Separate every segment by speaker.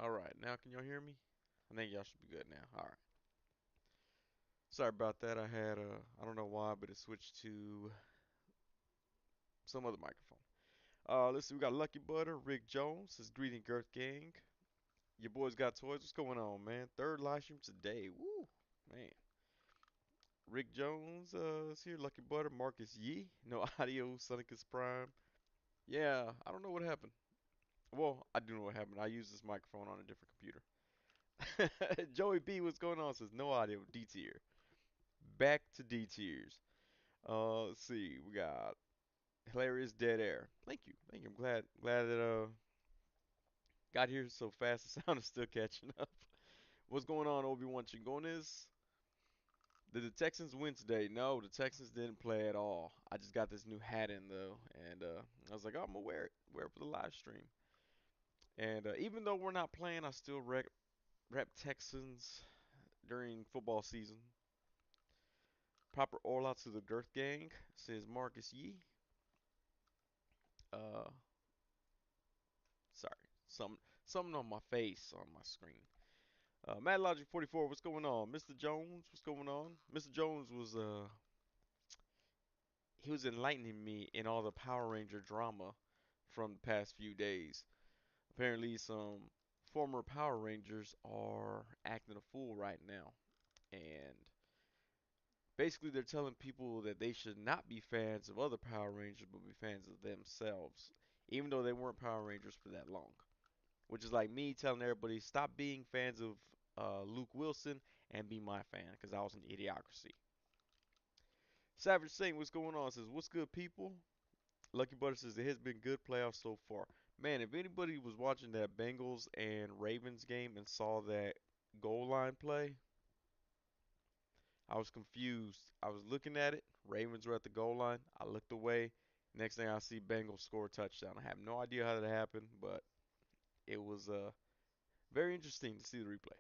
Speaker 1: All right, now can y'all hear me? I think y'all should be good now. All right. Sorry about that. I had I don't know why, but it switched to some other microphone. Let's see. We got Lucky Butter, Rick Jones, says greeting Girth Gang. Your boys got toys. What's going on, man? Third live stream today. Woo, man. Rick Jones is here. Lucky Butter, Marcus Yee. No audio. Sonicus Prime. Yeah, I don't know what happened. Well, I do know what happened. I used this microphone on a different computer. Joey B, what's going on? Says no audio. D tier. Back to D tiers. Let's see. We got hilarious dead air. Thank you. Thank you. I'm glad that got here so fast. The sound is still catching up. What's going on, Obi-Wan Chingones? Did the Texans win today? No, the Texans didn't play at all. I just got this new hat in though, and I was like, oh, I'm gonna wear it for the live stream. And even though we're not playing, I still rep Texans during football season. Proper all out to the Girth Gang, says Marcus Yee. Uh, Sorry, something on my face on my screen. Mad Logic 44, what's going on? Mr. Jones, what's going on? Mr. Jones was he was enlightening me in all the Power Ranger drama from the past few days. Apparently, some former Power Rangers are acting a fool right now, and basically they're telling people that they should not be fans of other Power Rangers, but be fans of themselves, even though they weren't Power Rangers for that long. Which is like me telling everybody stop being fans of Luke Wilson and be my fan because I was an idiocracy. Savage Saint, what's going on? Says, what's good, people? Lucky Butter says it has been good playoffs so far. Man, if anybody was watching that Bengals and Ravens game and saw that goal line play, I was confused. I was looking at it. Ravens were at the goal line. I looked away. Next thing I see, Bengals score a touchdown. I have no idea how that happened, but it was very interesting to see the replay.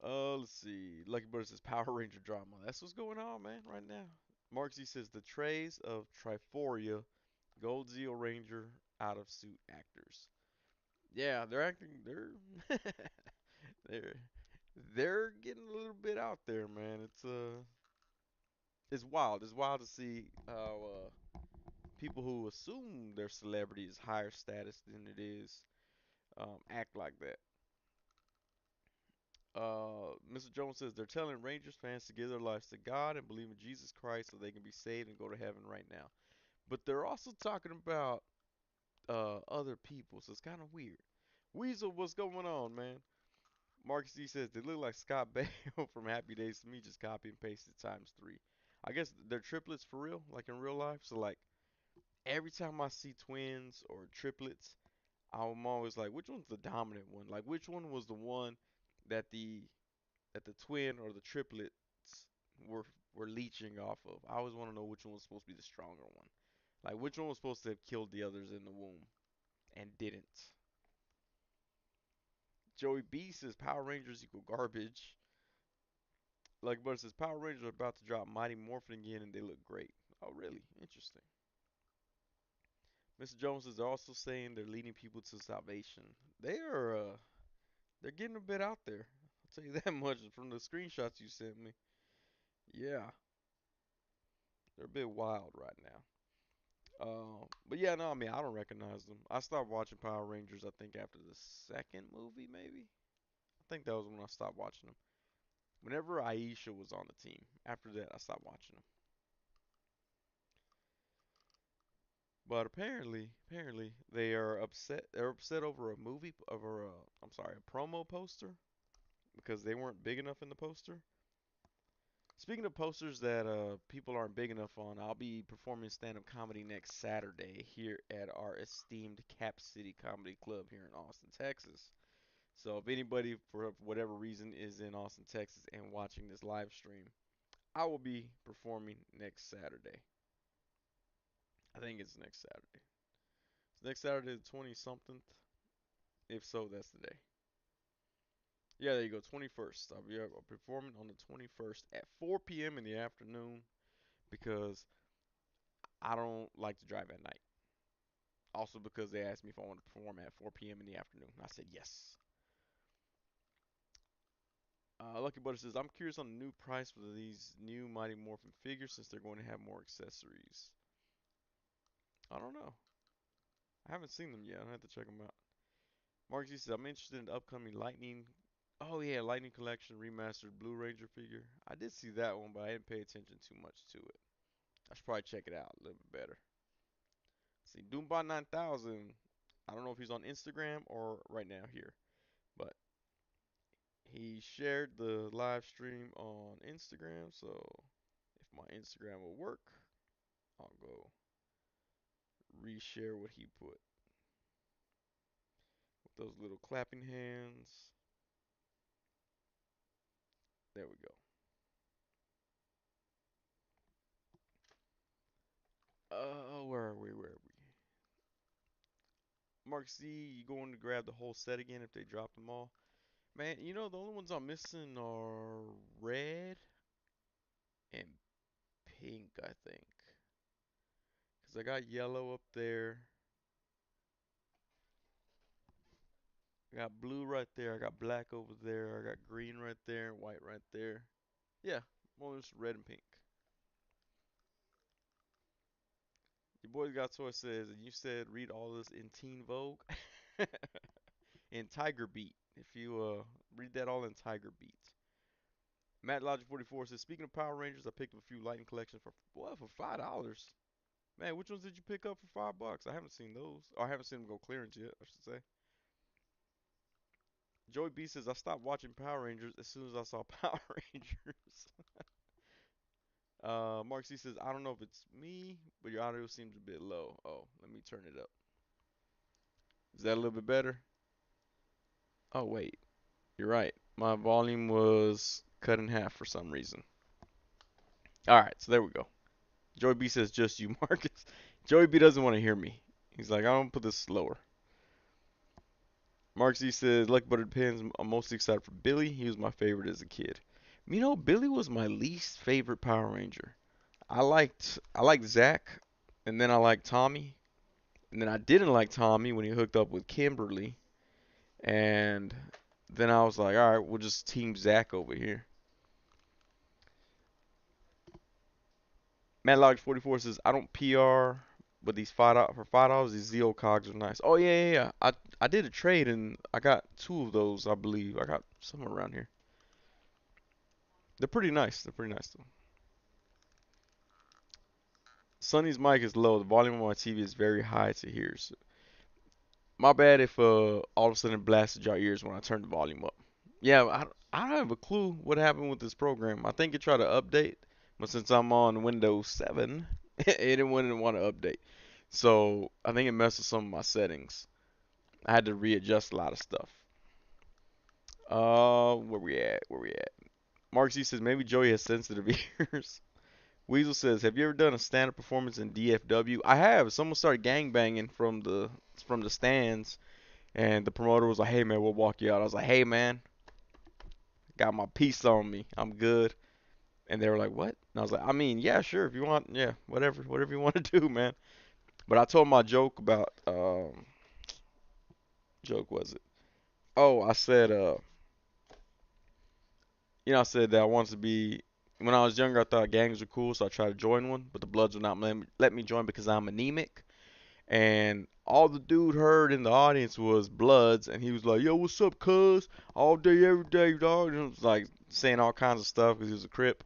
Speaker 1: Let's see. Lucky Bird says Power Ranger drama. That's what's going on, man, right now. Marksy says the trays of Triforia, Gold Zeo Ranger out of suit actors. Yeah, they're acting. They're they're getting a little bit out there, man. It's wild. It's wild to see how people who assume their celebrity is higher status than it is act like that. Mr. Jones says they're telling Rangers fans to give their lives to God and believe in Jesus Christ so they can be saved and go to heaven right now. But they're also talking about other people, so it's kind of weird. Weasel, what's going on, man? Marcus D says they look like Scott Baio from Happy Days to me, just copy and pasted times three. I guess they're triplets for real, like in real life. So like every time I see twins or triplets, I'm always like, which one's the dominant one? Like which one was the one that the twin or the triplets were were leeching off of. I always want to know which one was supposed to be the stronger one. Like which one was supposed to have killed the others in the womb and didn't. Joey B says Power Rangers equal garbage. Like Butter says Power Rangers are about to drop Mighty Morphin again and they look great. Oh really? Interesting. Mr. Jones is also saying they're leading people to salvation. They're getting a bit out there. I'll tell you that much from the screenshots you sent me. Yeah, they're a bit wild right now. But yeah, no, I mean, I don't recognize them. I stopped watching Power Rangers, I think, after the second movie, maybe. I think that was when I stopped watching them. Whenever Aisha was on the team, after that, I stopped watching them. But apparently, they are upset. They're upset over a movie, over I'm sorry, a promo poster because they weren't big enough in the poster. Speaking of posters that people aren't big enough on, I'll be performing stand-up comedy next Saturday here at our esteemed Cap City Comedy Club here in Austin, Texas. So if anybody, for whatever reason, is in Austin, Texas and watching this live stream, I will be performing next Saturday. I think it's next Saturday. It's next Saturday, the 20 something. If so, that's the day. Yeah, there you go, 21st. I'll be performing on the 21st at 4 p.m. in the afternoon because I don't like to drive at night. Also because they asked me if I wanted to perform at 4 p.m. in the afternoon. I said yes. Lucky Butter says, I'm curious on the new price for these new Mighty Morphin figures since they're going to have more accessories. I don't know. I haven't seen them yet. I have to check them out. Mark G says, I'm interested in the upcoming Lightning. Oh, yeah, Lightning Collection remastered Blue Ranger figure. I did see that one, but I didn't pay attention too much to it. I should probably check it out a little bit better. See, Doombot 9000. I don't know if he's on Instagram or right now here, but he shared the live stream on Instagram. So if my Instagram will work, I'll go reshare what he put with those little clapping hands. There we go. Where are we? Where are we? Mark C, you going to grab the whole set again if they drop them all? Man, you know the only ones I'm missing are red and pink, I think. Cause I got yellow up there. I got blue right there. I got black over there. I got green right there. White right there. Yeah, well, it's red and pink. Your boy got toy says, and you said read all this in Teen Vogue, in Tiger Beat. If you read that all in Tiger Beat. Matt Logic 44 says, speaking of Power Rangers, I picked up a few Lightning collections for what, for $5. Man, which ones did you pick up for $5? I haven't seen those. Or I haven't seen them go clearance yet, I should say. Joey B says, I stopped watching Power Rangers as soon as I saw Power Rangers. Mark C says, I don't know if it's me, but your audio seems a bit low. Oh, let me turn it up. Is that a little bit better? Oh, wait. You're right. My volume was cut in half for some reason. Alright, so there we go. Joey B says, just you, Marcus. Joey B doesn't want to hear me. He's like, I'm gonna put this slower. Mark Z says, Lucky Butter depends. I'm mostly excited for Billy. He was my favorite as a kid. You know, Billy was my least favorite Power Ranger. I liked Zach, and then I liked Tommy, and then I didn't like Tommy when he hooked up with Kimberly, and then I was like, all right, we'll just team Zach over here. Madlog 44 says, I don't PR, but these $5 these ZO cogs are nice. Oh yeah, yeah, yeah. I did a trade and I got two of those, I believe. I got some around here. They're pretty nice. They're pretty nice though. Sonny's mic is low. The volume on my TV is very high to hear. So my bad if all of a sudden it blasted your ears when I turned the volume up. Yeah, I don't have a clue what happened with this program. I think it tried to update, but since I'm on Windows 7, it didn't want to update. So I think it messed with some of my settings. I had to readjust a lot of stuff. Where we at? Where we at? Mark C says maybe Joey has sensitive ears. Weasel says, have you ever done a stand-up performance in DFW? I have. Someone started gangbanging from the stands, and the promoter was like, "Hey man, we'll walk you out." I was like, "Hey man, got my piece on me. I'm good." And they were like, "What?" And I was like, "I mean, yeah, sure, if you want, yeah, whatever you want to do, man." But I told my joke about joke was it? Oh, I said I said that I wanted to be. When I was younger, I thought gangs were cool, so I tried to join one, but the Bloods would not let me join because I'm anemic. And all the dude heard in the audience was Bloods, and he was like, "Yo, what's up, cuz? All day, every day, dog." And it was like saying all kinds of stuff because he was a Crip.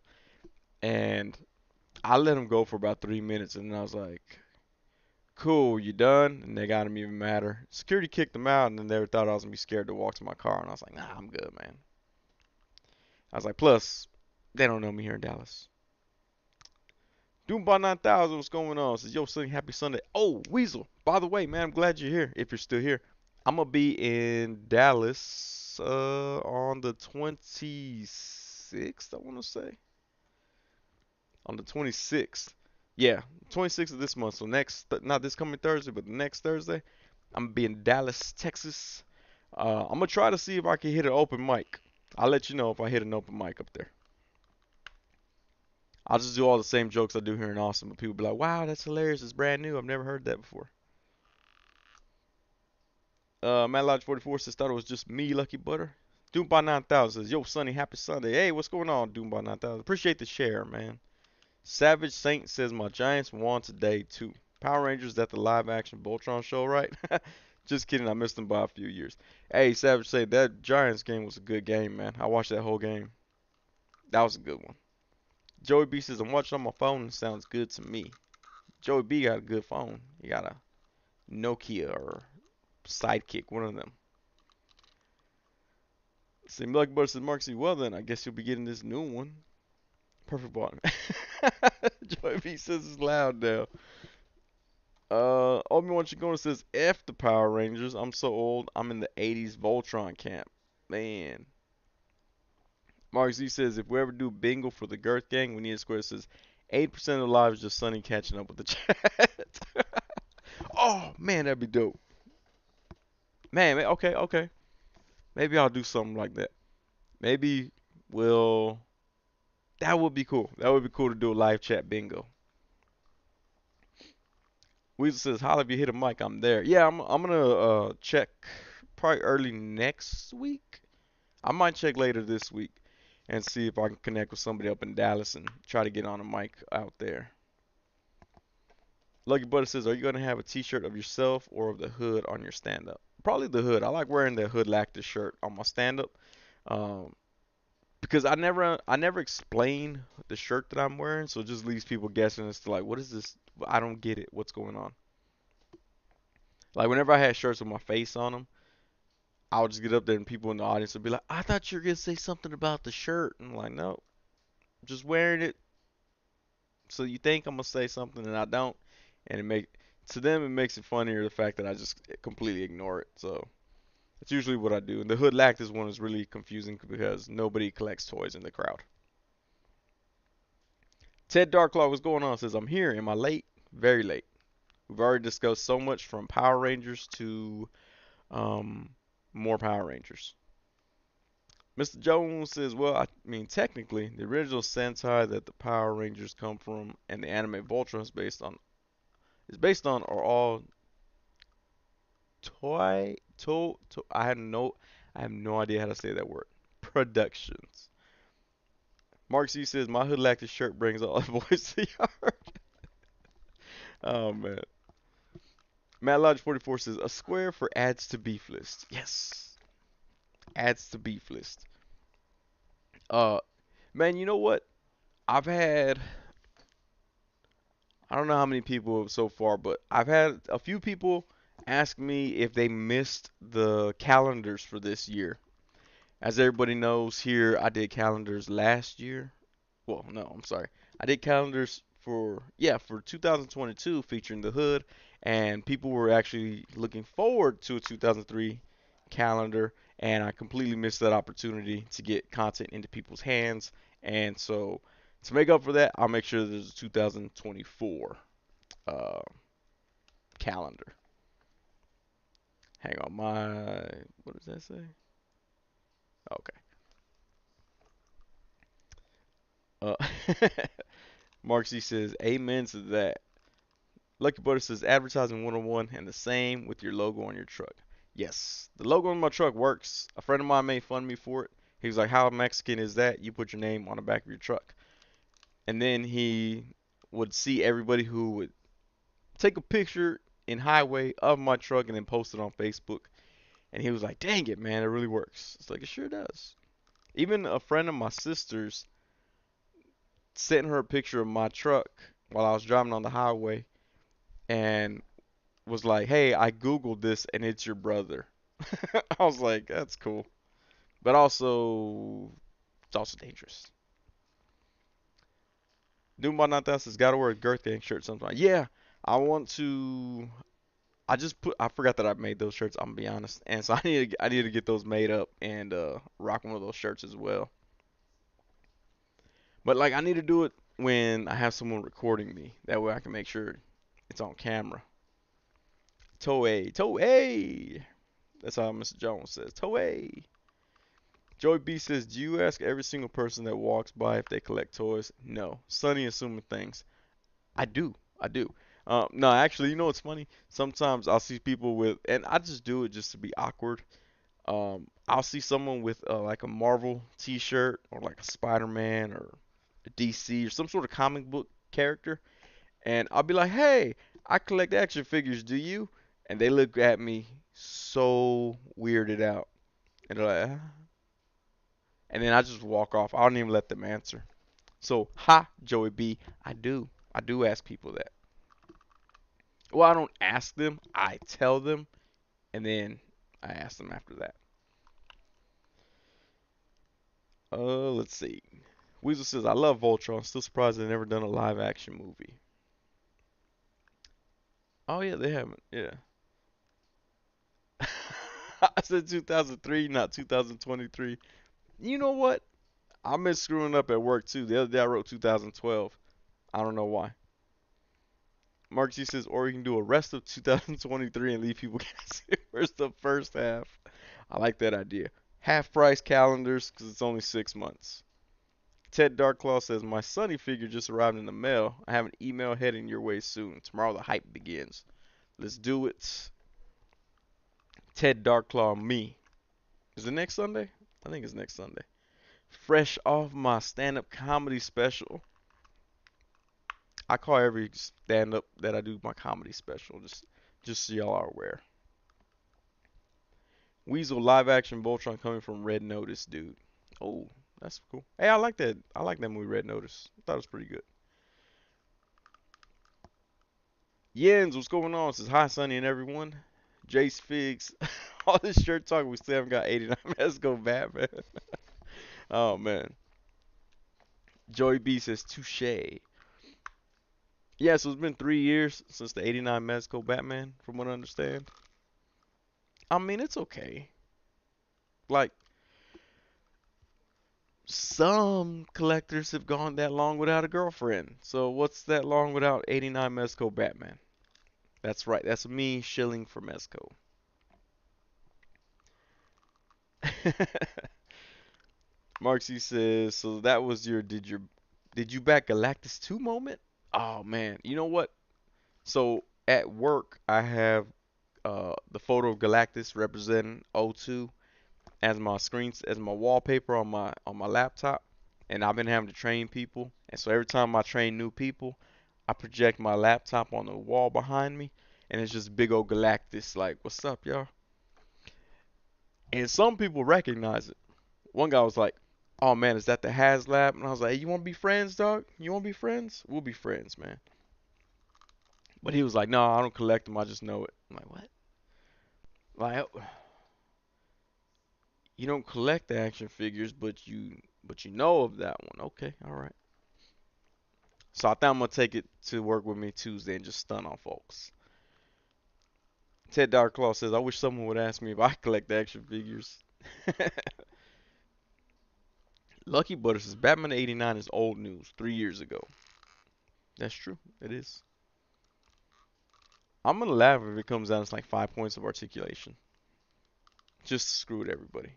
Speaker 1: And I let him go for about 3 minutes, and then I was like, "Cool, you done?" And they got him even madder. Security kicked him out, and then they thought I was gonna be scared to walk to my car, and I was like, "Nah, I'm good, man." I was like, plus, they don't know me here in Dallas. Doombot 9000, what's going on? Says, yo, Sonny, happy Sunday. Oh, Weasel, by the way, man, I'm glad you're here, if you're still here. I'm going to be in Dallas on the 26th, I want to say. On the 26th. Yeah, 26th of this month. So not this coming Thursday, but the next Thursday, I'm going to be in Dallas, Texas. I'm going to try to see if I can hit an open mic. I'll let you know if I hit an open mic up there. I'll just do all the same jokes I do here in Austin, but people be like, "Wow, that's hilarious! It's brand new. I've never heard that before." Matt Lodge 44 says thought it was just me, Lucky Butter. Doom by 9000 says, yo, Sonny, happy Sunday. Hey, what's going on, Doom by 9000? Appreciate the share, man. Savage Saint says my Giants won today too. Power Rangers at the live action Voltron show, right? Just kidding, I missed them by a few years. Hey, Savage Saint, that Giants game was a good game, man. I watched that whole game. That was a good one. Joey B says I'm watching on my phone and sounds good to me. Joey B got a good phone. He got a Nokia or Sidekick, one of them. See, Lucky Butter says Mark C. Well then, I guess you'll be getting this new one. Perfect bottom. Joey B says it's loud now. Obi-Wan Chigona says, F the Power Rangers. I'm so old. I'm in the 80s Voltron camp. Man. Mark Z says, if we ever do bingo for the Girth Gang, we need a square that says 8% of the lives just Sonny catching up with the chat. Oh, man, that'd be dope. Man, okay, okay. Maybe I'll do something like that. Maybe we'll. That would be cool. That would be cool to do a live chat bingo. Weasel says, holla if you hit a mic, I'm there. Yeah, I'm gonna check probably early next week. I might check later this week and see if I can connect with somebody up in Dallas and try to get on a mic out there. Lucky Butter says, are you gonna have a t-shirt of yourself or of the hood on your stand-up? Probably the hood. I like wearing the Hood Lactus shirt on my stand-up. Um, because I never explain the shirt that I'm wearing, so it just leaves people guessing as to like, what is this? I don't get it. What's going on? Like whenever I had shirts with my face on them, I would just get up there and people in the audience would be like, I thought you were gonna say something about the shirt. And I'm like, no, I'm just wearing it so you think I'm gonna say something and I don't. And to them it makes it funnier the fact that I just completely ignore it. So that's usually what I do. And the Hood Lactus one is really confusing because nobody collects toys in the crowd. Ted Darklaw, what's going on? Says, I'm here. Am I late? Very late. We've already discussed so much from Power Rangers to um, more Power Rangers. Mr. Jones says, well, I mean, technically, the original Sentai that the Power Rangers come from and the anime Voltron is based on are all I have no idea how to say that word. Productions. Mark C says, my Hood Lactus shirt brings all the boys to the yard. Oh, man. Matt Lodge 44 says, a square for adds to beef list. Yes. Adds to beef list. Uh, man, you know what? I've had, I don't know how many people so far, but I've had a few people ask me if they missed the calendars for this year. As everybody knows here, I did calendars last year. Well, no, I'm sorry. I did calendars for 2022 featuring the hood, and people were actually looking forward to a 2003 calendar, and I completely missed that opportunity to get content into people's hands. And so, to make up for that, I'll make sure there's a 2024 uh, calendar. Hang on, what does that say? Okay. Uh, Mark C says, "Amen to that." Lucky Butter says advertising 101 and the same with your logo on your truck. Yes, the logo on my truck works. A friend of mine made fun of me for it. He was like, how Mexican is that? You put your name on the back of your truck. And then he would see everybody who would take a picture in highway of my truck and then post it on Facebook. And he was like, dang it, man, it really works. It's like, it sure does. Even a friend of my sister's sent her a picture of my truck while I was driving on the highway and was like, "Hey, I googled this and it's your brother." I was like, "That's cool," but also it's also dangerous. Doom by 9000 says, "Gotta wear a Girth Gang shirt sometime." Yeah, I want to. I forgot that I made those shirts. I'm gonna be honest, and so I need to get those made up and rock one of those shirts as well. But like, I need to do it when I have someone recording me. That way, I can make sure it's on camera. Toei, Toei. That's how Mr. Jones says. Toei. Joey B says, do you ask every single person that walks by if they collect toys? No. Sonny assuming things. I do. I do. No, actually, you know what's funny? Sometimes I'll see people with, and I just do it just to be awkward. I'll see someone with like a Marvel T-shirt or like a Spider-Man or a DC or some sort of comic book character, and I'll be like, "Hey, I collect action figures. Do you?" And they look at me so weirded out, and they're like, and then I just walk off. I don't even let them answer. So, ha, Joey B, I do. I do ask people that. Well, I don't ask them. I tell them, and then I ask them after that. Let's see. Weasel says, I love Voltron. Still surprised they've never done a live action movie. Oh, yeah, they haven't. Yeah. I said 2003, not 2023. You know what? I've been screwing up at work too. The other day I wrote 2012. I don't know why. Mark G says, or you can do a rest of 2023 and leave people guessing where's the first half. I like that idea. Half price calendars because it's only 6 months. Ted Darklaw says, my Sonny figure just arrived in the mail. I have an email heading your way soon. Tomorrow the hype begins. Let's do it. Ted Darklaw, me. Is it next Sunday? I think it's next Sunday. Fresh off my stand-up comedy special. I call every stand-up that I do my comedy special. Just so y'all are aware. Weasel live action Voltron coming from Red Notice, dude. Oh, that's cool. Hey, I like that. I like that movie Red Notice. I thought it was pretty good. Jens, what's going on? Says hi, Sonny and everyone. Jace Figs, all this shirt talk, we still haven't got 89. Let's go, Batman. Oh man. Joey B says touche. Yeah, so it's been 3 years since the 89 Mezco Batman, from what I understand. I mean, it's okay. Like, some collectors have gone that long without a girlfriend. So what's that long without 89 Mezco Batman? That's right. That's me shilling for Mezco. Marksy says, so that was your did you back Galactus 2 moment? Oh man, you know what? So at work I have the photo of Galactus representing O2 as my as my wallpaper on my laptop, and I've been having to train people, and so every time I train new people, I project my laptop on the wall behind me, and it's just big old Galactus like, "What's up, y'all?" And some people recognize it. One guy was like, "Oh man, is that the HasLab?" And I was like, "Hey, you want to be friends, dog? You want to be friends? We'll be friends, man." But he was like, "No, I don't collect them. I just know it." I'm like, "What? Like, you don't collect the action figures, but you know of that one. Okay, all right." So I think I'm gonna take it to work with me Tuesday and just stun on folks. Ted Darklaw says, "I wish someone would ask me if I collect the action figures." Lucky Butter says, "Batman '89 is old news. 3 years ago." That's true. It is. I'm gonna laugh if it comes down to like 5 points of articulation. Just to screw with everybody.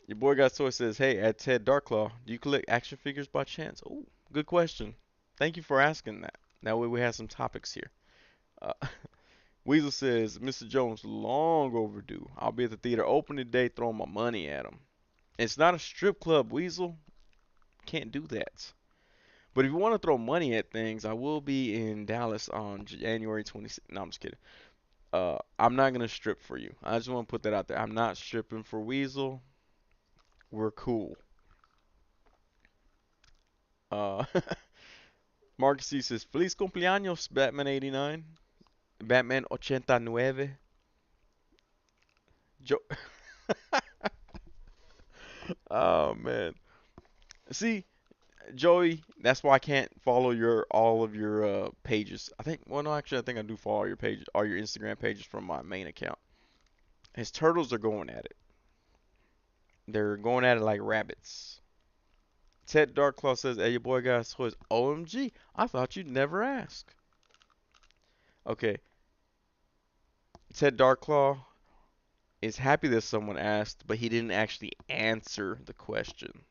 Speaker 1: Your boy got toy says, "Hey, at Ted Darklaw, do you collect action figures by chance?" Oh, good question. Thank you for asking that. That way we have some topics here. Uh, Weasel says, Mr. Jones, long overdue. I'll be at the theater opening day throwing my money at him. It's not a strip club, Weasel. Can't do that. But if you want to throw money at things, I will be in Dallas on January 26th. No, I'm just kidding. I'm not going to strip for you. I just want to put that out there. I'm not stripping for Weasel. We're cool. Uh, Marcus C says, Feliz cumpleaños, Batman 89. Batman 89. Jo- oh, man. See, Joey, that's why I can't follow your all of your pages. I think, well, no, actually, I think I do follow your pages, all your Instagram pages from my main account. His turtles are going at it. They're going at it like rabbits. Ted Darklaw says, "Hey, your boy got toys." OMG, I thought you'd never ask. Okay, Ted Darklaw is happy that someone asked, but he didn't actually answer the question.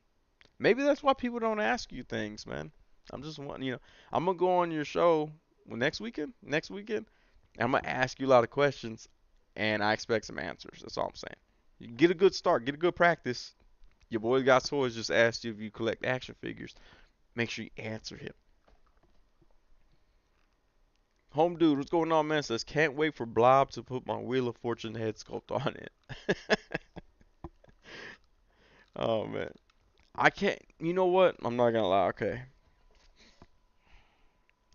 Speaker 1: Maybe that's why people don't ask you things, man. I'm just wanting, I'm gonna go on your show Well, next weekend, I'm gonna ask you a lot of questions, and I expect some answers. That's all I'm saying. You get a good start, get a good practice. Your boy got toys just asked you if you collect action figures. Make sure you answer him. Home dude, what's going on, man? Says can't wait for Blob to put my Wheel of Fortune head sculpt on it. Oh man, I can't. You know what? I'm not gonna lie. Okay,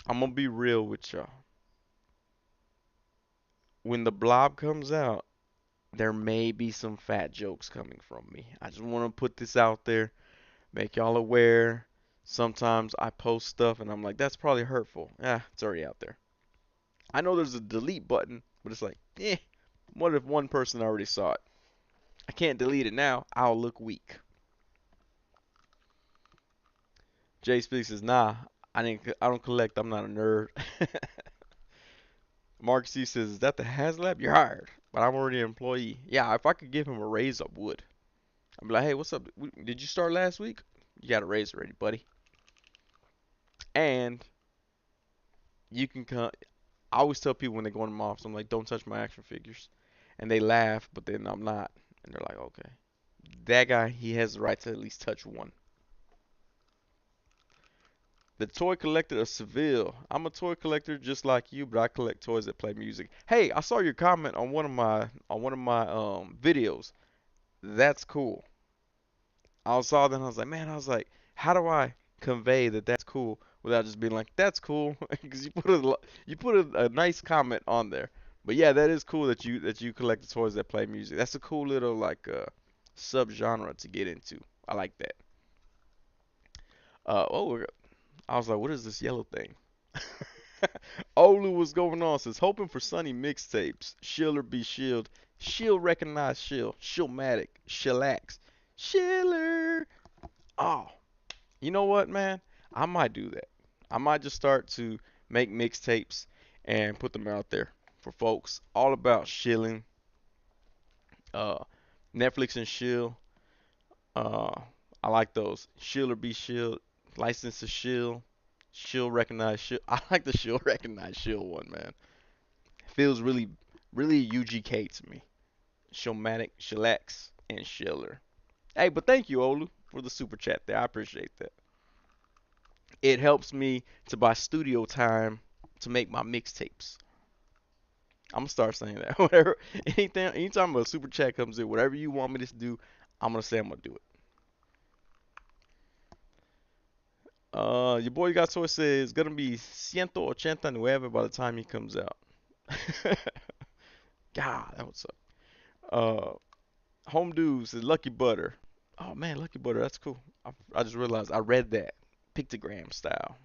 Speaker 1: I'm gonna be real with y'all. When the Blob comes out, there may be some fat jokes coming from me. I just want to put this out there, make y'all aware. Sometimes I post stuff and I'm like, that's probably hurtful. Yeah, it's already out there. I know there's a delete button, but it's like, what if one person already saw it? I can't delete it now. I'll look weak. Jay Speaks says, nah, I don't collect. I'm not a nerd. Mark C says, is that the HasLab? You're hired, but I'm already an employee. Yeah, if I could give him a raise, I would. I'd be like, hey, what's up? Did you start last week? You got a raise already, buddy. And you can come. I always tell people when they go in my office, I'm like, don't touch my action figures. And they laugh, but then I'm not. And they're like, okay. That guy, he has the right to at least touch one. The toy collector of Seville. I'm a toy collector just like you, but I collect toys that play music. Hey, I saw your comment on one of my videos. That's cool. I saw that and I was like, man, I was like, how do I convey that that's cool without just being like, that's cool? Because you put a nice comment on there. But yeah, that is cool that you collect the toys that play music. That's a cool little like subgenre to get into. I like that. I was like, what is this yellow thing? Olu, what's going on? Says hoping for Sonny mixtapes. Shill or be shield. Shill recognize shill. Shillmatic. Shillax. Shiller. Oh, you know what, man? I might do that. I might just start to make mixtapes and put them out there for folks. All about shilling. Uh, Netflix and shill. Uh, I like those. Shill or be shield. License to shill. Shill recognize shill. I like the shill recognize shill one, man. Feels really UGK to me. Showmatic, Shillax, and Shiller. Hey, but thank you, Olu, for the super chat there. I appreciate that. It helps me to buy studio time to make my mixtapes. I'm gonna start saying that. Whatever, anytime a super chat comes in, whatever you want me to do, I'm gonna say I'm gonna do it. Your boy got so it says gonna be 189 by the time he comes out. God, that would suck. Uh, Home Dude says Lucky Butter. Oh man, Lucky Butter, that's cool. I just realized I read that pictogram style.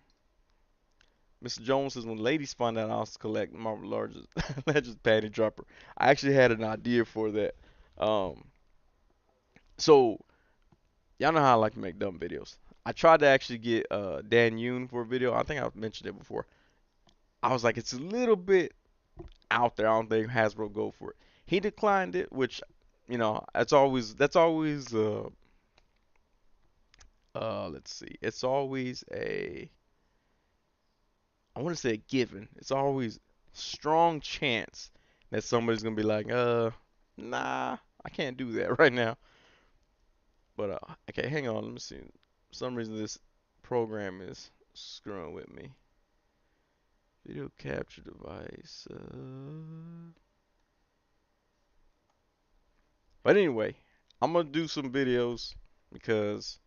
Speaker 1: Mr. Jones says when ladies find out I also collect Marvel Legends panty dropper. I actually had an idea for that. Um, so y'all know how I like to make dumb videos. I tried to actually get Dan Yoon for a video. I think I've mentioned it before. I was like, it's a little bit out there. I don't think Hasbro go for it. He declined it, which that's always let's see. It's always a I want to say a given. It's always strong chance that somebody's gonna be like, nah, I can't do that right now. But okay, hang on, let me see. For some reason this program is screwing with me. Video capture device. But anyway, I'm gonna do some videos because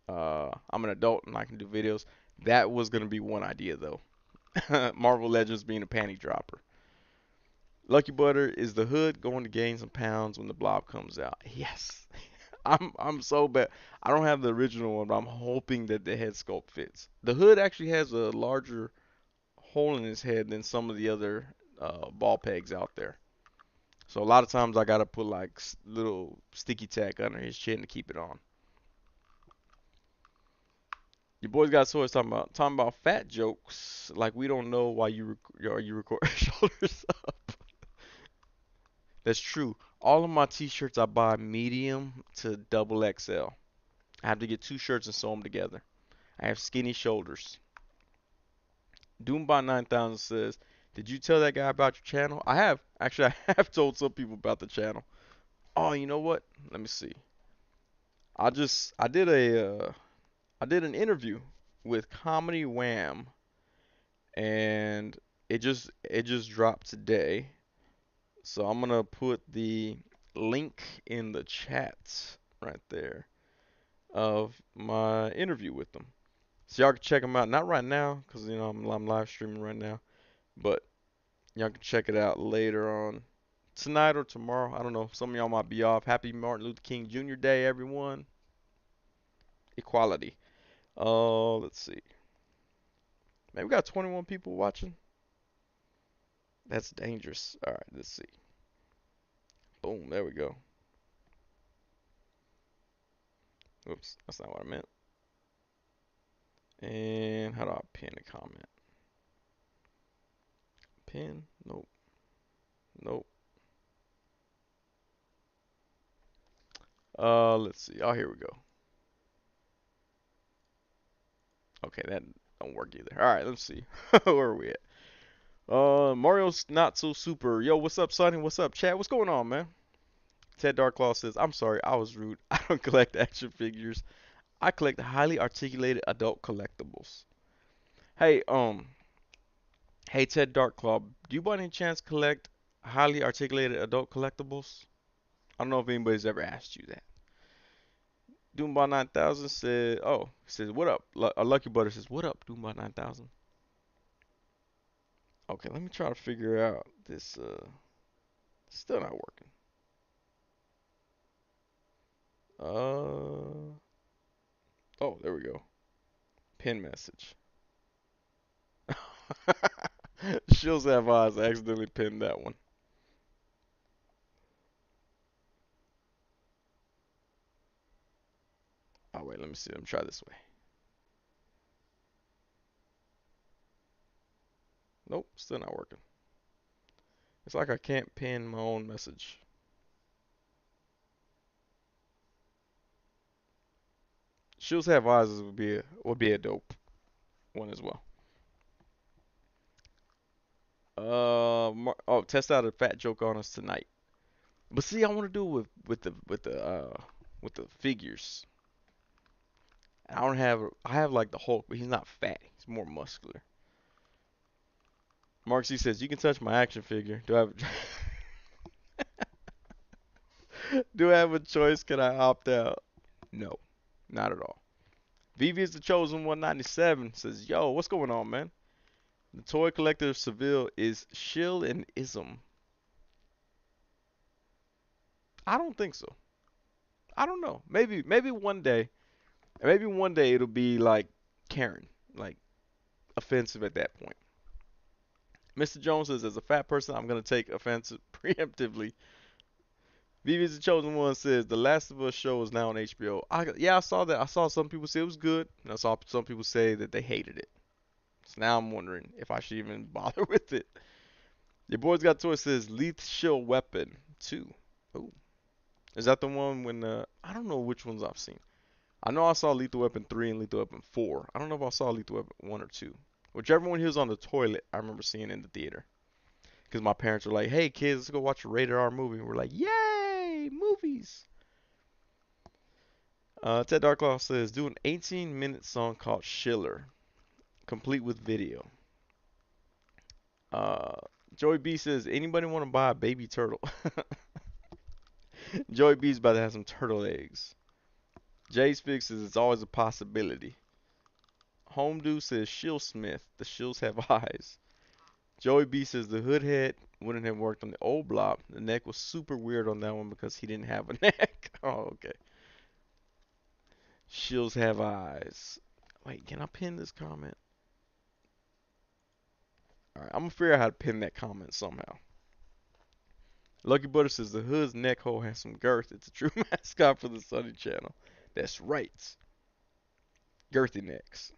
Speaker 1: I'm an adult and I can do videos. That was gonna be one idea though. Marvel Legends being a panty dropper. Lucky Butter is the hood going to gain some pounds when the blob comes out. Yes. I'm so bad. I don't have the original one, but I'm hoping that the head sculpt fits. The hood actually has a larger hole in his head than some of the other ball pegs out there. So a lot of times I gotta put like little sticky tack under his chin to keep it on. Your boys got swords talking about fat jokes like we don't know why you record shoulders up. That's true. All of my t-shirts I buy medium to double XL. I have to get two shirts and sew them together. I have skinny shoulders. Doombot 9000 says, "Did you tell that guy about your channel?" I have. Actually, I have told some people about the channel. Oh, you know what? Let me see. I did an interview with Comedy Wham, and it just dropped today. So I'm gonna put the link in the chat right there of my interview with them. So y'all can check them out. Not right now, cause I'm live streaming right now, but y'all can check it out later on tonight or tomorrow. I don't know. Some of y'all might be off. Happy Martin Luther King Jr. Day, everyone. Equality. Let's see. Man, we got 21 people watching. That's dangerous. All right, let's see. Boom, there we go. Oops, that's not what I meant. And how do I pin a comment? Pin? Nope. Nope. Let's see. Oh, here we go. Okay, that don't work either. All right, let's see. Where are we at? Mario's not so super. Yo, what's up, Sonny? What's up, Chad? What's going on, man? Ted Darklaw says, "I'm sorry, I was rude. I don't collect action figures. I collect highly articulated adult collectibles." Hey, hey Ted Darklaw, do you by any chance collect highly articulated adult collectibles? I don't know if anybody's ever asked you that. Doombot 9000 said, "Oh, he says what up?" Lucky Butter says, "What up, Doombot 9000?" Okay, let me try to figure out this. Still not working. Oh, there we go. Pin message. Shills have eyes. I accidentally pinned that one. Oh wait, let me see. Let me try this way. Nope, still not working. It's like I can't pin my own message. Shills have eyes would be a dope one as well. Oh, test out a fat joke on us tonight. But see, I want to do it with the figures. I have like the Hulk, but he's not fat. He's more muscular. Mark C says, "You can touch my action figure. Do I have do I have a choice? Can I opt out?" No, not at all. Vivi is the chosen 197 says, "Yo, what's going on, man? The toy collector of Seville is shill and ism." I don't think so. I don't know. Maybe one day. Maybe one day it'll be like Karen, like offensive at that point. Mr. Jones says, "As a fat person, I'm gonna take offense preemptively." Vivi's the chosen one says, "The Last of Us show is now on HBO." Yeah, I saw that. I saw some people say it was good, and I saw some people say that they hated it. So now I'm wondering if I should even bother with it. Your boys got toy says Lethal Weapon 2. Ooh. Is that the one when I don't know which ones I've seen. I know I saw Lethal Weapon 3 and Lethal Weapon 4. I don't know if I saw Lethal Weapon 1 or 2. Whichever one he was on the toilet, I remember seeing in the theater. Because my parents were like, "Hey kids, let's go watch a rated R movie." And we're like, "Yay, movies!" Ted Darklaw says, "Do an 18-minute song called Schiller, complete with video." Uh, Joey B says, "Anybody want to buy a baby turtle?" Joey B's about to have some turtle eggs. Jay's Fix says, "It's always a possibility." Home Dude says, "Shill Smith, the shills have eyes." Joey B says, "The hood head wouldn't have worked on the old block. The neck was super weird on that one because he didn't have a neck." Oh, okay. Shills have eyes. Wait, can I pin this comment? Alright, I'm gonna figure out how to pin that comment somehow. Lucky Butter says, "The hood's neck hole has some girth. It's a true mascot for the Sonny channel." That's right. Girthy necks.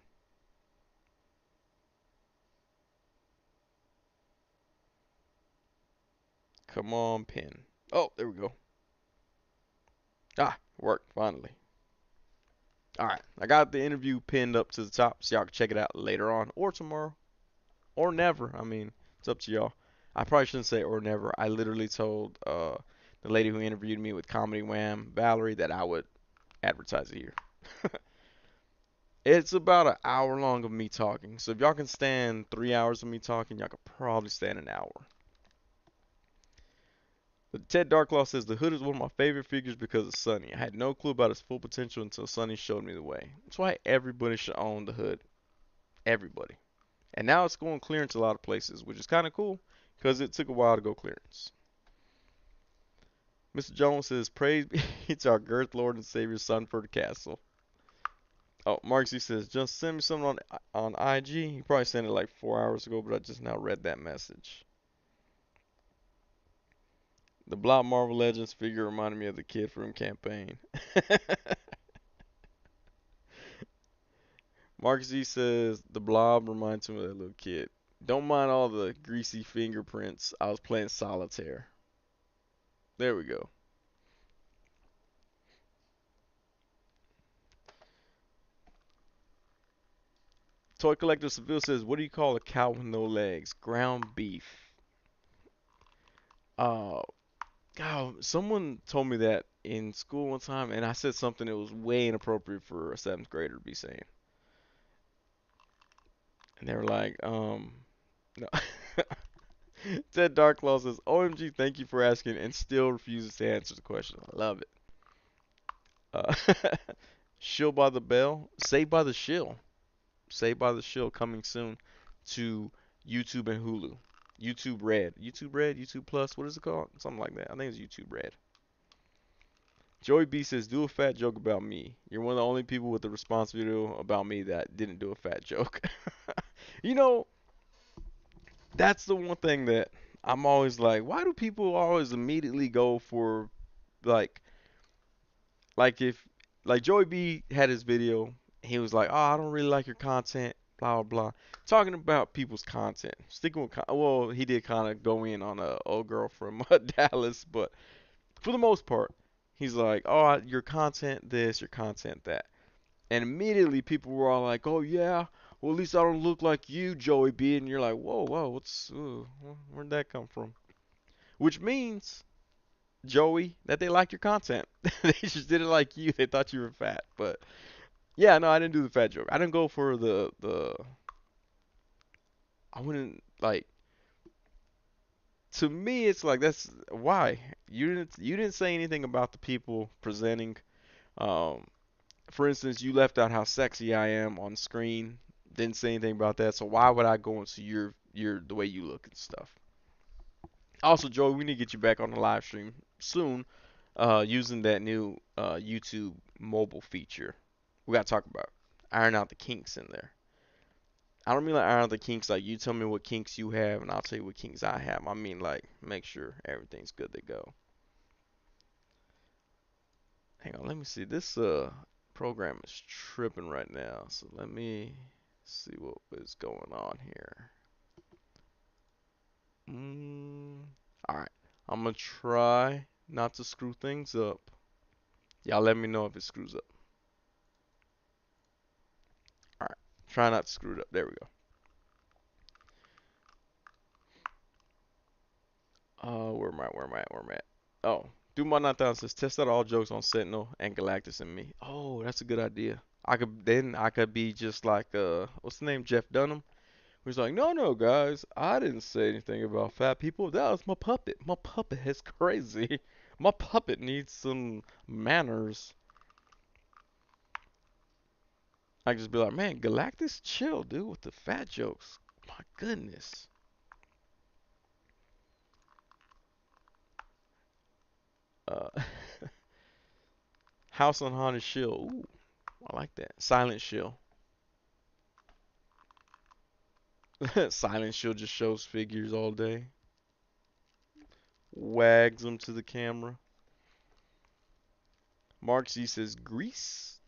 Speaker 1: Come on, pin. Oh, there we go. Ah, worked finally. Alright, I got the interview pinned up to the top so y'all can check it out later on or tomorrow. or never. I mean, it's up to y'all. I probably shouldn't say or never. I literally told the lady who interviewed me with Comedy Wham, Valerie, that I would advertise it here. It's about an hour long of me talking. So if y'all can stand 3 hours of me talking, y'all could probably stand an hour. But Ted Darklaw says the Hood is one of my favorite figures because of Sonny. I had no clue about his full potential until Sonny showed me the way. That's why everybody should own the Hood. Everybody. And now it's going clearance a lot of places, which is kind of cool because it took a while to go clearance. Mr. Jones says, praise be to our girth Lord and Savior, Sunford Castle. Oh, Marksy says, just send me something on IG. He probably sent it like 4 hours ago, but I just now read that message. The Blob Marvel Legends figure reminded me of the Kid From campaign. Mark Z says the Blob reminds him of that little kid. Don't mind all the greasy fingerprints. I was playing solitaire. There we go. Toy Collector Seville says, what do you call a cow with no legs? Ground beef. Uh, God, someone told me that in school one time, and I said something that was way inappropriate for a seventh grader to be saying. And they were like, no. Ted Darklaw says, OMG, thank you for asking, and still refuses to answer the question. I love it. Uh, Shill by the Bell, Saved by the Shill. Saved by the Shill coming soon to YouTube and Hulu. YouTube Red. YouTube Red? YouTube Plus? What is it called? Something like that. I think it's YouTube Red. Joey B says, do a fat joke about me. You're one of the only people with the response video about me that didn't do a fat joke. You know, that's the one thing that I'm always like, why do people always immediately go for like if like Joey B had his video, he was like, "Oh, I don't really like your content, blah blah blah," talking about people's content. Sticking with well, he did kind of go in on a old girl from Dallas, but for the most part, he's like, "Oh, your content this, your content that," and immediately people were all like, "Oh yeah, well at least I don't look like you, Joey B," and you're like, "Whoa, whoa, where'd that come from?" Which means Joey, that they like your content. They just didn't like you. They thought you were fat. But yeah, no, I didn't do the fat joke. I didn't go for the. I wouldn't like. To me, it's like that's why you didn't say anything about the people presenting. Um, for instance, you left out how sexy I am on screen. Didn't say anything about that. So why would I go into your the way you look and stuff? Also, Joey, we need to get you back on the live stream soon, using that new YouTube mobile feature. We gotta talk about iron out the kinks in there. I don't mean like iron out the kinks like you tell me what kinks you have and I'll tell you what kinks I have. I mean like make sure everything's good to go. Hang on, let me see. This program is tripping right now, so let me see what is going on here. All right, I'm gonna try not to screw things up. Y'all let me know if it screws up. All right, try not to screw it up. There we go. Where am I? Where am I at? Where am I at? Oh, do my 9000 says test out all jokes on Sentinel and Galactus and me. Oh, that's a good idea. I could be just like what's the name? Jeff Dunham. Who's like, no, no, guys, I didn't say anything about fat people. That was my puppet. My puppet is crazy. My puppet needs some manners. I could just be like, man, Galactus, chill, dude, with the fat jokes. My goodness. Uh, House on Haunted Shield. Ooh, I like that. Silent Shield. Silent Shield just shows figures all day. Wags them to the camera. Mark Z says Grease.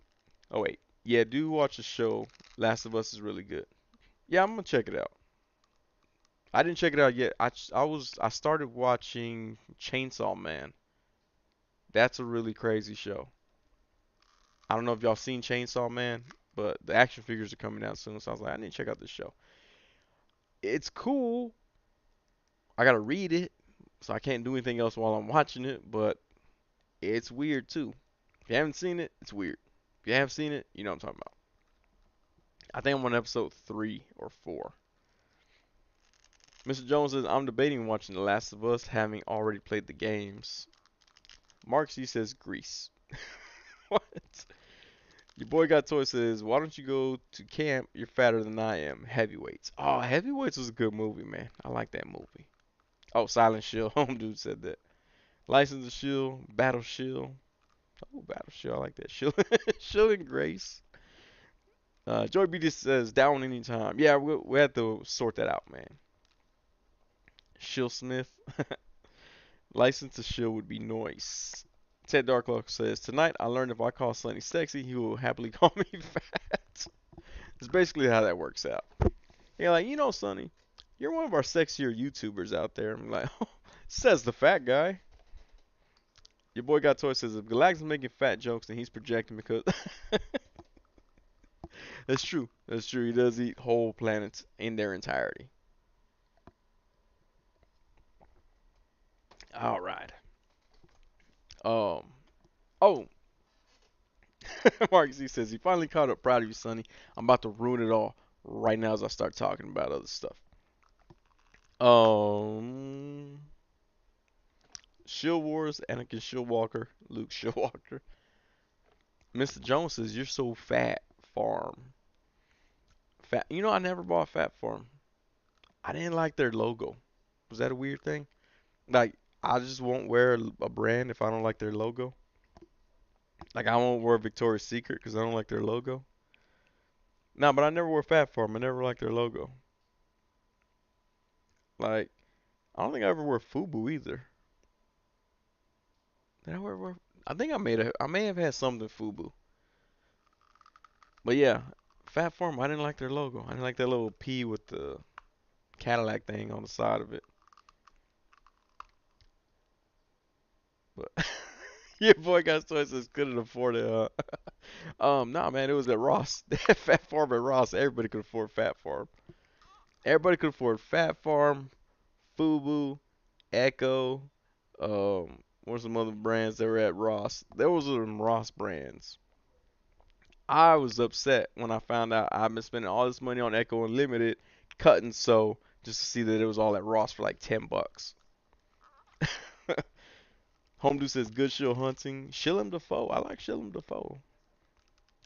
Speaker 1: Oh wait, yeah, do watch the show. Last of Us is really good. Yeah, I'm gonna check it out. I didn't check it out yet. I started watching Chainsaw Man. That's a really crazy show. I don't know if y'all seen Chainsaw Man, but the action figures are coming out soon, so I was like, I need to check out this show. It's cool. I gotta read it, so I can't do anything else while I'm watching it. But it's weird too. If you haven't seen it, it's weird. If you have seen it, you know what I'm talking about. I think I'm on episode 3 or 4. Mr. Jones says, I'm debating watching The Last of Us, having already played the games. Mark C says, Grease. What? Your boy got toy says, why don't you go to camp? You're fatter than I am. Heavyweights. Oh, Heavyweights was a good movie, man. I like that movie. Oh, Silent Shield. Home dude said that. License to Shield. Battle Shield. Oh, Battle Shield. I like that. Shield, Shield and Grace. Joy B just says, down anytime. Yeah, we have to sort that out, man. Shield Smith. License to Shield would be noise. Ted Darklock says, tonight I learned if I call Sonny sexy, he will happily call me fat. It's basically how that works out. You're like, Sonny, you're one of our sexier YouTubers out there. I'm like, oh, says the fat guy. Your boy got toy says if Galactus is making fat jokes, then he's projecting because that's true. That's true. He does eat whole planets in their entirety. All right. Um. Oh, Mark Z says he finally caught up. Proud of you, Sonny. I'm about to ruin it all right now as I start talking about other stuff. Um. Shield Wars, Anakin Shieldwalker, Luke Shieldwalker. Mr. Jones says you're so fat. Farm. Fat. I never bought Fat Farm. I didn't like their logo. Was that a weird thing? Like, I just won't wear a brand if I don't like their logo. Like, I won't wear Victoria's Secret because I don't like their logo. No, but I never wore Fat Farm. I never liked their logo. Like, I don't think I ever wore FUBU either. Did I wear? I think I may have had something FUBU. But yeah, Fat Farm. I didn't like their logo. I didn't like that little P with the Cadillac thing on the side of it. But your boy got choices couldn't afford it. Nah, man, it was at Ross. They had Fat Farm at Ross. Everybody could afford Fat Farm. Everybody could afford Fat Farm, FUBU, Echo. What were some other brands that were at Ross? There was some Ross brands. I was upset when I found out I've been spending all this money on Echo Unlimited, cutting so just to see that it was all at Ross for like $10. Home Dude says good shill hunting. Shillem Defoe. I like Shillem Defoe.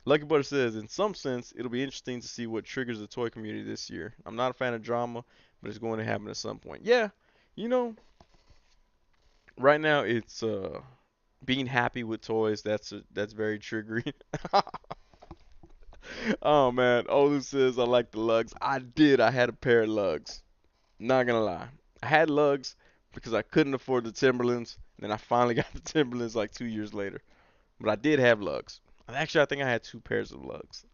Speaker 1: Lucky Butter says, in some sense, it'll be interesting to see what triggers the toy community this year. I'm not a fan of drama, but it's going to happen at some point. Yeah, you know, right now it's being happy with toys. That's very triggering. Oh man, Olu says I like the lugs. I did. I had a pair of lugs. Not gonna lie, I had lugs because I couldn't afford the Timberlands. And then I finally got the Timberlands like 2 years later. But I did have lugs. Actually, I think I had 2 pairs of lugs.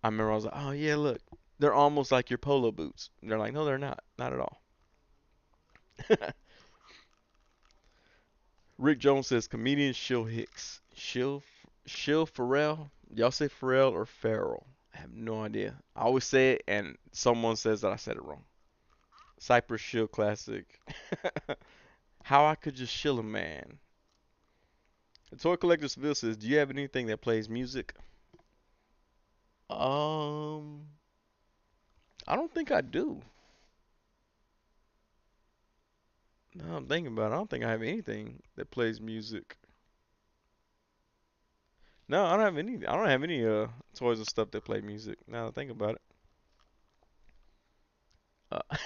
Speaker 1: I remember I was like, oh yeah, look, they're almost like your polo boots. And they're like, no, they're not, not at all. Rick Jones says comedian Shill Hicks, Shill Farrell. Y'all say Farrell or Farrell? I have no idea. I always say it, and someone says that I said it wrong. Cypress Shill Classic. How I could just shill a man. The Toy Collector Seville says, do you have anything that plays music? Um, I don't think I do. No, I'm thinking about it. I don't think I have anything that plays music. No, I don't have any. I don't have any toys and stuff that play music. Now that I think about it. Uh,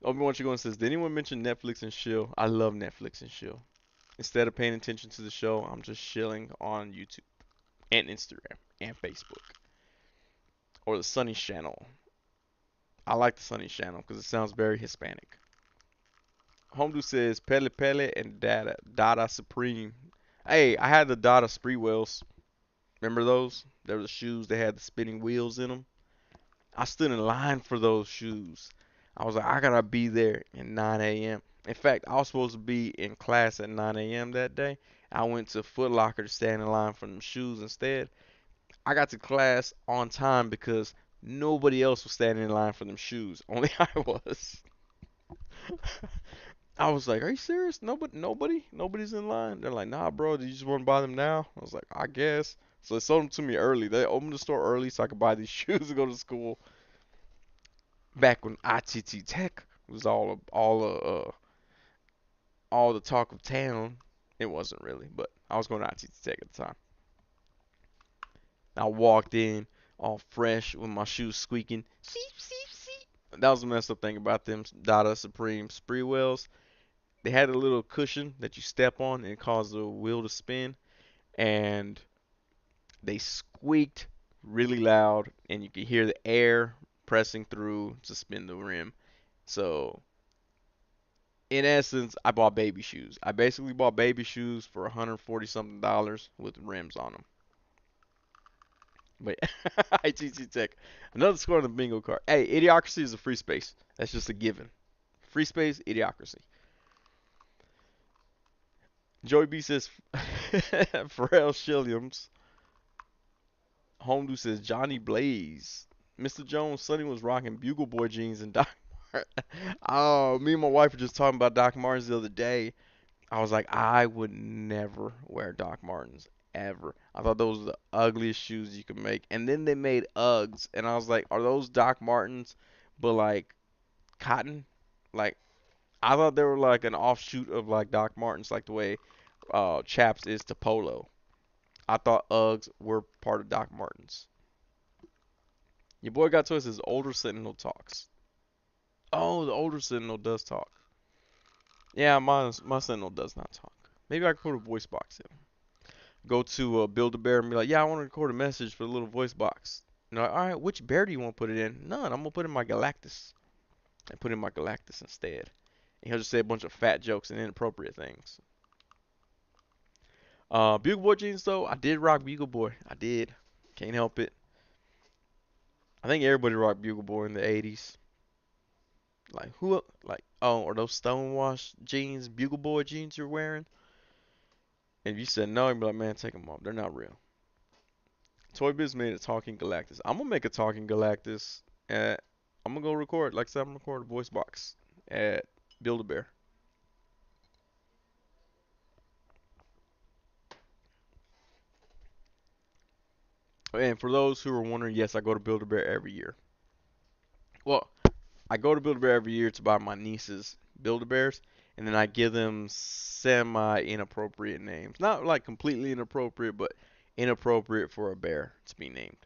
Speaker 1: Obi-Wan Chigon says, did anyone mention Netflix and chill? I love Netflix and chill. Instead of paying attention to the show, I'm just chilling on YouTube and Instagram and Facebook or the Sonny channel. I like the Sonny channel because it sounds very Hispanic. Homedu says Pele Pele and Dada Supreme. Hey, I had the Dada Spreewells. Remember those? They were the shoes. They had the spinning wheels in them. I stood in line for those shoes. I was like, I gotta be there at 9 a.m. In fact, I was supposed to be in class at 9 a.m. that day. I went to Foot Locker to stand in line for them shoes instead. I got to class on time because nobody else was standing in line for them shoes. Only I was. I was like, "Are you serious? Nobody's in line." They're like, "Nah, bro. Do you just want to buy them now?" I was like, "I guess." So they sold them to me early. They opened the store early so I could buy these shoes to go to school. Back when ITT Tech was all the talk of town. It wasn't really, but I was going to ITT Tech at the time. I walked in all fresh with my shoes squeaking. Seep, seep, seep. That was the messed up thing about them Dada Supreme Spree wheels. They had a little cushion that you step on and it caused the wheel to spin, and they squeaked really loud, and you could hear the air pressing through to spin the rim. So, in essence, I bought baby shoes. I basically bought baby shoes for 140 something dollars with rims on them. But ITT Tech, another score on the bingo card. Hey, idiocracy is a free space. That's just a given. Free space, idiocracy. Joey B says Pharrell Williams. Homedu says Johnny Blaze. Mr. Jones, Sonny was rocking Bugle Boy jeans and Doc Martens. Oh, me and my wife were just talking about Doc Martens the other day. I was like, I would never wear Doc Martens ever. I thought those were the ugliest shoes you could make. And then they made Uggs, and I was like, are those Doc Martens, but like cotton? Like I thought they were like an offshoot of like Doc Martens, like the way Chaps is to Polo. I thought Uggs were part of Doc Martens. Your boy got to us his older Sentinel talks. Oh, the older Sentinel does talk. Yeah, my Sentinel does not talk. Maybe I could put a voice box in. Go to Build a Bear and be like, yeah, I want to record a message for the little voice box. And like, all right, which bear do you want to put it in? None. I'm gonna put in my Galactus. And put in my Galactus instead. And he'll just say a bunch of fat jokes and inappropriate things. Bugle Boy jeans though, I did rock Bugle Boy. I did. Can't help it. I think everybody rocked Bugle Boy in the 80s. Like who? Like oh, are those Stonewash jeans, Bugle Boy jeans you're wearing? And if you said no, you'd be like, man, take them off. They're not real. Toy Biz made a talking Galactus. I'm gonna make a talking Galactus. At, I'm gonna go record. Like I said, I'm gonna record a voice box at Build a Bear. And for those who are wondering, yes, I go to Build a Bear every year. Well, I go to Build a Bear every year to buy my nieces Build a Bears, and then I give them semi inappropriate names. Not like completely inappropriate, but inappropriate for a bear to be named.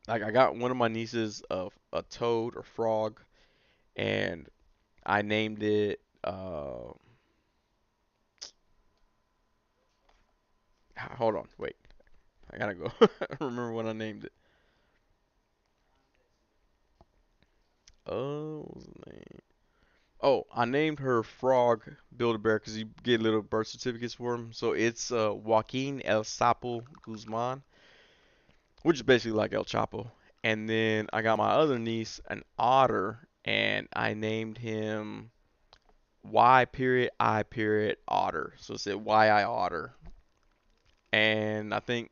Speaker 1: Like I got one of my nieces a toad or frog, and I named it. Hold on, wait. I gotta go. Remember when I named it? What was the name? Oh, I named her Frog Build-A-Bear because you get little birth certificates for him. So it's Joaquin El Sapo Guzman, which is basically like El Chapo. And then I got my other niece an otter, and I named him Y period I period otter. So it said YI otter. And I think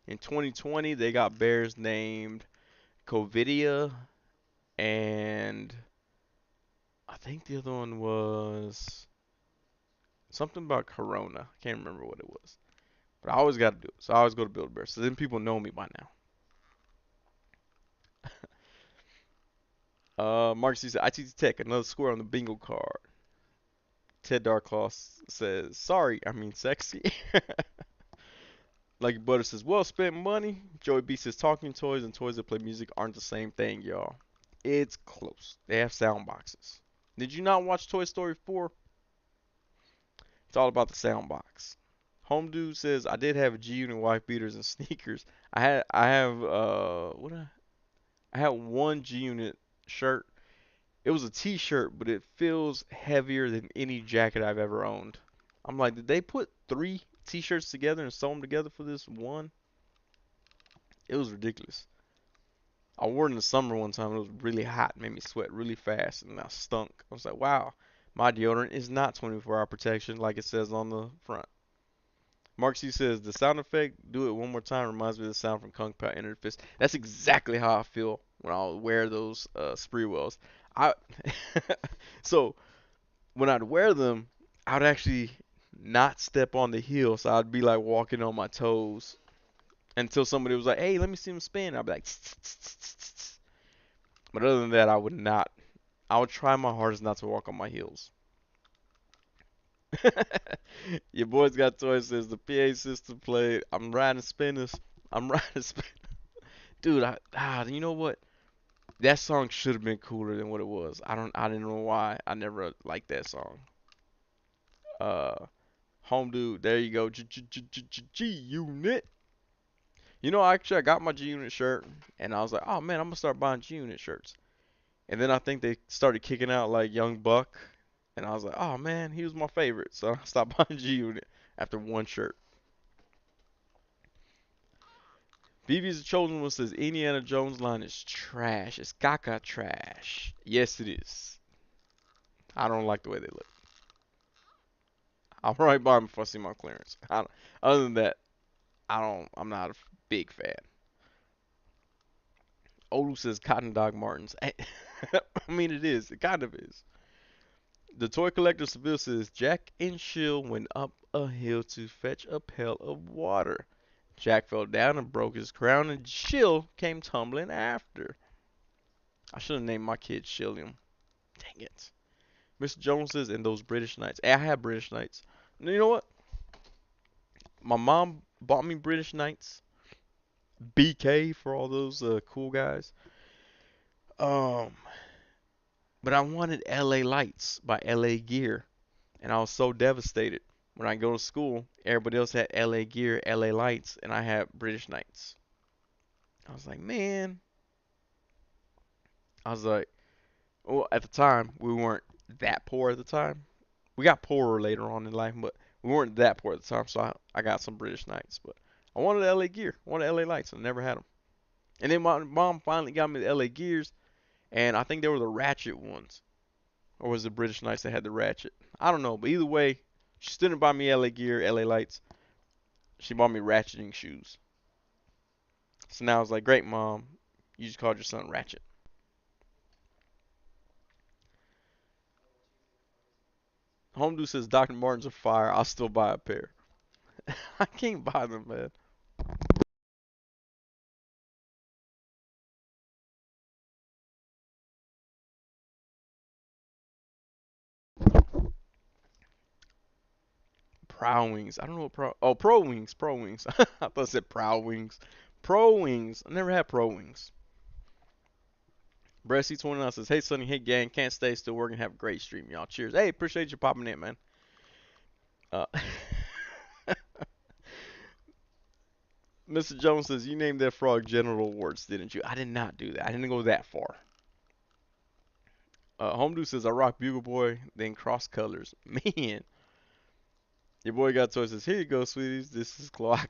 Speaker 1: in 2020 they got bears named Covidia, and I think the other one was something about Corona. I can't remember what it was. But I always got to do it. So I always go to Build a Bear. So then people know me by now. Mark C said, ITT Tech, another square on the bingo card. Ted Darklaw says, sorry, I mean sexy. Lucky Butter says, well spent money. Joey B says, talking toys and toys that play music aren't the same thing, y'all. It's close. They have sound boxes. Did you not watch Toy Story 4? It's all about the sound box. Home Dude says, I did have a G Unit wife beaters and sneakers. I have what I had one G Unit shirt. It was a t-shirt, but it feels heavier than any jacket I've ever owned. I'm like, did they put three t-shirts together and sew them together for this one? It was ridiculous. I wore it in the summer one time. It was really hot, made me sweat really fast, and I stunk. I was like, wow, my deodorant is not 24-hour protection like it says on the front. Mark C says the sound effect, do it one more time, reminds me of the sound from Kung Pao Enter the Fist. That's exactly how I feel when I wear those spree wells. I so when I'd wear them, I'd actually not step on the heel, so I'd be like walking on my toes until somebody was like, "Hey, let me see him spin." I'd be like, "Tss, tss, tss, tss, tss, tss." But other than that, I would not. I would try my hardest not to walk on my heels. Your boys got toys says the PA system played. I'm riding spinners. I'm riding spinners. Dude, you know what? That song should have been cooler than what it was. I didn't know why. I never liked that song. Uh, Home dude, there you go. G Unit. You know, actually, I got my G Unit shirt, and I was like, oh man, I'm gonna start buying G Unit shirts. And then I think they started kicking out like Young Buck, and I was like, oh man, he was my favorite, so I stopped buying G Unit after one shirt. BB's the chosen one says Indiana Jones line is trash. It's caca trash. Yes, it is. I don't like the way they look. I'll probably buy them if I see them on clearance. Other than that, I don't. I'm not a big fan. Olu says Cotton Dog Martens. I mean, it is. It kind of is. The toy collector Seville says Jack and Shill went up a hill to fetch a pail of water. Jack fell down and broke his crown, and Shill came tumbling after. I should have named my kid Shilliam. Dang it. Mr. Jones says, and those British Knights. Hey, I have British Knights. You know what? My mom bought me British Knights. BK for all those cool guys. Um, but I wanted LA Lights by LA Gear, and I was so devastated when I go to school. Everybody else had LA Gear, LA Lights, and I had British Knights. I was like, man. I was like, well, at the time we weren't that poor at the time. We got poorer later on in life, but we weren't that poor at the time. So I got some British Knights, but I wanted LA Gear, I wanted LA Lights, and I never had them. And then my mom finally got me the LA Gears, and I think they were the Ratchet ones. Or was it British Knights that had the Ratchet? I don't know, but either way, she still didn't buy me LA Gear, LA Lights. She bought me ratcheting shoes. So now I was like, great, mom. You just called your son Ratchet. Home Dude says Dr. Martens are fire. I'll still buy a pair. I can't buy them, man. Prow Wings. I don't know what Pro. Oh, Pro Wings. Pro Wings. I thought it said Prow Wings. Pro Wings. I never had Pro Wings. Brett C29 says, hey, Sonny. Hey, gang. Can't stay. Still working. Have a great stream, y'all. Cheers. Hey, appreciate you popping in, man. Uh, Mr. Jones says, you named that frog genital warts, didn't you? I did not do that. I didn't go that far. Home Dude says, I rock Bugle Boy, then cross colors. Man, your boy got toys. Says, here you go, sweeties. This is clock.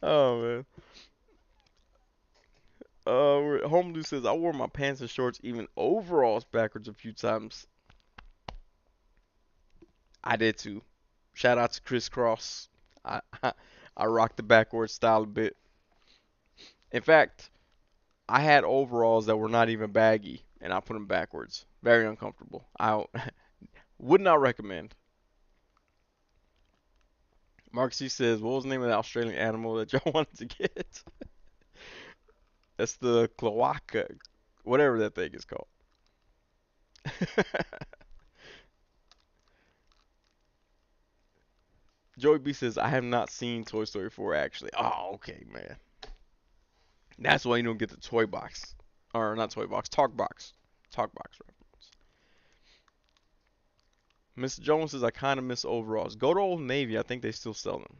Speaker 1: Oh, man. Home Dude says, I wore my pants and shorts, even overalls, backwards a few times. I did too. Shout out to Chris Cross. I rocked the backwards style a bit. In fact, I had overalls that were not even baggy, and I put them backwards. Very uncomfortable. I would not recommend. Mark C says, what was the name of the Australian animal that y'all wanted to get? That's the cloaca, whatever that thing is called. Joey B says, I have not seen Toy Story 4 actually. Oh, okay, man. That's why you don't get the toy box. Or not toy box, talk box. Talk box reference. Mr. Jones says, I kind of miss overalls. Go to Old Navy. I think they still sell them.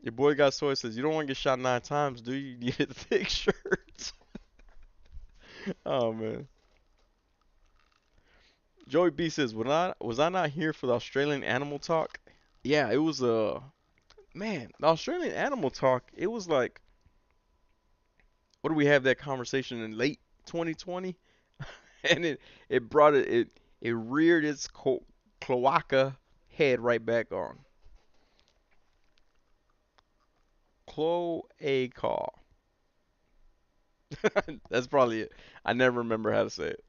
Speaker 1: Your boy got toy says, you don't want to get shot 9 times, do you? You need a thick shirt. Oh, man. Joey B says, was I not here for the Australian animal talk? Yeah, it was man, the Australian animal talk. It was like, what do we have that conversation in late 2020? And it reared its cloaca head right back on. Cloaca. That's probably it. I never remember how to say it.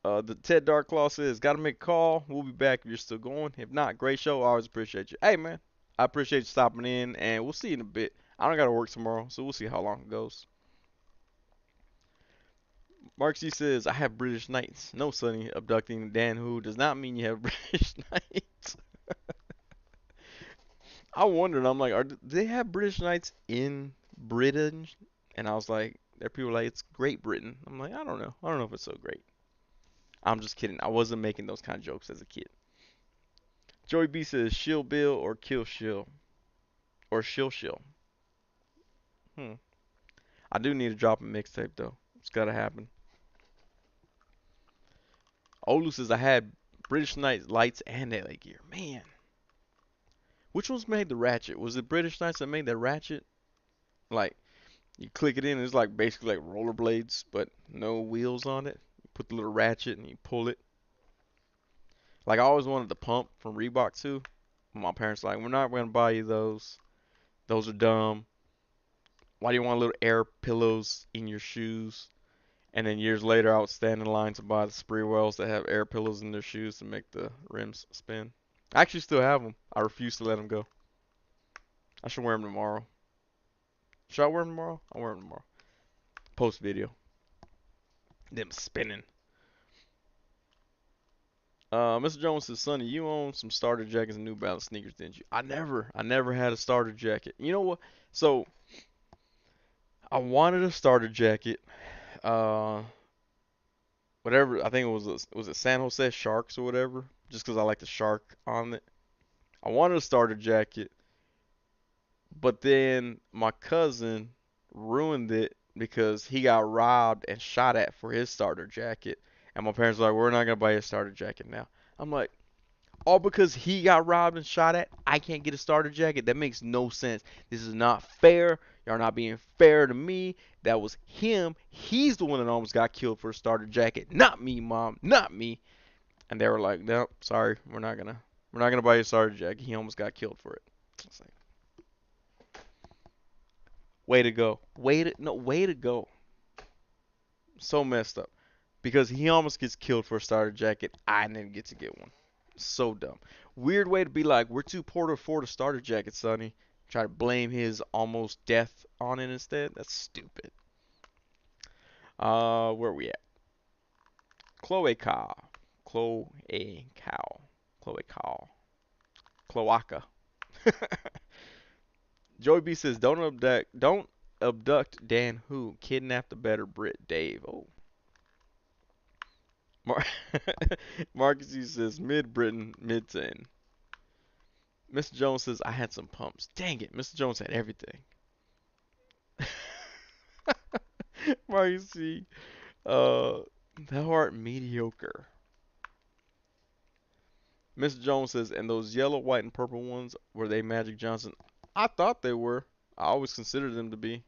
Speaker 1: The Ted Darklaw says, "Gotta make a call. We'll be back if you're still going. If not, great show. I always appreciate you." Hey man, I appreciate you stopping in, and we'll see you in a bit. I don't gotta work tomorrow, so we'll see how long it goes. Mark C says, "I have British Knights." No, Sonny, abducting Dan Who does not mean you have British Knights. I wondered. I'm like, do they have British Knights in Britain? And I was like, there are people like it's Great Britain. I'm like, I don't know. I don't know if it's so great. I'm just kidding. I wasn't making those kind of jokes as a kid. Joey B says, "Shill Bill or kill Shill or Shill Shill." Hmm. I do need to drop a mixtape though. It's gotta happen. Olu says, "I had British Knights lights and LA gear." Man, which ones made the ratchet? Was it British Knights that made that ratchet? Like you click it in, and it's like basically like rollerblades, but no wheels on it. You put the little ratchet and you pull it. Like I always wanted the pump from Reebok too. My parents like, "We're not gonna buy you those. Those are dumb. Why do you want little air pillows in your shoes?" And then years later, I would stand in line to buy the Spreewells that have air pillows in their shoes to make the rims spin. I actually still have them. I refuse to let them go. I should wear them tomorrow. Should I wear them tomorrow? I'll wear them tomorrow. Post video. Them spinning. Mr. Jones says, "Sonny, you own some starter jackets and New Balance sneakers, didn't you?" I never had a starter jacket. You know what? So I wanted a starter jacket. Uh, whatever. I think was it San Jose Sharks or whatever. Just because I like the shark on it. I wanted a starter jacket, but then my cousin ruined it because he got robbed and shot at for his starter jacket. And my parents were like, "We're not gonna buy you a starter jacket now." I'm like, all because he got robbed and shot at, I can't get a starter jacket? That makes no sense. This is not fair. Y'all not being fair to me. That was him. He's the one that almost got killed for a starter jacket. Not me, mom. Not me. And they were like, "Nope, sorry, we're not gonna buy you a starter jacket. He almost got killed for it." It's like, way to go. Way to go. So messed up. Because he almost gets killed for a starter jacket. I didn't get to get one. So dumb. Weird way to be like, "We're too poor to afford a starter jacket, Sonny." Try to blame his almost death on it instead. That's stupid. Where we at? Chloe Cow. Chloe Cow. Chloe Cow. Cloaca. Joey B says, don't abduct Dan Who, kidnap the better Brit Dave." Oh. Mar- Marcus E says, "Mid Britain, mid 10." Mr. Jones says, "I had some pumps." Dang it, Mr. Jones had everything. Marcus C, uh, thou art mediocre. Mr. Jones says, "And those yellow, white, and purple ones, were they Magic Johnson?" I thought they were. I always considered them to be.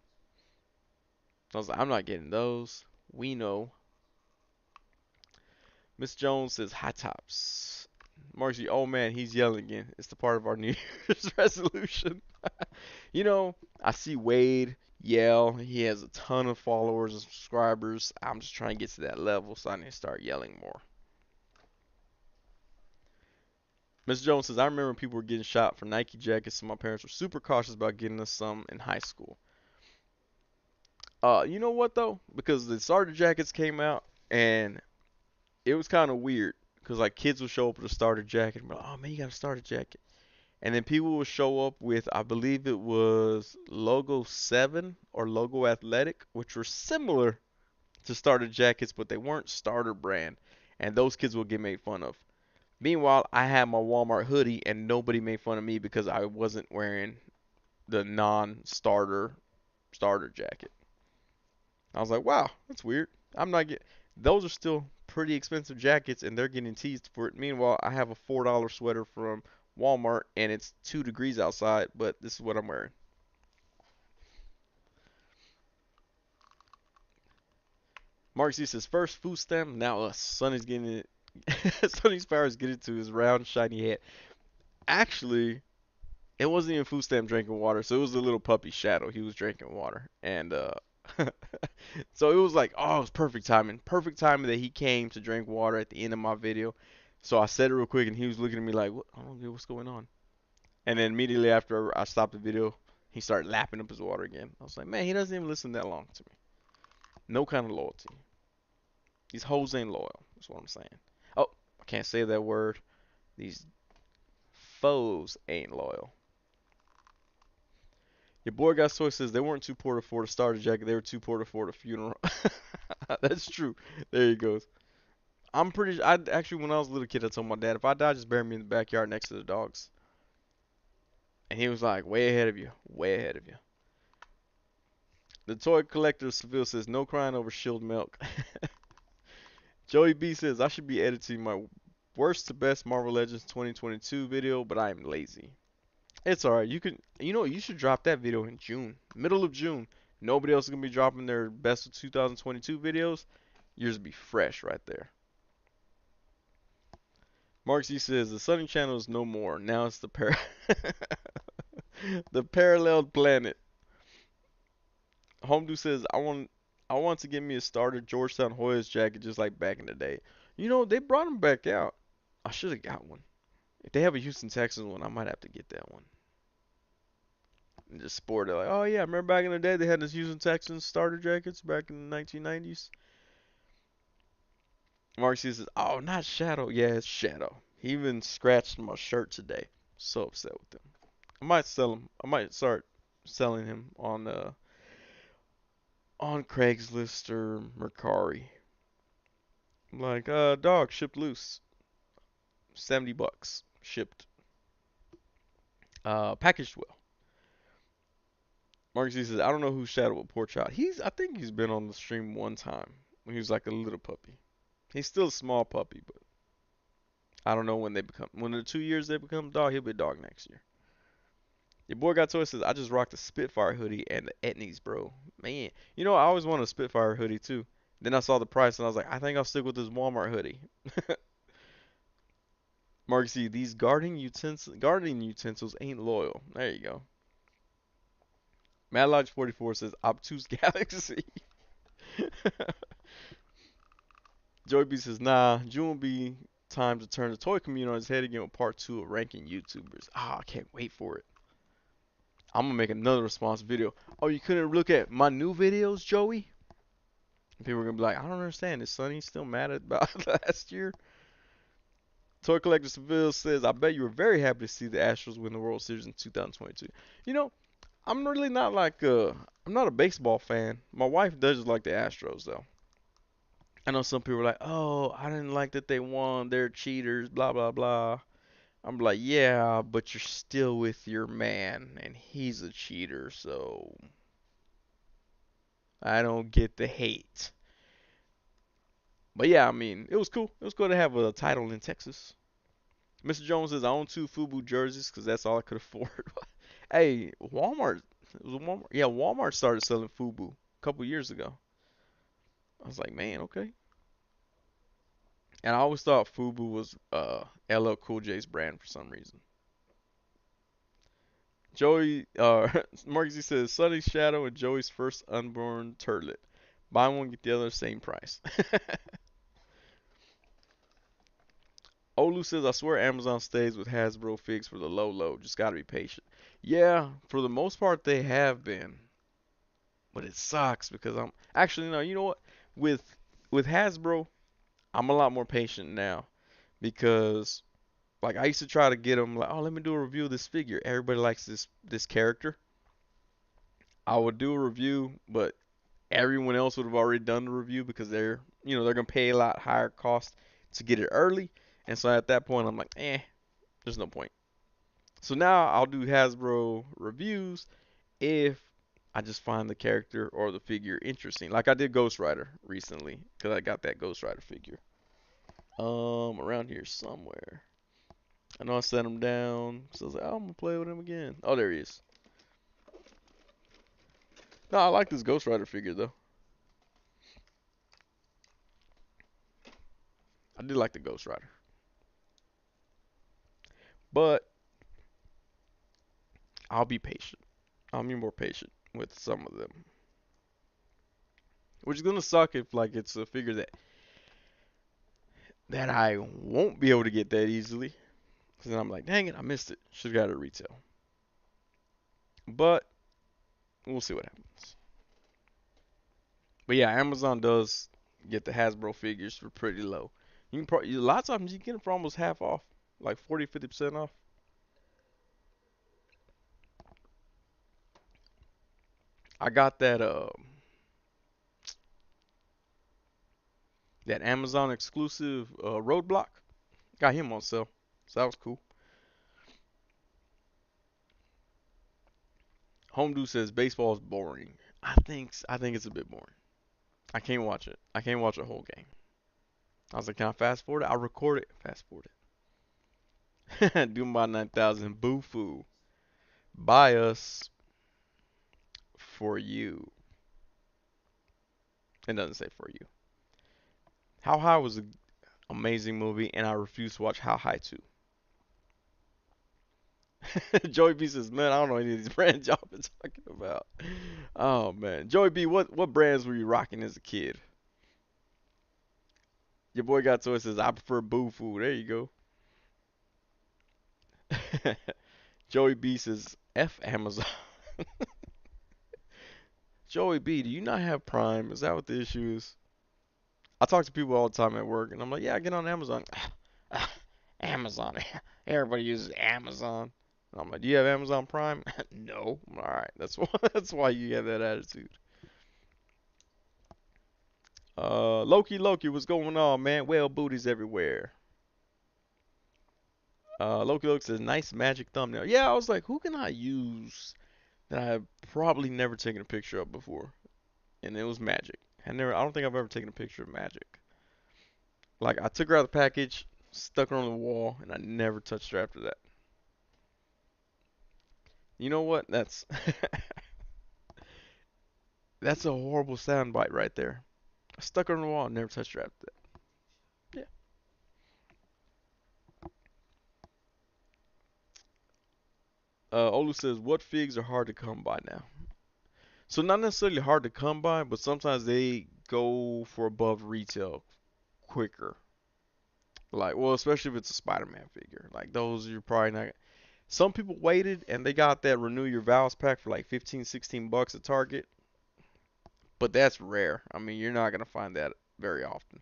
Speaker 1: I was like, I'm not getting those. We know. Miss Jones says, "High tops." Marcy, "Oh man, he's yelling again. It's the part of our New Year's resolution." I see Wade yell. He has a ton of followers and subscribers. I'm just trying to get to that level, so I need to start yelling more. Miss Jones says, "I remember people were getting shot for Nike jackets, so my parents were super cautious about getting us some in high school." You know what though? Because the starter jackets came out, and it was kind of weird. Because like kids would show up with a starter jacket and be like, "Oh man, you got a starter jacket." And then people would show up with, I believe it was Logo 7 or Logo Athletic, which were similar to starter jackets, but they weren't starter brand. And those kids would get made fun of. Meanwhile, I had my Walmart hoodie and nobody made fun of me because I wasn't wearing the non-starter starter jacket. I was like, wow, that's weird. I'm not getting. Those are still pretty expensive jackets, and they're getting teased for it. Meanwhile, I have a $4 sweater from Walmart, and it's 2 degrees outside, but this is what I'm wearing. Mark Z says, "First food stamp, now us." Sonny's getting it, Sonny's powers get into his round, shiny head. Actually, it wasn't even food stamp drinking water, so it was the little puppy Shadow. He was drinking water, and so it was like, oh, it was perfect timing. Perfect timing that he came to drink water at the end of my video. So I said it real quick, and he was looking at me like, what? I don't get what's going on. And then immediately after I stopped the video, he started lapping up his water again. I was like, man, he doesn't even listen that long to me. No kind of loyalty. These hoes ain't loyal. That's what I'm saying. Oh, I can't say that word. These foes ain't loyal. Your boy got soy says they weren't too poor to afford a starter jacket. They were too poor to afford a funeral. That's true. There he goes. I'm pretty. I actually, when I was a little kid, I told my dad, if I die, just bury me in the backyard next to the dogs. And he was like, way ahead of you, way ahead of you. The toy collector Seville says no crying over shield milk. Joey B says I should be editing my worst to best Marvel Legends 2022 video, but I am lazy. It's alright. You can, you know, you should drop that video in June, middle of June. Nobody else is gonna be dropping their best of 2022 videos. Yours be fresh right there. Mark Z says the Sunny Channel is no more. Now it's the parallel planet. Homedo says I want to get me a starter Georgetown Hoyas jacket just like back in the day. You know, they brought them back out. I should have got one. If they have a Houston Texans one, I might have to get that one. And just sport it like, oh yeah, remember back in the day they had this Houston Texans starter jackets back in the 1990s. Mark C says, oh, not Shadow. Yeah, it's Shadow. He even scratched my shirt today. So upset with him. I might sell him. I might start selling him on Craigslist or Mercari. Like, dog shipped loose, $70 shipped, packaged well. Mark Z says, I don't know who Shadow but poor child. I think he's been on the stream one time when he was like a little puppy. He's still a small puppy, but I don't know when in the 2 years they become dog, he'll be a dog next year. Your boy got toy says, I just rocked a Spitfire hoodie and the Etnies, bro. Man, you know, I always wanted a Spitfire hoodie too. Then I saw the price and I was like, I think I'll stick with this Walmart hoodie. Mark Z, these gardening utensils ain't loyal. There you go. Mad Lodge 44 says, Obtuse Galaxy. Joey B says, nah, June will be time to turn the toy community on its head again with part 2 of ranking YouTubers. Ah, I can't wait for it. I'm gonna make another response video. Oh, you couldn't look at my new videos, Joey? People are gonna be like, I don't understand. Is Sonny still mad about last year? Toy Collector Seville says, I bet you were very happy to see the Astros win the World Series in 2022. You know, I'm really not like I'm not a baseball fan. My wife does like the Astros though. I know some people are like, oh, I didn't like that they won. They're cheaters, blah blah blah. I'm like, yeah, but you're still with your man, and he's a cheater, so I don't get the hate. But yeah, I mean, it was cool. It was cool to have a title in Texas. Mr. Jones says I own 2 FUBU jerseys because that's all I could afford. Hey, Walmart. It was Walmart. Yeah, Walmart started selling FUBU a couple years ago. I was like, man, okay. And I always thought FUBU was LL Cool J's brand for some reason. Joey, Marky says Sunny Shadow and Joey's first unborn turtlet. Buy one, get the other, same price. Olu says, I swear Amazon stays with Hasbro figs for the low low. Just gotta be patient. Yeah, for the most part they have been. But it sucks because I'm actually no, you know what? With with Hasbro, I'm a lot more patient now because like I used to try to get them like, oh, let me do a review of this figure. Everybody likes this character. I would do a review, but everyone else would have already done the review because they're gonna pay a lot higher cost to get it early. And so at that point, I'm like, there's no point. So now I'll do Hasbro reviews if I just find the character or the figure interesting. Like I did Ghost Rider recently because I got that Ghost Rider figure. Around here somewhere. I know I set him down. So I was like, oh, I'm gonna play with him again. Oh, there he is. No, I like this Ghost Rider figure though. I did like the Ghost Rider, but I'll be patient. I'll be more patient with some of them, which is gonna suck if like it's a figure that I won't be able to get that easily. Cause then I'm like, dang it, I missed it. Should've got it at retail. But we'll see what happens. But yeah, Amazon does get the Hasbro figures for pretty low. You can probably a lot of times you can get them for almost half off, like 40, 50% off. I got that Amazon exclusive Roadblock. Got him on sale, so that was cool. Home Dude says baseball is boring. I think it's a bit boring. I can't watch it. I can't watch a whole game. I was like, can I fast forward it? I'll record it. Fast forward it. Do my 9,000 boo foo. Buy us for you. It doesn't say for you. How High was an amazing movie, and I refuse to watch How High 2. Joey B says, man, I don't know any of these brands y'all been talking about. Oh man, Joey B, what brands were you rocking as a kid? Your boy got toy says I prefer Boo Foo. There you go. Joey B says F Amazon. Joey B, do you not have Prime? Is that what the issue is? I talk to people all the time at work, and I'm like, yeah, I get on Amazon. Amazon. Everybody uses Amazon. And I'm like, do you have Amazon Prime? No. All right, that's why you have that attitude. Loki, what's going on, man? Well, booties everywhere. Loki says, nice magic thumbnail. Yeah, I was like, who can I use that I've probably never taken a picture of before? And it was Magic. I don't think I've ever taken a picture of Magic. Like, I took her out of the package, stuck her on the wall, and I never touched her after that. You know what? That's a horrible soundbite right there. I stuck her on the wall, and never touched her after that. Yeah. Olu says, what figs are hard to come by now? So not necessarily hard to come by, but sometimes they go for above retail quicker. Like, well, especially if it's a Spider-Man figure. Like those you're probably not. Some people waited and they got that Renew Your Vows pack for like 15, 16 bucks at Target, but that's rare. I mean, you're not gonna find that very often.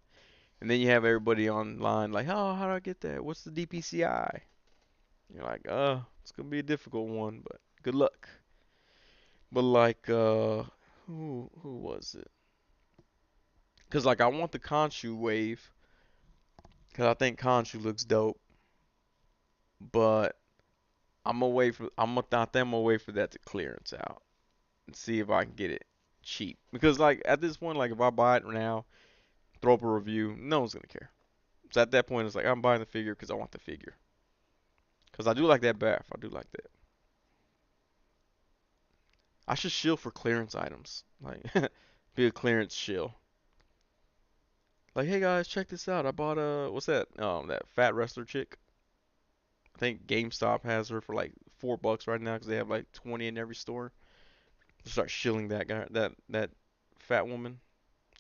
Speaker 1: And then you have everybody online like, oh, how do I get that? What's the DPCI? You're like, it's gonna be a difficult one, but good luck. But like, who was it? Cause like I want the Khonshu wave, cause I think Khonshu looks dope, but I'm gonna wait for that to clearance out and see if I can get it cheap. Because like at this point, like if I buy it now, throw up a review, no one's gonna care. So at that point, it's like I'm buying the figure because I want the figure. Because I do like that bath. I do like that. I should shill for clearance items. Like be a clearance shill. Like, hey guys, check this out. I bought what's that? That fat wrestler chick. I think GameStop has her for like $4 right now because they have like 20 in every store. Start shilling that guy, that fat woman.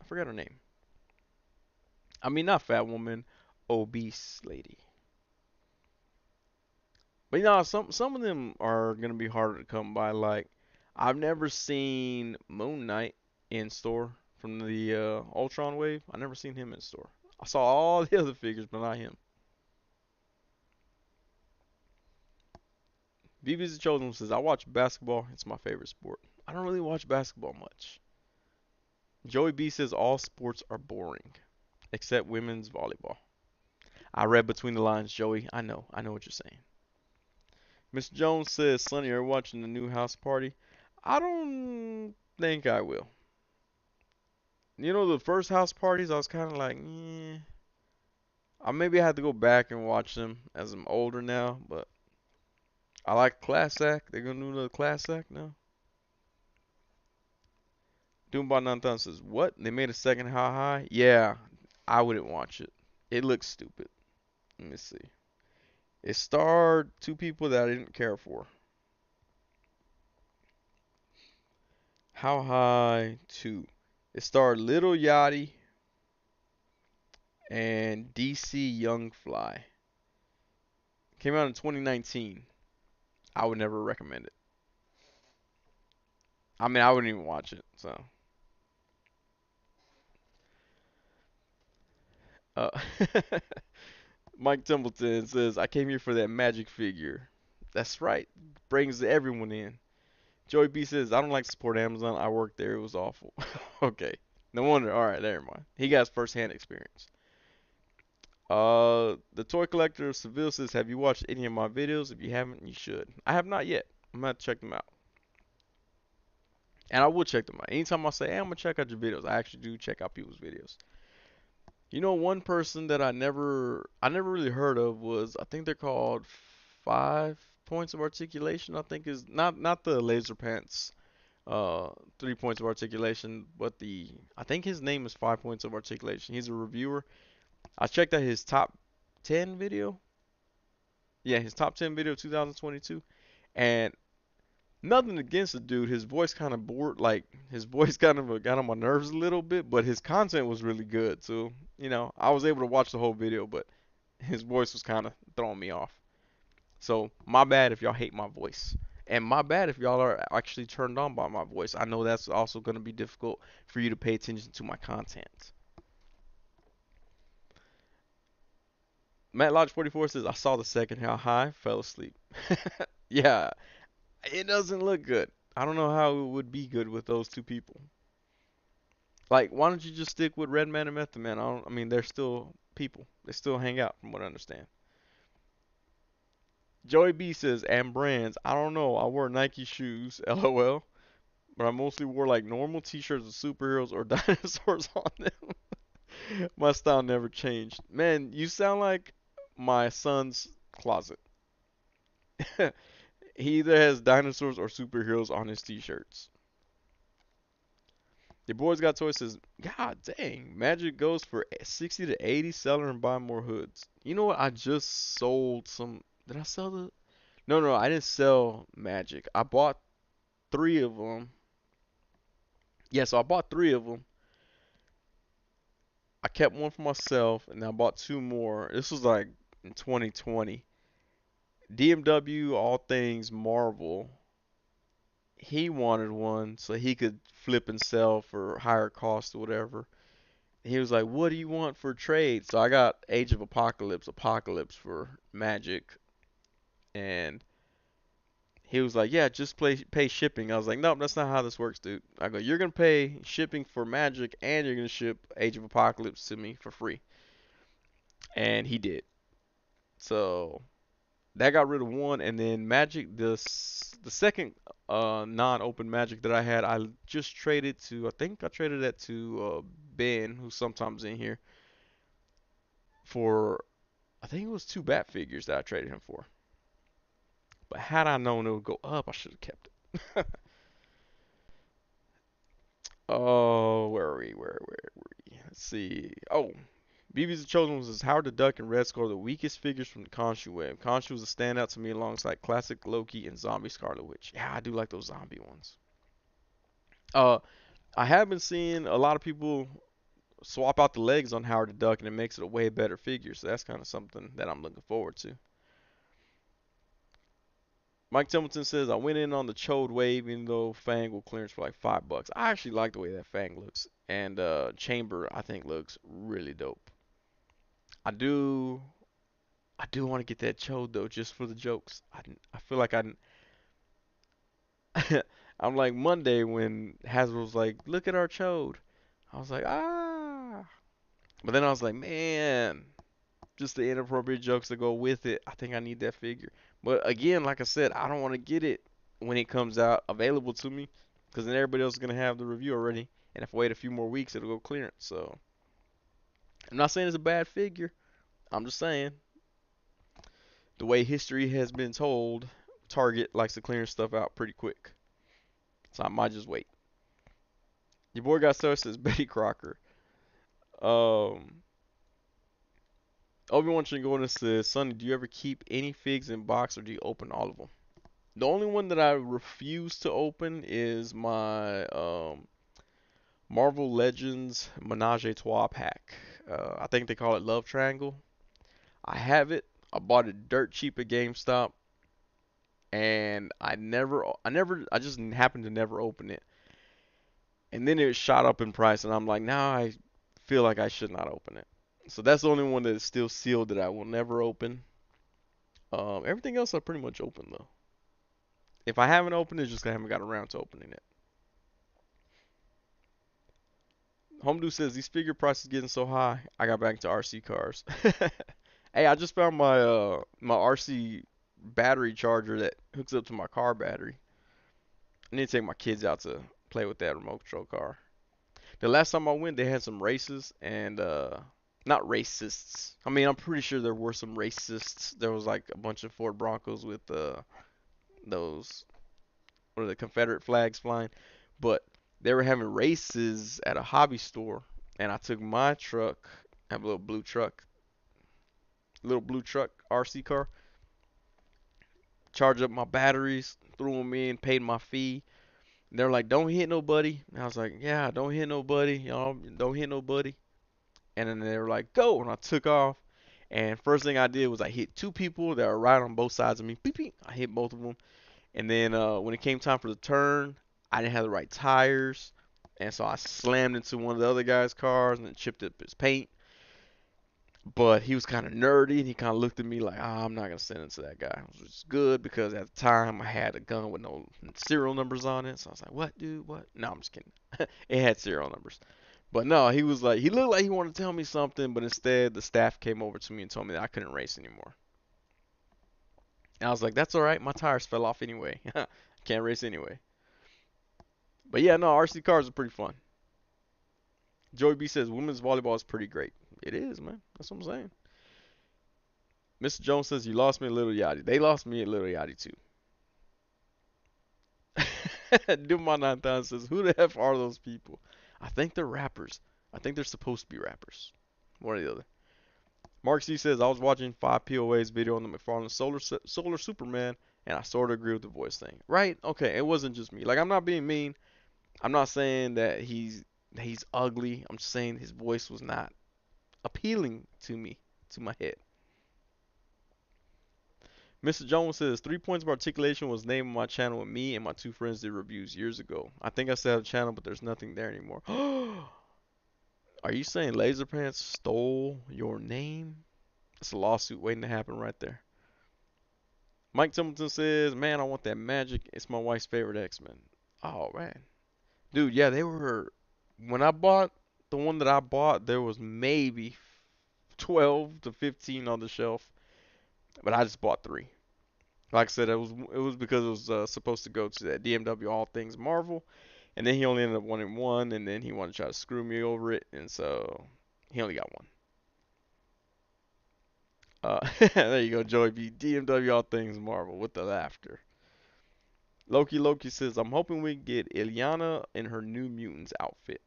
Speaker 1: I forgot her name. I mean, not fat woman, obese lady. But you know, some of them are gonna be harder to come by. Like, I've never seen Moon Knight in store from the Ultron wave. I never seen him in store. I saw all the other figures, but not him. BB's the Chosen says, I watch basketball. It's my favorite sport. I don't really watch basketball much. Joey B says all sports are boring except women's volleyball. I read between the lines, Joey. I know what you're saying. Mr. Jones says, Sonny, are you watching the new house party? I don't think I will. You know, the first house parties, I was kind of like, eh. I maybe had to go back and watch them as I'm older now, but I like Class Act. They're gonna do another Class Act now. Doombot 9000 says, what? They made a second How High? Yeah, I wouldn't watch it. It looks stupid. Let me see. It starred two people that I didn't care for. How High 2. It starred Little Yachty and DC Young Fly. Came out in 2019. I would never recommend it. I mean, I wouldn't even watch it. So, uh, Mike Templeton says, I came here for that magic figure. That's right. Brings everyone in. Joey B says, I don't like to support Amazon. I worked there. It was awful. Okay. No wonder. All right, never mind. He got first-hand experience. The toy collector Seville says, have you watched any of my videos? If you haven't, you should. I have not yet. I'm gonna check them out. And I will check them out. Anytime I say, hey, I'm gonna check out your videos, I actually do check out people's videos. You know, one person that I never really heard of was, I think they're called 5 Points of Articulation. I think is not the laser pants 3 points of articulation, but I think his name is 5 Points of Articulation. He's a reviewer. I checked out his top 10 video. Yeah, his top 10 video 2022, and nothing against the dude. His voice kind of bored, like his voice kind of got on my nerves a little bit, but his content was really good. So, I was able to watch the whole video, but his voice was kind of throwing me off. So, my bad if y'all hate my voice. And my bad if y'all are actually turned on by my voice. I know that's also going to be difficult for you to pay attention to my content. Matt Lodge 44 says, I saw the second How High, fell asleep. Yeah, it doesn't look good. I don't know how it would be good with those two people. Like, why don't you just stick with Redman and Method Man? I mean, they're still people. They still hang out, from what I understand. Joey B says, and brands. I don't know. I wear Nike shoes, lol. But I mostly wore like normal t-shirts with superheroes or dinosaurs on them. My style never changed. Man, you sound like my son's closet. He either has dinosaurs or superheroes on his t-shirts. Your boys got toys says, God dang, Magic goes for 60 to 80, sell her and buy more hoods. You know what? I just sold some. Did I sell the? No, no, I didn't sell Magic. I bought three of them. Yeah, so I bought three of them. I kept one for myself, and then I bought two more. This was like in 2020. DMW, all things Marvel. He wanted one so he could flip and sell for higher cost or whatever. He was like, "What do you want for trade?" So I got Age of Apocalypse for Magic, and he was like, "Yeah, just pay shipping." I was like, "Nope, that's not how this works, dude." I go, "You're gonna pay shipping for Magic, and you're gonna ship Age of Apocalypse to me for free," and he did. So that got rid of one, and then Magic, the second non-open Magic that I had, I just traded to. I think I traded that to Ben, who's sometimes in here, for I think it was two Bat figures that I traded him for. But had I known it would go up, I should have kept it. Oh, where are we? Where were we? Let's see. Oh, BB's the Chosen Ones is Howard the Duck and Red Skull, the weakest figures from the Khonshu wave. Khonshu was a standout to me alongside classic Loki and Zombie Scarlet Witch. Yeah, I do like those zombie ones. Uh, I have been seeing a lot of people swap out the legs on Howard the Duck, and it makes it a way better figure. So that's kind of something that I'm looking forward to. Mike Templeton says, I went in on the Chode wave even though Fang will clearance for like $5. I actually like the way that Fang looks. And Chamber I think looks really dope. I do I do want to get that Chode though just for the jokes. I feel like I'm like Monday when Hasbro was like, look at our Chode. I was like, ah. But then I was like, man, just the inappropriate jokes that go with it. I think I need that figure. But again, like I said, I don't want to get it when it comes out available to me because then everybody else is gonna have the review already. And if I wait a few more weeks, it'll go clearance. So I'm not saying it's a bad figure. I'm just saying the way history has been told, Target likes to clear stuff out pretty quick. So I might just wait. Your boy got started says Betty Crocker. Um, Obi-Wan Chingona says, Sonny, do you ever keep any figs in box or do you open all of them? The only one that I refuse to open is my Marvel Legends Menage a Trois pack. I think they call it Love Triangle. I have it. I bought it dirt cheap at GameStop, and I just happened to never open it. And then it shot up in price, and I'm like, now I feel like I should not open it. So that's the only one that is still sealed that I will never open. Everything else I pretty much open though. If I haven't opened it, just I haven't got around to opening it. Homedo says these figure prices getting so high, I got back into RC cars. Hey, I just found my RC battery charger that hooks up to my car battery. I need to take my kids out to play with that remote control car. The last time I went, they had some races and not racists. I mean, I'm pretty sure there were some racists. There was like a bunch of Ford Broncos with those what are the Confederate flags flying, but they were having races at a hobby store, and I took my truck, I have a little blue truck RC car, charged up my batteries, threw them in, paid my fee. And they're like, "Don't hit nobody." And I was like, "Yeah, don't hit nobody, don't hit nobody." And then they were like, "Go!" And I took off. And first thing I did was I hit two people that were right on both sides of me. Beep beep. I hit both of them. And then when it came time for the turn, I didn't have the right tires, and so I slammed into one of the other guy's cars and chipped up his paint. But he was kind of nerdy, and he kind of looked at me like, I'm not gonna send it to that guy. Which was good because at the time I had a gun with no serial numbers on it. So I was like, "What, dude? What?" No, I'm just kidding. It had serial numbers. But no, he was like, he looked like he wanted to tell me something, but instead the staff came over to me and told me that I couldn't race anymore. And I was like, "That's all right. My tires fell off anyway. Can't race anyway." But yeah, no, RC cars are pretty fun. Joey B says women's volleyball is pretty great. It is, man. That's what I'm saying. Mr. Jones says you lost me a little Yachty. They lost me a little Yachty too. Dumont 9000 says who the f are those people? I think they're rappers. I think they're supposed to be rappers. One or the other. Mark C says I was watching 5POA's video on the McFarlane Solar Superman, and I sort of agree with the voice thing. Right? Okay, it wasn't just me. Like I'm not being mean. I'm not saying that he's ugly. I'm just saying his voice was not appealing to me, to my head. Mr. Jones says 3 points of articulation was named on my channel when me and my two friends did reviews years ago. I think I still have a channel, but there's nothing there anymore. Are you saying Laserpants stole your name? That's a lawsuit waiting to happen right there. Mike Templeton says, "Man, I want that magic. It's my wife's favorite X-Men." Oh man, dude, yeah, they were. When I bought the one that I bought, there was maybe 12 to 15 on the shelf, but I just bought three. Like I said, it was because it was supposed to go to that DMW All Things Marvel, and then he only ended up wanting one, and then he wanted to try to screw me over it, and so he only got one. There you go, Joey B. DMW All Things Marvel with the laughter. Loki says, "I'm hoping we get Ilyana in her New Mutants outfit."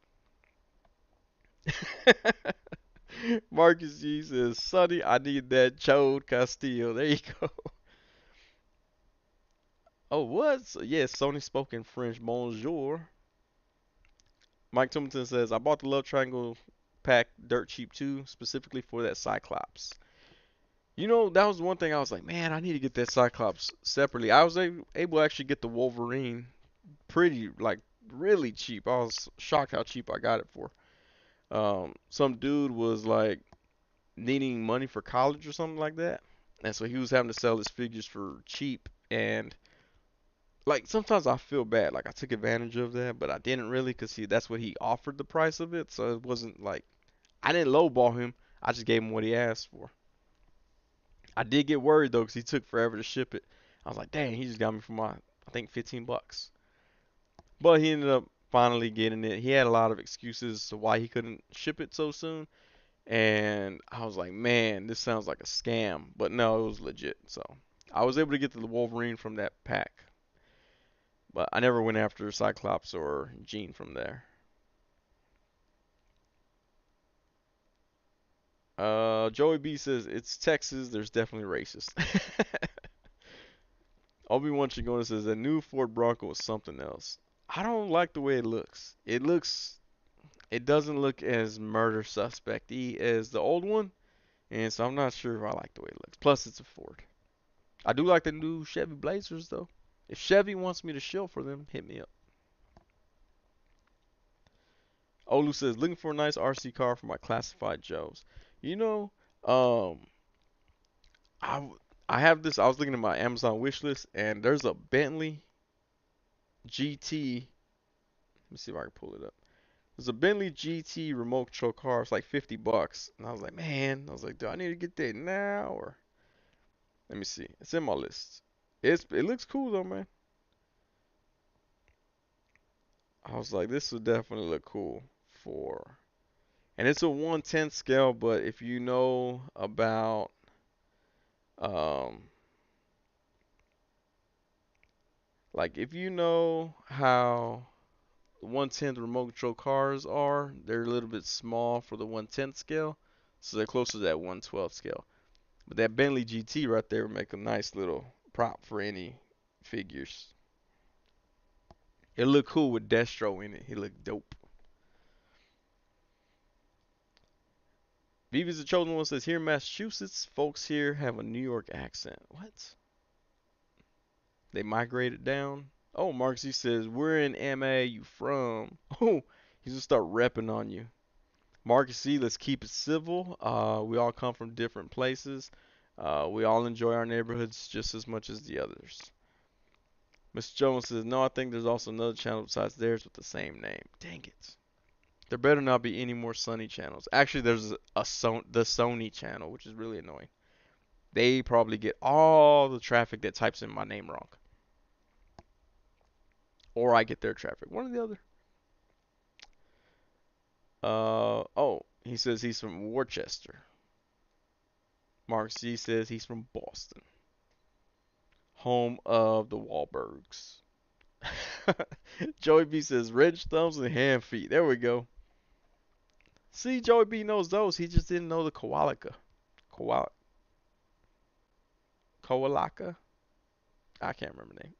Speaker 1: Marcus G says, "Sonny, I need that Chode Castillo." There you go. Oh, what? So, yes, Sony spoke in French. Bonjour. Mike Templeton says, "I bought the Love Triangle pack dirt cheap too, specifically for that Cyclops." That was one thing I was like, man, I need to get that Cyclops separately. I was able to actually get the Wolverine pretty, like, really cheap. I was shocked how cheap I got it for. Some dude was like needing money for college or something like that, and so he was having to sell his figures for cheap. And like sometimes I feel bad, like I took advantage of that, but I didn't really, cause that's what he offered the price of it. So it wasn't like I didn't lowball him. I just gave him what he asked for. I did get worried though, cause he took forever to ship it. I was like, dang, he just got me for I think $15. But he ended up finally getting it. He had a lot of excuses to why he couldn't ship it so soon. And I was like, man, this sounds like a scam. But no, it was legit. So I was able to get the Wolverine from that pack. But I never went after Cyclops or Jean from there. Joey B says it's Texas. There's definitely racist. Obi-Wan Chigona says the new Ford Bronco is something else. I don't like the way it looks. It doesn't look as murder suspect-y as the old one, and so I'm not sure if I like the way it looks. Plus, it's a Ford. I do like the new Chevy Blazers though. If Chevy wants me to shill for them, hit me up. Olu says looking for a nice RC car for my classified Joes. You know, um, I I have this. I was looking at my Amazon wish list, and there's a Bentley GT. Let me see if I can pull it up. There's a Bentley GT remote control car. It's like $50, and I was like, man, I was like, do I need to get that now or? Let me see. It's in my list. It looks cool though, man. I was like, this would definitely look cool for, and it's a 1/10 scale. But if you know about, um, like if you know how the 1/10 remote control cars are, they're a little bit small for the 1/10 scale, so they're closer to that 1/12 scale. But that Bentley GT right there would make a nice little prop for any figures. It look cool with Destro in it. He look dope. Vivi's the chosen one says here in Massachusetts, folks here have a New York accent. What? They migrated down? Oh, Marksy says we're in MA. You from? Oh, he's gonna start repping on you. Marcus C, let's keep it civil. We all come from different places. We all enjoy our neighborhoods just as much as the others. Mr. Jones says, no, I think there's also another channel besides theirs with the same name. Dang it. There better not be any more Sonny channels. Actually, there's the Sony channel, which is really annoying. They probably get all the traffic that types in my name wrong. Or I get their traffic. One or the other. Oh, he says he's from Worcester. Mark C says he's from Boston, home of the Wahlbergs. Joey B says wrench thumbs and hand feet. There we go. See, Joey B knows those. He just didn't know the koalaka. Koala, koalaka? I can't remember the name.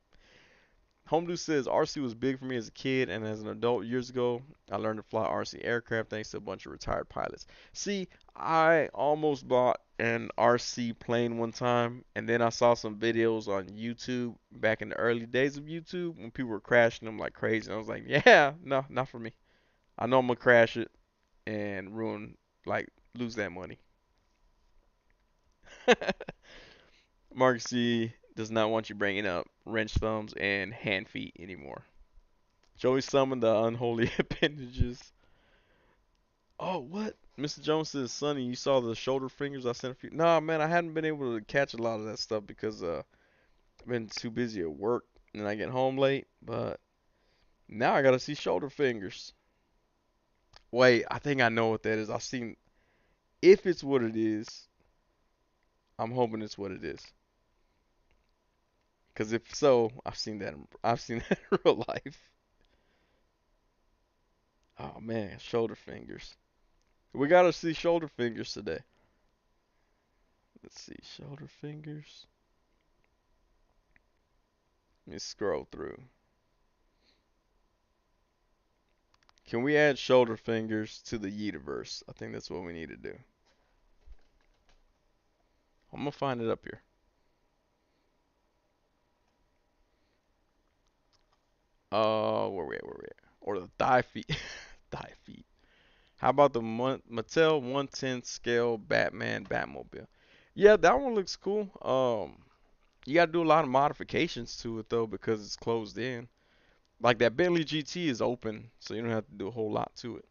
Speaker 1: Home Dude says RC was big for me as a kid, and as an adult years ago, I learned to fly RC aircraft thanks to a bunch of retired pilots. See, I almost bought an RC plane one time, and then I saw some videos on YouTube back in the early days of YouTube when people were crashing them like crazy. And I was like, yeah, no, not for me. I know I'm gonna crash it and like, lose that money. Mark C does not want you bringing up wrench thumbs and hand feet anymore. Joey summoned the unholy appendages. Oh, what? Mr. Jones says, Sonny, you saw the shoulder fingers I sent a few. Nah, man, I hadn't been able to catch a lot of that stuff because I've been too busy at work and I get home late. But now I gotta see shoulder fingers. Wait, I think I know what that is. I've seen. If it's what it is, I'm hoping it's what it is. Cause if so, I've seen that. I've seen that in real life. Oh man, shoulder fingers. We gotta see shoulder fingers today. Let's see, shoulder fingers. Let me scroll through. Can we add shoulder fingers to the Yeetiverse? I think that's what we need to do. I'm gonna find it up here. Where we at? Where we at? Or the thigh feet. Thigh feet. How about the Mattel 1/10 scale Batman Batmobile? Yeah, that one looks cool. You gotta do a lot of modifications to it though because it's closed in. Like that Bentley GT is open, so you don't have to do a whole lot to it.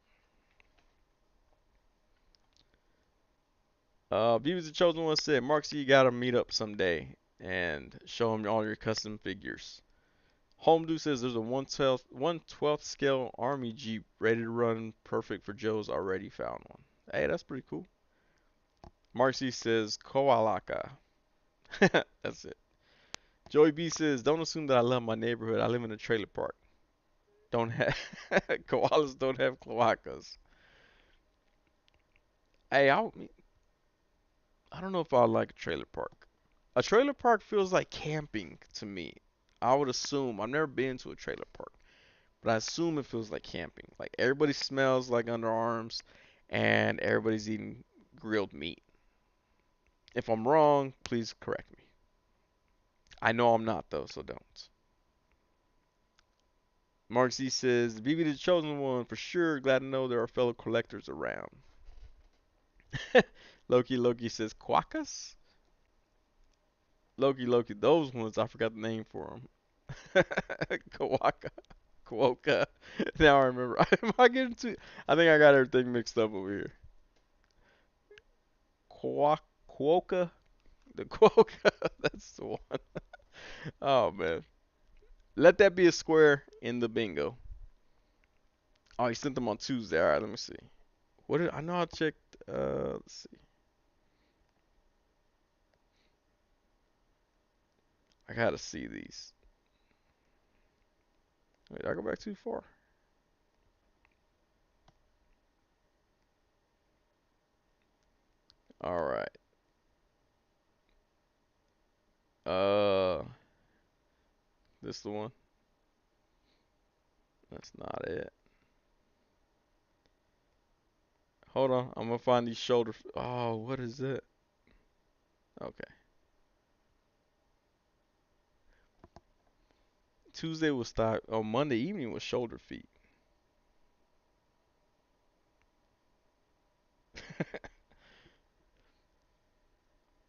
Speaker 1: Viewers the chosen one said, Mark, so you gotta meet up someday and show him all your custom figures. Home Dude says there's a 1/12 scale army jeep ready to run, perfect for Joe's already found one. Hey, that's pretty cool. Marcy says Koalaka. That's it. Joey B says, don't assume that I love my neighborhood. I live in a trailer park. Don't have koalas don't have cloacas. Hey, I don't know if I like a trailer park. A trailer park feels like camping to me. I would assume. I've never been to a trailer park, but I assume it feels like camping. Like everybody smells like underarms, and everybody's eating grilled meat. If I'm wrong, please correct me. I know I'm not though, so don't. Mark Z says, "BB the chosen one for sure. Glad to know there are fellow collectors around." Loki says, "Quackas." Loki, those ones I forgot the name for them. Kawaka, Kwoka. Now I remember. Am I getting too? I think I got everything mixed up over here. Kwoka, the Kwoka. That's the one. Oh man, let that be a square in the bingo. Oh, he sent them on Tuesday. All right, let me see. What did I know? I checked. Let's see. I gotta see these. Wait, did I go back too far? All right. Uh, this the one. That's not it. Hold on, I'm gonna find these shoulder. Oh, what is it? Okay. Tuesday was thigh. Oh, Monday evening was shoulder feet.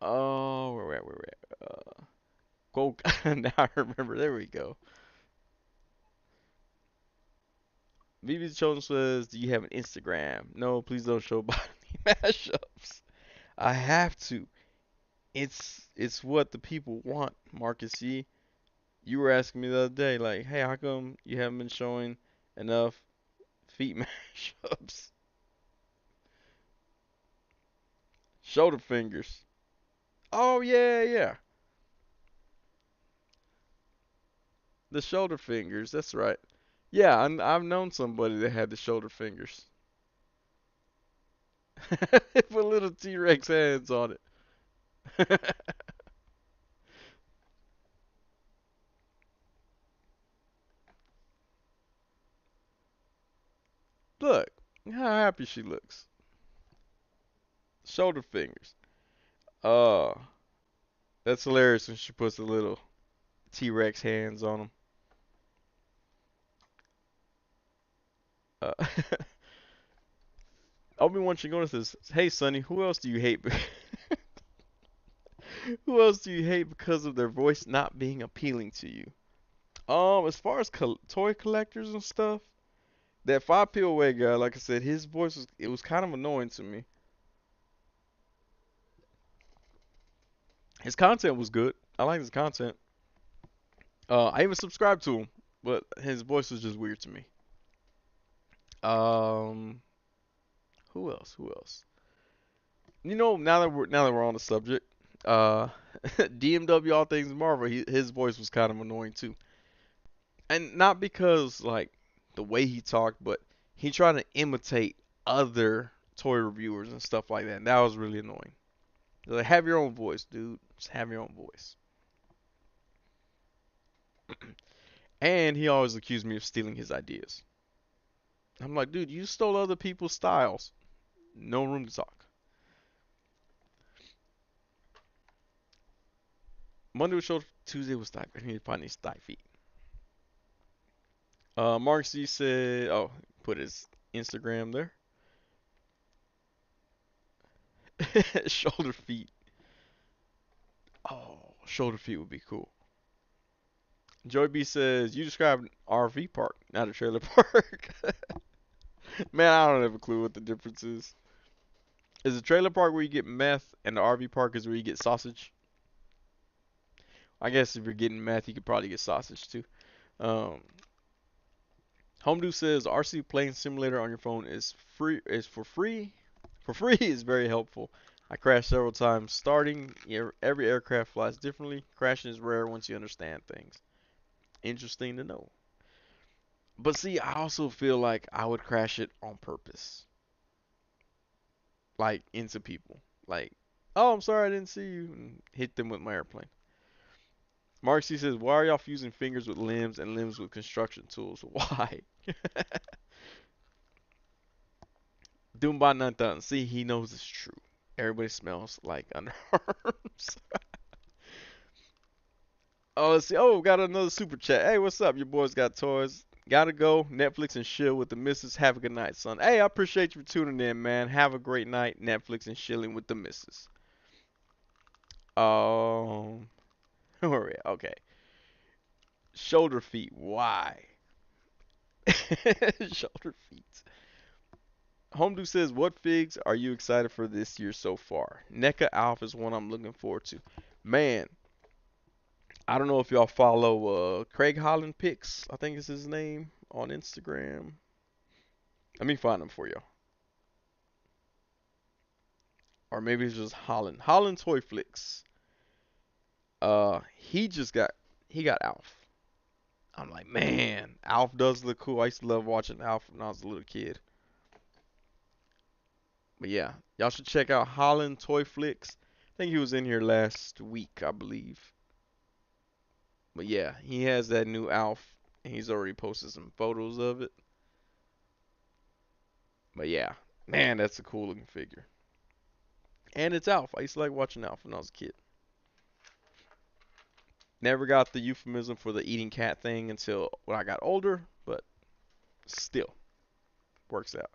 Speaker 1: Oh, where? Go. Now I remember. There we go. VB Chosen says, "Do you have an Instagram?" No, please don't show body mashups. I have to. It's what the people want, Marcus C. You were asking me the other day, like, hey, how come you haven't been showing enough feet mashups? Shoulder fingers. Oh yeah. The shoulder fingers. That's right. Yeah, I've known somebody that had the shoulder fingers. Put little T-Rex hands on it. Look how happy she looks. Shoulder fingers. Uh, that's hilarious when she puts the little T-Rex hands on them. Uh, Obi-Wan Shingon says, "Hey Sonny, who else do you hate? Who else do you hate because of their voice not being appealing to you?" As far as toy collectors and stuff, that 5 POA guy, like I said, his voice was kind of annoying to me. His content was good. I like his content. I even subscribed to him, but his voice was just weird to me. Um, who else? Who else? Now that we're on the subject, uh, DMW All Things Marvel, his voice was kind of annoying too, and not because like the way he talked, but he tried to imitate other toy reviewers and stuff like that, and that was really annoying. Like, have your own voice, dude. Just have your own voice. And he always accused me of stealing his ideas. I'm like, dude, you stole other people's styles. No room to talk. Monday was shoulder, Tuesday was thigh. I need to find these thigh feet. Mark C said, oh, put his Instagram there. Shoulder feet. Oh, shoulder feet would be cool. Joey B says, you described an RV park, not a trailer park. Man, I don't have a clue what the difference is. Is a trailer park where you get meth, and the RV park is where you get sausage? I guess if you're getting meth, you could probably get sausage too. Um, Homedo says RC Plane Simulator on your phone is free. Is for free. For free is very helpful. I crashed several times. Starting, every aircraft flies differently. Crashing is rare once you understand things. Interesting to know. But see, I also feel like I would crash it on purpose, like into people, like. Oh, I'm sorry, I didn't see you. And hit them with my airplane. Mark C says, why are y'all fusing fingers with limbs and limbs with construction tools? Why? Doomba Nantan. See, he knows it's true. Everybody smells like underarms. Oh, let's see. Oh, we got another super chat. Hey, what's up? Your boys got toys. Gotta go. Netflix and chill with the missus. Have a good night, son. Hey, I appreciate you for tuning in, man. Have a great night. Netflix and chilling with the missus. Um, where are we at? Okay. Shoulder feet. Why? Shoulder feet. Homedu says, what figs are you excited for this year so far? NECA Alpha is one I'm looking forward to. Man, I don't know if y'all follow Craig Holland Pics, I think is his name, on Instagram. Let me find him for you. Or maybe it's just Holland. Holland Toy Flicks. He got Alf. I'm like, man, Alf does look cool. I used to love watching Alf when I was a little kid. But yeah, y'all should check out Holland Toy Flicks. I think he was in here last week, I believe. But yeah, he has that new Alf, and he's already posted some photos of it. But yeah, man, that's a cool looking figure. And it's Alf. I used to like watching Alf when I was a kid. Never got the euphemism for the eating cat thing until when I got older, but still works out.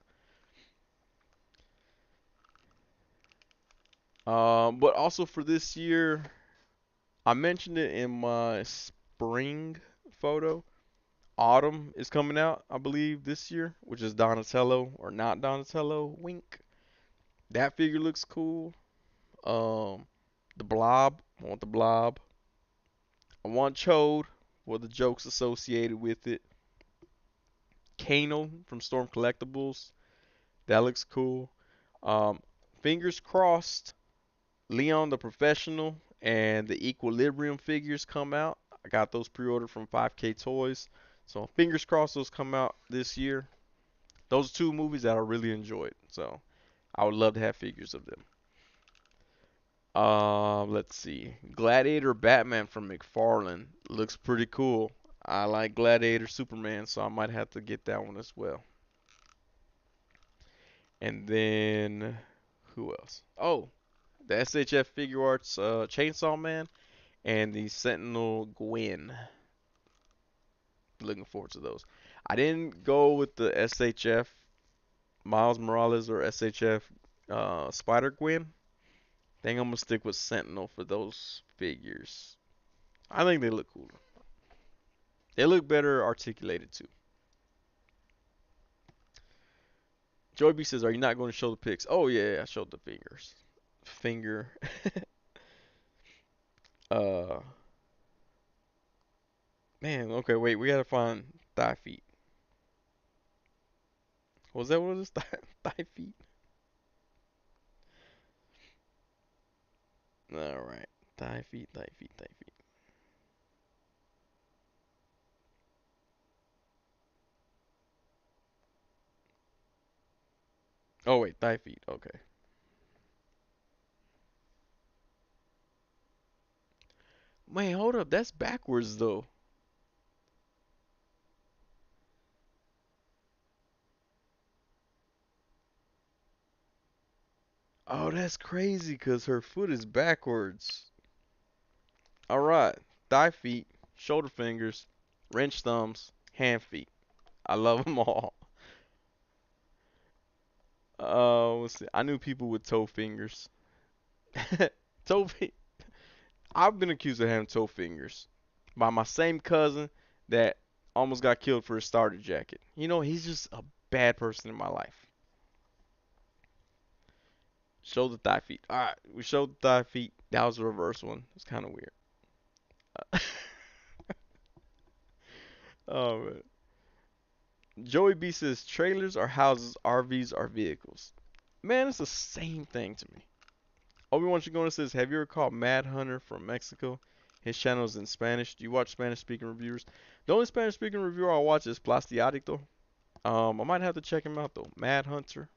Speaker 1: But also for this year, I mentioned it in my spring photo. Autumn is coming out, I believe, this year, which is Donatello or not Donatello. Wink. That figure looks cool. Um, the Blob. I want the Blob. I want Chode for the jokes associated with it. Kano from Storm Collectibles. That looks cool. Um, fingers crossed. Leon the Professional and the Equilibrium figures come out. I got those pre-ordered from 5K Toys. So fingers crossed those come out this year. Those are two movies that I really enjoyed. So I would love to have figures of them. Let's see. Gladiator Batman from McFarlane looks pretty cool. I like Gladiator Superman, so I might have to get that one as well. And then who else? Oh, the SHF Figure Arts Chainsaw Man and the Sentinel Gwen. Looking forward to those. I didn't go with the SHF Miles Morales or SHF Spider Gwen. I think I'm gonna stick with Sentinel for those figures. I think they look cooler. They look better articulated too. Joey B says, "Are you not going to show the pics?" Oh yeah, I showed the fingers. Finger. uh, man. Okay, wait. We gotta find thigh feet. Was that what it is? Thigh feet. All right. Thigh feet. Thigh feet. Thigh feet. Oh wait, thigh feet. Okay. Wait, hold up. That's backwards though. Oh, that's crazy because her foot is backwards. All right. Thigh feet, shoulder fingers, wrench thumbs, hand feet. I love them all. Let's see. I knew people with toe fingers. toe feet. I've been accused of having toe fingers by my same cousin that almost got killed for his starter jacket. You know, he's just a bad person in my life. Show the thigh feet. All right, we showed the thigh feet. That was the reverse one. It's kind of weird. Oh man. Joey B says trailers are houses, RVs are vehicles. Man, it's the same thing to me. Obi-Wan Chigona says, have you ever caught Mad Hunter from Mexico? His channel is in Spanish. Do you watch Spanish-speaking reviewers? The only Spanish-speaking reviewer I watch is Plastiadicto. I might have to check him out though. Mad Hunter.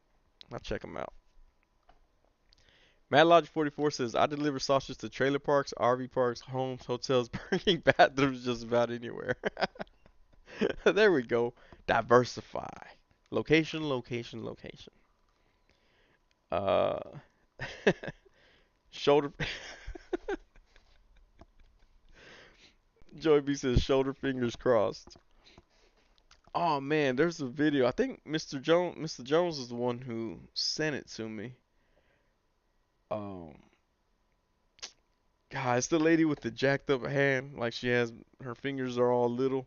Speaker 1: I'll check him out. Mad Logic 44 says I deliver sausages to trailer parks, RV parks, homes, hotels, parking, bathrooms, just about anywhere. There we go. Diversify. Location, location, location. Uh, shoulder. Joey B says shoulder fingers crossed. Oh man, there's a video. I think Mr. Jones is the one who sent it to me. Um, God, it's the lady with the jacked up hand, like she has her fingers are all little.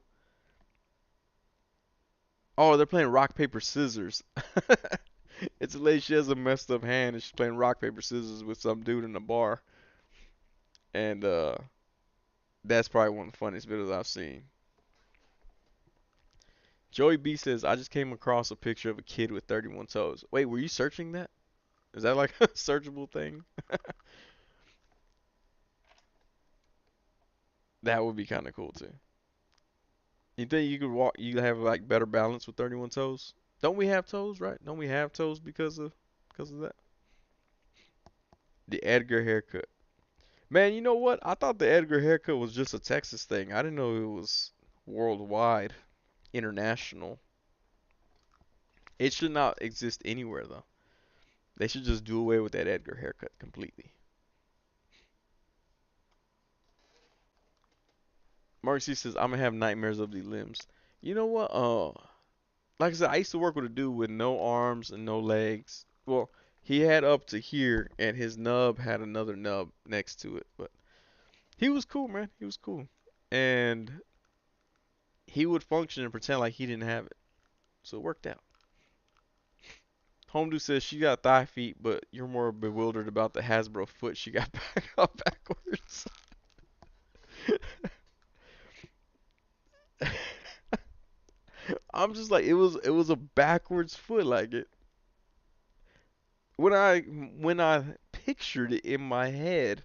Speaker 1: Oh, they're playing rock paper scissors. It's a lady. She has a messed up hand, and she's playing rock paper scissors with some dude in a bar. And that's probably one of the funniest videos I've seen. Joey B says, I just came across a picture of a kid with 31 toes. Wait, were you searching that? Is that like a searchable thing? That would be kind of cool too. You think you could walk, you have like better balance with 31 toes? Don't we have toes, right? Don't we have toes because of that? The Edgar haircut. Man, you know what? I thought the Edgar haircut was just a Texas thing. I didn't know it was worldwide, international. It should not exist anywhere though. They should just do away with that Edgar haircut completely. Mark C says, I'm gonna have nightmares of the limbs. You know what? Like I said, I used to work with a dude with no arms and no legs. Well, he had up to here, and his nub had another nub next to it. But he was cool, man. He was cool, and he would function and pretend like he didn't have it, so it worked out. Home dude says she got thigh feet, but you're more bewildered about the Hasbro foot she got back up backwards. I'm just like it was a backwards foot like it when I pictured it in my head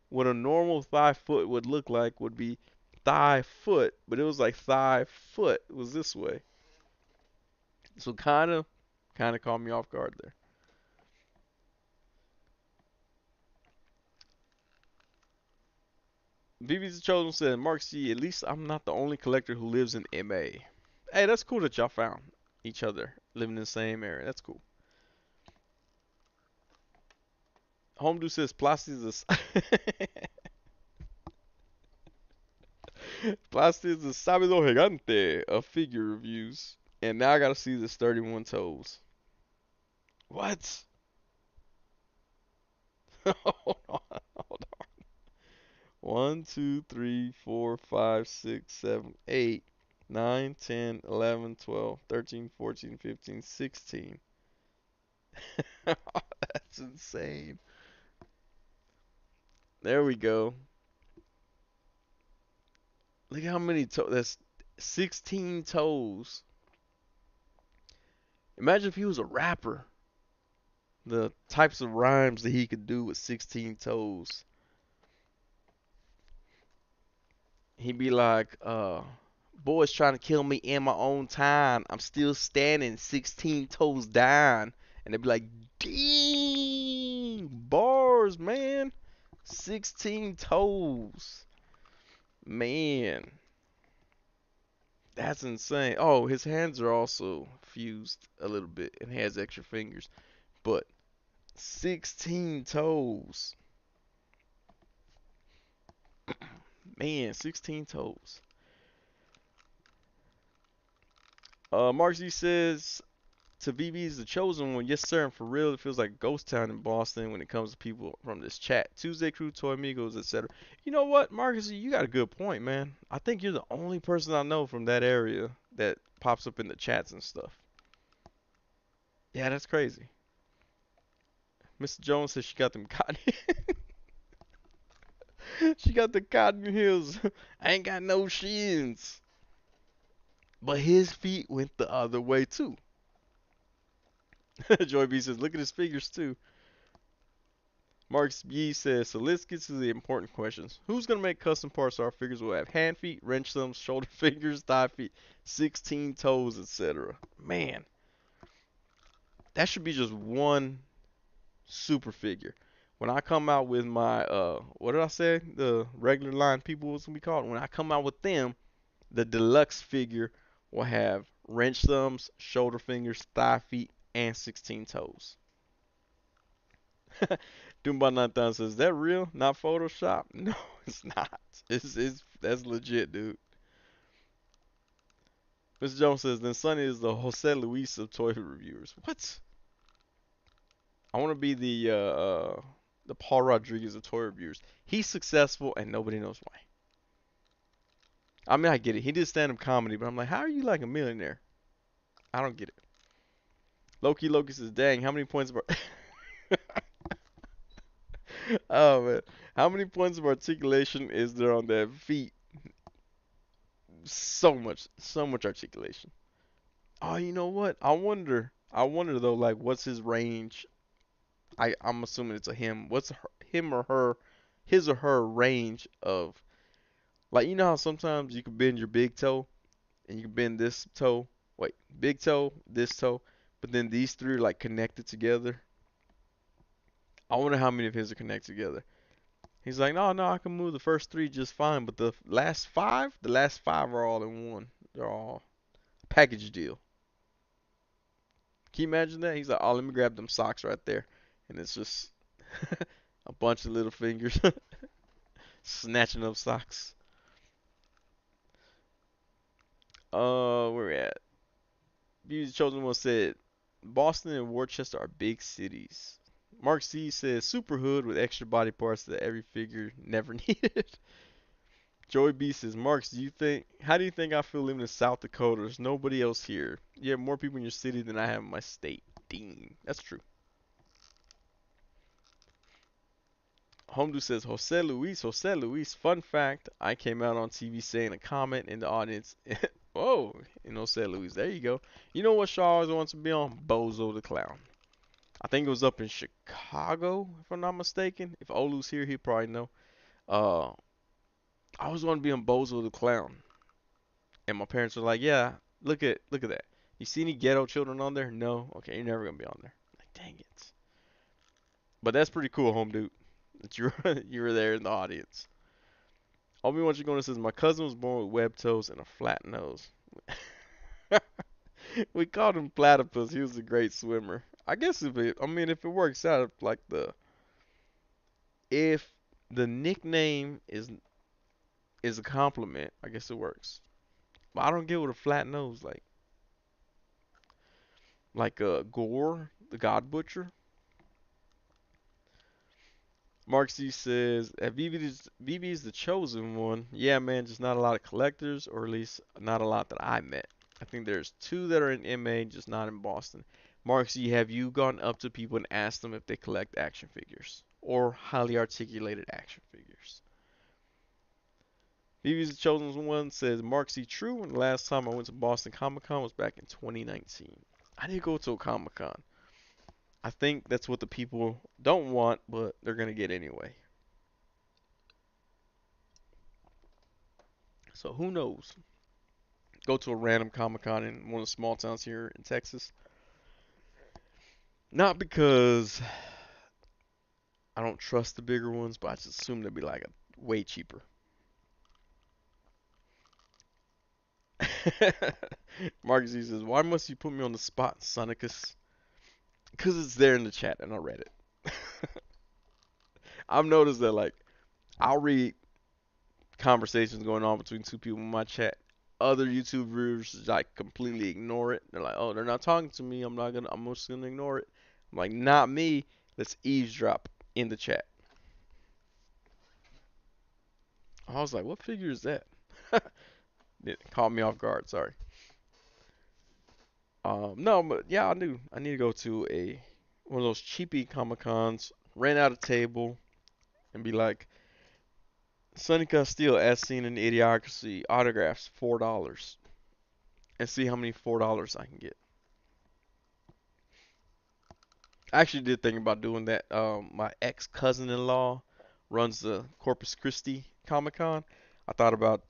Speaker 1: what a normal thigh foot would look like would be thigh foot, but it was like thigh foot was this way. So kind of caught me off guard there. BB's the Chosen said, Mark C, at least I'm not the only collector who lives in MA. Hey, that's cool that y'all found each other living in the same area. That's cool. Home dude says Plasti is a Plasti is a sabido gigante of figure reviews. And now I gotta see this 31 toes. What? Hold on, hold on. 1, 2, 3, 4, 5, 6, 7, 8, 9, 10, 11, 12, 13, 14, 15, 16. That's insane. There we go. Look how many toes. That's 16 toes. Imagine if he was a rapper. The types of rhymes that he could do with 16 toes. He'd be like, boys trying to kill me in my own time. I'm still standing 16 toes down. And they'd be like, dang, bars, man. 16 toes. Man, that's insane. Oh, his hands are also fused a little bit and has extra fingers. But 16 toes. Man, 16 toes. Mark Z says to VB's the chosen one. Yes, sir. And for real, it feels like ghost town in Boston when it comes to people from this chat. Tuesday Crew, Toy Amigos, etc. You know what, Marcus? You got a good point, man. I think you're the only person I know from that area that pops up in the chats and stuff. Yeah, that's crazy. Mr. Jones says she got them cotton. She got the cotton heels. I ain't got no shins. But his feet went the other way too. Joy B says, look at his figures too. Marks B says, so let's get to the important questions. Who's going to make custom parts so our figures will have hand feet, wrench thumbs, shoulder fingers, thigh feet, 16 toes, etc.? Man, that should be just one super figure. When I come out with my what did I say? The regular line people was gonna be called. When I come out with them, the deluxe figure will have wrench thumbs, shoulder fingers, thigh feet, and 16 toes. Doomba 9000 says, "Is that real? Not Photoshop?" No, it's not. It's that's legit, dude. Mr. Jones says, "Then Sonny is the Jose Luis of toy reviewers." What? I want to be the Paul Rodriguez of toy reviewers. He's successful and nobody knows why. I mean, I get it. He did stand up comedy, but I'm like, how are you like a millionaire? I don't get it. Loki says, "Dang, how many points of oh man, how many points of articulation is there on that feet? So much articulation." Oh, you know what? I wonder though, like, what's his range? I'm assuming it's a him. What's him or her, his or her range of, like, you know how sometimes you can bend your big toe and you can bend this toe, wait, big toe, this toe, but then these three are like connected together. I wonder how many of his are connected together. He's like, no, no, I can move the first three just fine, but the last five are all in one. They're all package deal. Can you imagine that? He's like, oh, let me grab them socks right there, and it's just a bunch of little fingers snatching up socks. Where we at? Beauty's Chosen One said, Boston and Worcester are big cities. Mark C says, super hood with extra body parts that every figure never needed. Joey B says, Marks, how do you think I feel living in South Dakota? There's nobody else here. You have more people in your city than I have in my state. Dean. That's true. Homedu says, Jose Luis, fun fact, I came out on TV saying a comment in the audience. Whoa, in Jose Luis. There you go. You know what show I always wants to be on? Bozo the Clown. I think it was up in Chicago, if I'm not mistaken. If Olu's here, he'd probably know. Uh, I always want to be on Bozo the Clown. And my parents were like, "Yeah, look at that. You see any ghetto children on there? No. Okay, you're never gonna be on there." I'm like, dang it. But that's pretty cool, home dude. That you were there in the audience. Obi-Wan Chigona says my cousin was born with webbed toes and a flat nose. We called him Platypus. He was a great swimmer. I guess if it works out, like if the nickname is a compliment, I guess it works. But I don't get with a flat nose like Gore, the God Butcher. Mark C says, VB is the chosen one. Yeah, man, just not a lot of collectors, or at least not a lot that I met. I think there's two that are in MA, just not in Boston. Mark C, have you gone up to people and asked them if they collect action figures or highly articulated action figures? VB is the chosen one says, Mark C, true. And the last time I went to Boston Comic Con was back in 2019. I did go to a Comic Con. I think that's what the people don't want, but they're gonna get anyway. So who knows? Go to a random Comic Con in one of the small towns here in Texas. Not because I don't trust the bigger ones, but I just assume they'd be like way cheaper. Marcus says, "Why must you put me on the spot, Sonicus?" Because it's there in the chat and I read it. I've noticed that like I'll read conversations going on between two people in my chat. Other YouTubers like completely ignore it. They're like, "Oh, they're not talking to me. I'm just gonna ignore it." I'm like, "Not me. Let's eavesdrop in the chat." I was like, "What figure is that?" It caught me off guard. Sorry. No, but yeah, I do. I need to go to a one of those cheapy Comic Cons, rent out a table, and be like, Sonny Castile, as seen in Idiocracy, autographs $4, and see how many $4 I can get. I actually did think about doing that. My ex cousin-in-law runs the Corpus Christi Comic Con. I thought about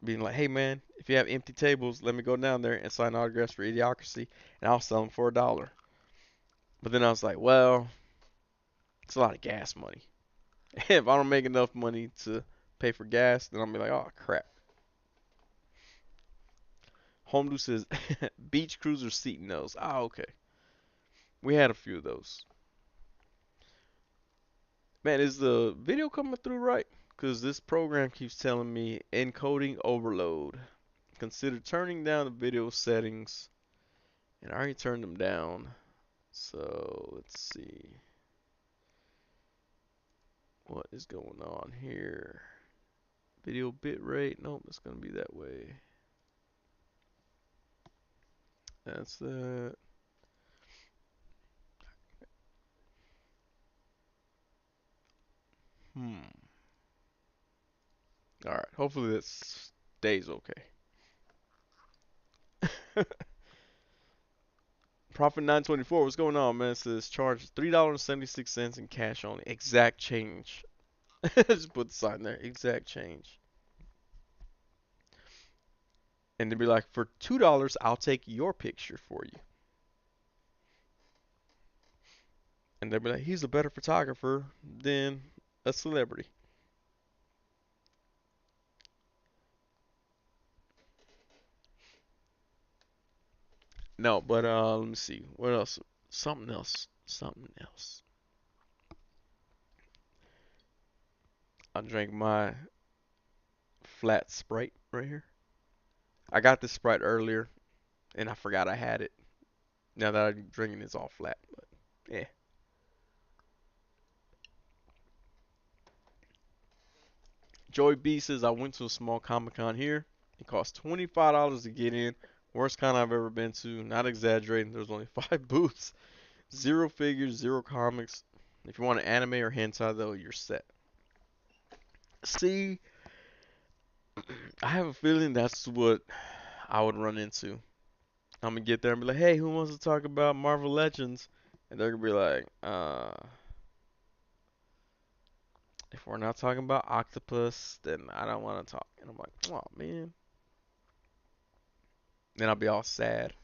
Speaker 1: being like, hey man, if you have empty tables, let me go down there and sign autographs for Idiocracy, and I'll sell them for $1. But then I was like, well, It's a lot of gas money. If I don't make enough money to pay for gas, then I'll be like, oh crap. Homedu says beach cruiser seat nose. Ah, okay. We had a few of those. Man, is the video coming through right? Because this program keeps telling me encoding overload. Consider turning down the video settings. And I already turned them down. So let's see what is going on here. Video bitrate. Nope, it's gonna be that way. That's that. Hmm. All right. Hopefully that stays okay. Profit 924. What's going on, man? It says charge $3.76 in cash only. Exact change. Just put the sign there. Exact change. And they'd be like, for $2, I'll take your picture for you. And they'd be like, he's a better photographer than a celebrity. No, but let me see. What else? Something else. Something else. I drank my flat Sprite right here. I got this Sprite earlier, and I forgot I had it. Now that I'm drinking, it's all flat. But yeah. Joey B says I went to a small Comic Con here. It cost $25 to get in. Worst con I've ever been to. Not exaggerating. There's only 5 booths. Zero figures, zero comics. If you want an anime or hentai though, you're set. See, I have a feeling that's what I would run into. I'm gonna get there and be like, hey, who wants to talk about Marvel Legends? And they're gonna be like, if we're not talking about Octopus, then I don't want to talk. And I'm like, oh man. Then I'll be all sad.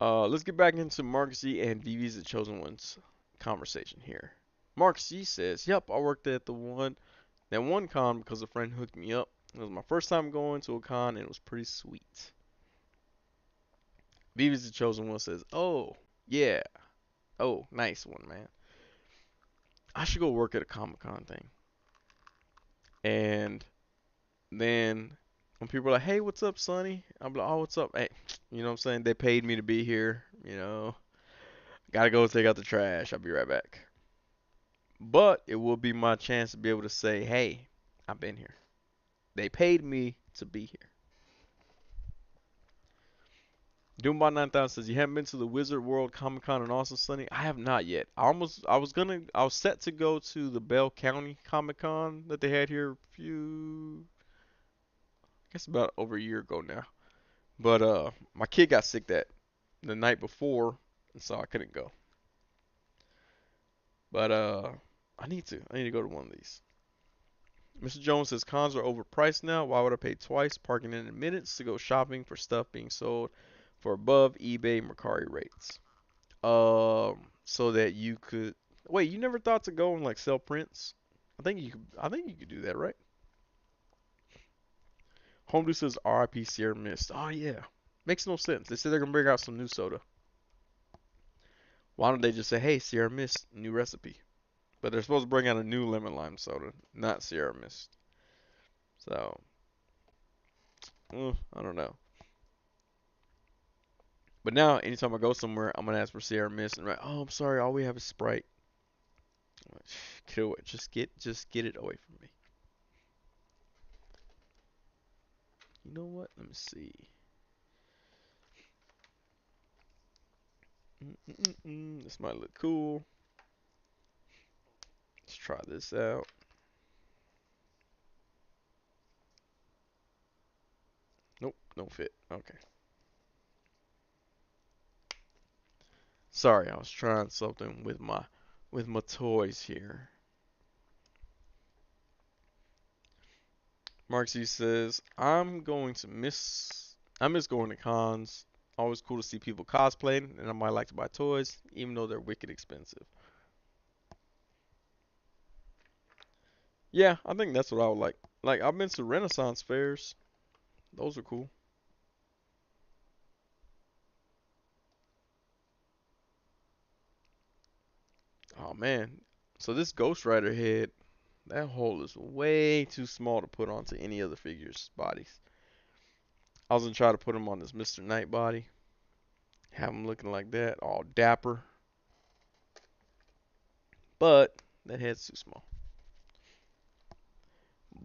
Speaker 1: Let's get back into Mark Z and VV's The Chosen Ones conversation here. Mark Z says, yep, I worked at that one con because a friend hooked me up. It was my first time going to a con and it was pretty sweet. VV's The Chosen One says, oh, yeah. Oh, nice one, man. I should go work at a Comic Con thing. And then when people are like, hey, what's up, Sonny? I'm like, oh, what's up? Hey, you know what I'm saying? They paid me to be here, you know. Gotta go take out the trash. I'll be right back. But it will be my chance to be able to say, hey, I've been here. They paid me to be here. Doombot 9000 says you haven't been to the Wizard World Comic Con in Austin, Sunny. I have not yet. I was set to go to the Bell County Comic Con that they had here I guess about over a year ago now. But my kid got sick that the night before, and so I couldn't go. But I need to go to one of these. Mr. Jones says cons are overpriced now. Why would I pay twice parking in minutes to go shopping for stuff being sold for above eBay Mercari rates? So that you could wait. You never thought to go and like sell prints? I think you could. I think you could do that, right? Homedew says RIP Sierra Mist. Oh yeah, makes no sense. They said they're gonna bring out some new soda. Why don't they just say, hey, Sierra Mist, new recipe? But they're supposed to bring out a new lemon lime soda, not Sierra Mist. So, I don't know. But now, anytime I go somewhere, I'm gonna ask for Sierra Mist, and like, oh, I'm sorry, all we have is Sprite. I'm like, get away, just get it away from me. You know what? Let me see. This might look cool. Let's try this out. Nope, don't fit. Okay. Sorry, I was trying something with my toys here. Marksy says, I miss going to cons. Always cool to see people cosplaying, and I might like to buy toys, even though they're wicked expensive. Yeah, I think that's what I would like. Like I've been to Renaissance fairs. Those are cool. Oh man. So this Ghost Rider head, that hole is way too small to put onto any other figure's bodies. I was gonna try to put him on this Mr. Knight body, have him looking like that, all dapper, but that head's too small.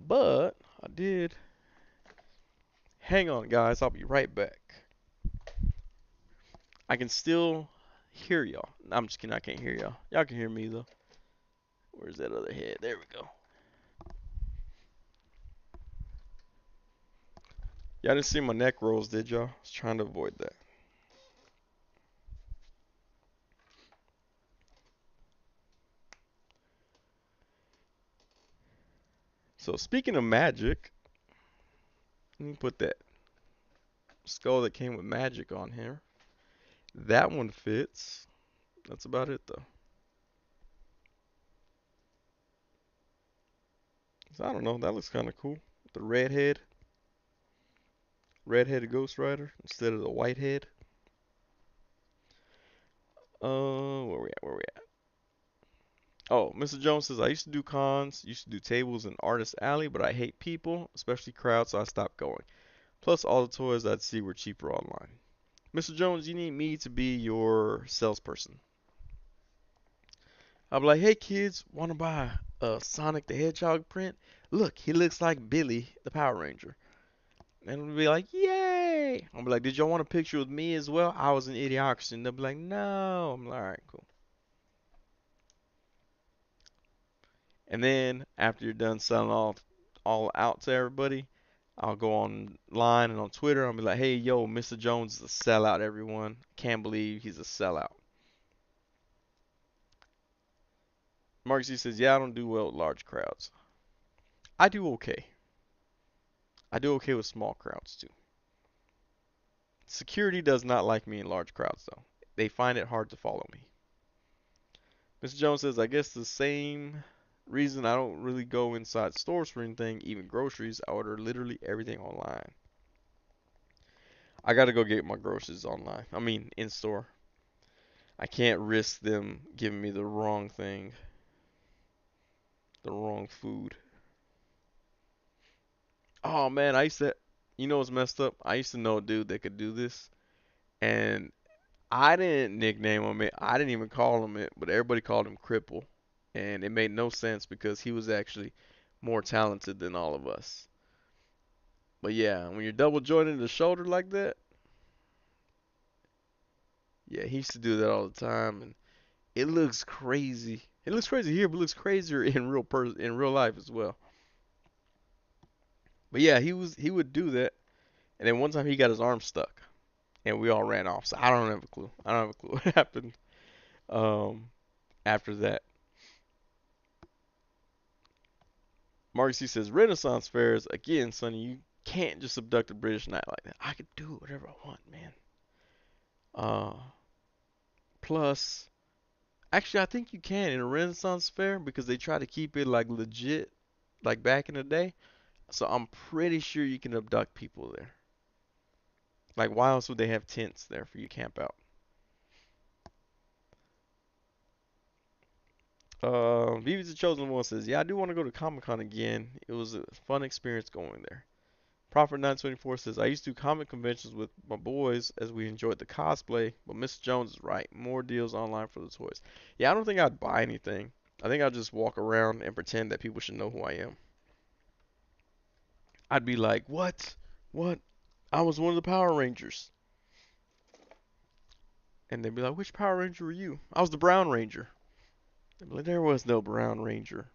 Speaker 1: But I did. Hang on, guys. I'll be right back. I can still hear y'all. I'm just kidding. I can't hear y'all. Y'all can hear me though. Where's that other head? There we go. Y'all didn't see my neck rolls, did y'all? I was trying to avoid that. So speaking of magic, let me put that skull that came with magic on here. That one fits. That's about it though. So I don't know. That looks kind of cool. The red-headed Ghost Rider instead of the white head. Where we at? Where we at? Oh, Mr. Jones says I used to do cons, used to do tables in Artist Alley, but I hate people, especially crowds, so I stopped going. Plus, all the toys I'd see were cheaper online. Mr. Jones, you need me to be your salesperson. I'll be like, hey kids, want to buy a Sonic the Hedgehog print? Look, he looks like Billy, the Power Ranger. And we'll be like, yay! I'll be like, did y'all want a picture with me as well? I was an Idiocracy. And they'll be like, no. I'm like, alright, cool. And then after you're done selling all out to everybody, I'll go online and on Twitter. I'll be like, hey, yo, Mr. Jones is a sellout, everyone. Can't believe he's a sellout. Mark Z says, yeah, I don't do well with large crowds. I do okay. I do okay with small crowds too. Security does not like me in large crowds though. They find it hard to follow me. Mr. Jones says, I guess the same reason I don't really go inside stores for anything, even groceries. I order literally everything online. I gotta go get my groceries online. I mean, in store. I can't risk them giving me the wrong thing, the wrong food. Oh man, I used to, you know what's messed up? I used to know a dude that could do this, and I didn't nickname him it. I didn't even call him it, but everybody called him Cripple, and it made no sense because he was actually more talented than all of us. But yeah, when you're double jointed in the shoulder like that, yeah, he used to do that all the time, and it looks crazy. It looks crazy here, but it looks crazier in real life as well. But yeah, he would do that, and then one time he got his arm stuck, and we all ran off. So I don't have a clue. I don't have a clue what happened um, after that. Mark C says Renaissance fairs again, Sonny. You can't just abduct a British knight like that. I could do whatever I want, man. Uh, plus, actually, I think you can in a Renaissance fair because they try to keep it like legit, like back in the day. So I'm pretty sure you can abduct people there. Like, why else would they have tents there for you to camp out? Vivi's the Chosen One says, yeah, I do want to go to Comic Con again. It was a fun experience going there. Prophet 924 says, I used to do comic conventions with my boys as we enjoyed the cosplay, but Miss Jones is right. More deals online for the toys. Yeah, I don't think I'd buy anything. I think I'd just walk around and pretend that people should know who I am. I'd be like, what? What? I was one of the Power Rangers. And they'd be like, which Power Ranger were you? I was the Brown Ranger. They'd be like, there was no Brown Ranger.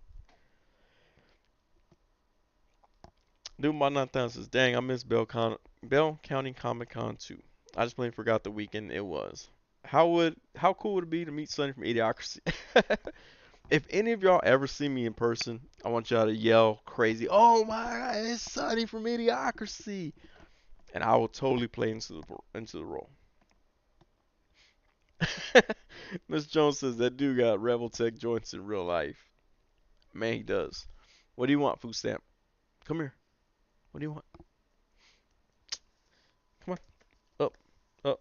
Speaker 1: Dude, my 9000 says, dang, I miss Bell County Comic Con too. I just plain forgot the weekend it was. How cool would it be to meet Sonny from Idiocracy? If any of y'all ever see me in person, I want y'all to yell crazy, "Oh my God, it's Sonny from Idiocracy!" And I will totally play into the role. Miss Jones says that dude got Rebel Tech joints in real life. Man, he does. What do you want, food stamp? Come here. What do you want? Come on. Up. Up.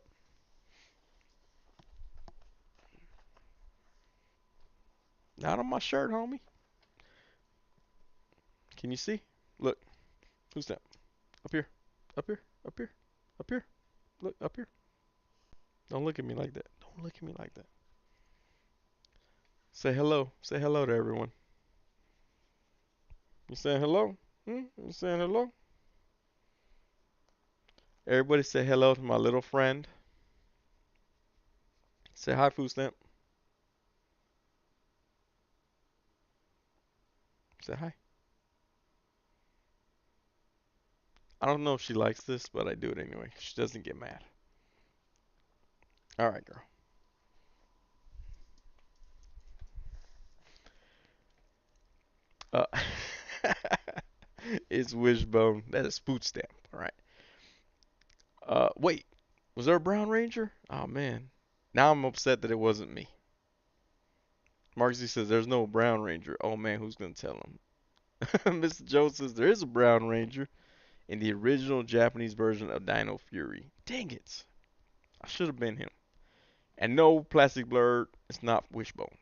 Speaker 1: Not on my shirt, homie. Can you see? Look. Food stamp. Up here. Up here. Up here. Up here. Look. Up here. Don't look at me like that. Don't look at me like that. Say hello. Say hello to everyone. You saying hello? You saying hello? Everybody say hello to my little friend. Say hi, food stamp. Say hi. I don't know if she likes this, but I do it anyway. She doesn't get mad. All right, girl. Uh, it's wishbone. That is food stamp. All right. Wait. Was there a Brown Ranger? Oh man. Now I'm upset that it wasn't me. Marksy says there's no Brown Ranger. Oh man, who's gonna tell him? Mr. Joe says there is a Brown Ranger in the original Japanese version of Dino Fury. Dang it. I should have been him. And no, Plastic Blur, it's not Wishbone.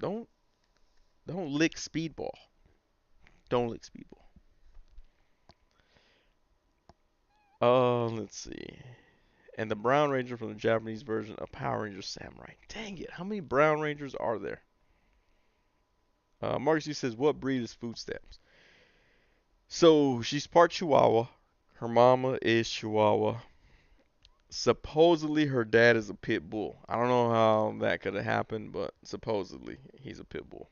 Speaker 1: Don't don't lick Speedball. Don't lick Speedball. Let's see. And the Brown Ranger from the Japanese version of Power Rangers Samurai. Dang it, how many Brown Rangers are there? Marcy says, what breed is Food Stamps? So she's part Chihuahua. Her mama is Chihuahua. Supposedly her dad is a pit bull. I don't know how that could have happened, but supposedly he's a pit bull.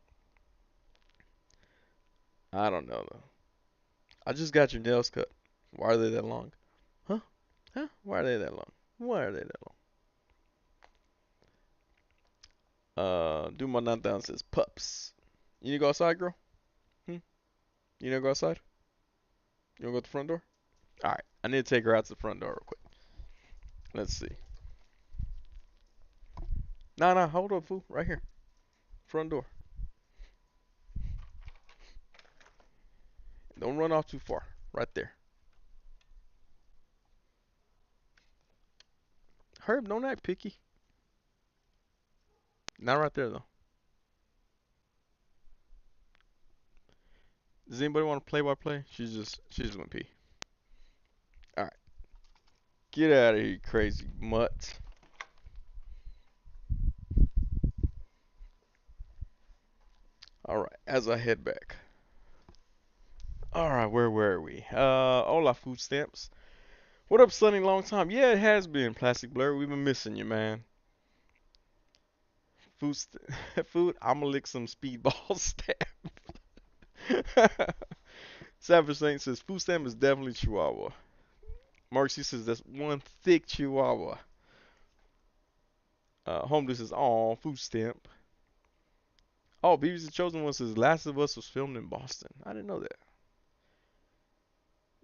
Speaker 1: I don't know though. I just got your nails cut. Why are they that long? Huh? Huh? Why are they that long? Why are they that long? Do my not down says pups. You need to go outside, girl? Hmm? You need to go outside? You wanna go to the front door? Alright. I need to take her out to the front door real quick. Let's see. Nah, nah, hold up, fool. Right here. Front door. Don't run off too far. Right there. Herb, don't act picky. Not right there though. Does anybody want to play by play? She's gonna pee. Alright. Get out of here, you crazy mutt. Alright, as I head back. Alright, where were we? Hola food stamps. What up, Sonny? Long time. Yeah, it has been. Plastic Blur, we've been missing you, man. Food, food. I'ma lick some speedball stamp. Savage Saint says food stamp is definitely Chihuahua. Marcy says that's one thick Chihuahua. Home says, "Aw, food stamp." Oh, BB's the chosen one says Last of Us was filmed in Boston. I didn't know that.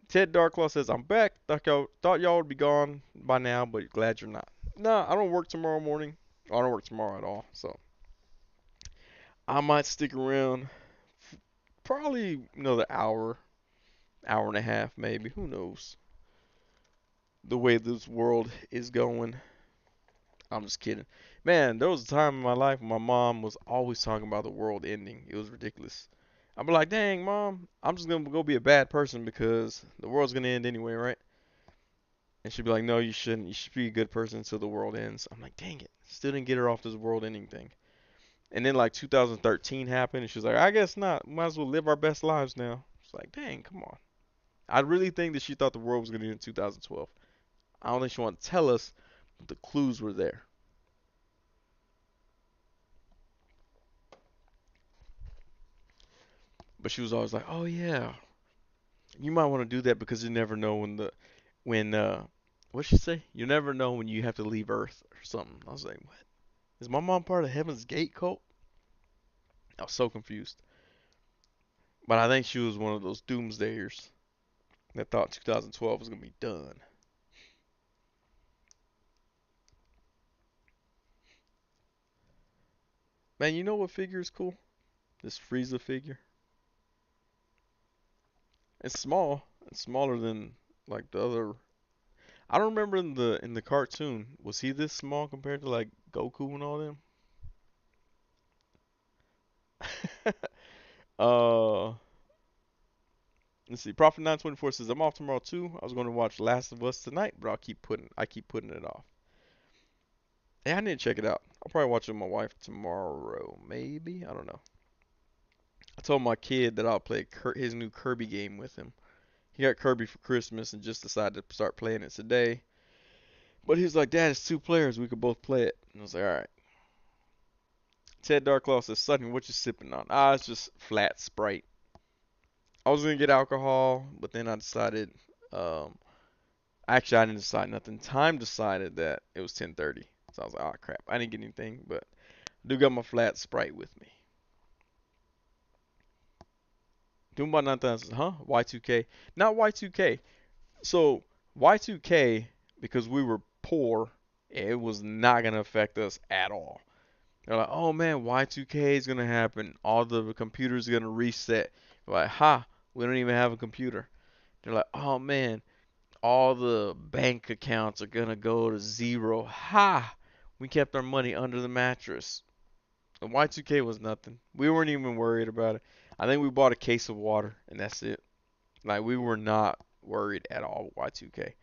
Speaker 1: Ted Darklaw says, "I'm back. Thought y'all would be gone by now, but glad you're not." Nah, I don't work tomorrow morning. I don't work tomorrow at all, so I might stick around. Probably another hour, hour and a half, maybe. Who knows? The way this world is going. I'm just kidding. Man, there was a time in my life when my mom was always talking about the world ending. It was ridiculous. I'd be like, dang, mom, I'm just gonna go be a bad person because the world's gonna end anyway, right? And she'd be like, no, you shouldn't. You should be a good person until the world ends. I'm like, dang it. Still didn't get her off this world ending thing. And then like 2013 happened, and she was like, I guess not. Might as well live our best lives now. It's like, dang, come on. I really think that she thought the world was gonna end in 2012. I don't think she wanted to tell us, but the clues were there. But she was always like, "Oh yeah, you might want to do that because you never know when what'd she say? You never know when you have to leave Earth or something." I was like, "What? Is my mom part of Heaven's Gate cult?" I was so confused. But I think she was one of those doomsdayers that thought 2012 was gonna be done. Man, you know what figure is cool? This Frieza figure. It's small. It's smaller than like the other. I don't remember in the cartoon. Was he this small compared to like Goku and all them? uh, let's see. Prophet 924 says I'm off tomorrow too. I was going to watch Last of Us tonight, but I keep putting it off. Yeah, I need to check it out. I'll probably watch it with my wife tomorrow, maybe. I don't know. I told my kid that I'll play his new Kirby game with him. He got Kirby for Christmas and just decided to start playing it today. But he's like, Dad, it's two players. We could both play it. And I was like, all right. Ted Darklaw says, Sonny, what you sipping on? Ah, it's just flat Sprite. I was gonna get alcohol, but then I decided. Um, actually, I didn't decide nothing. Time decided that it was 10:30, so I was like, oh crap, I didn't get anything, but I do got my flat Sprite with me. Doing about 9,000, huh? Y2K, not Y2K. So Y2K, because we were poor, it was not gonna affect us at all. They're like, oh man, Y2K is gonna happen. All the computers are gonna reset. We're like, ha, we don't even have a computer. They're like, oh man, all the bank accounts are gonna go to zero. Ha! We kept our money under the mattress. And Y2K was nothing. We weren't even worried about it. I think we bought a case of water and that's it. Like we were not worried at all with Y2K.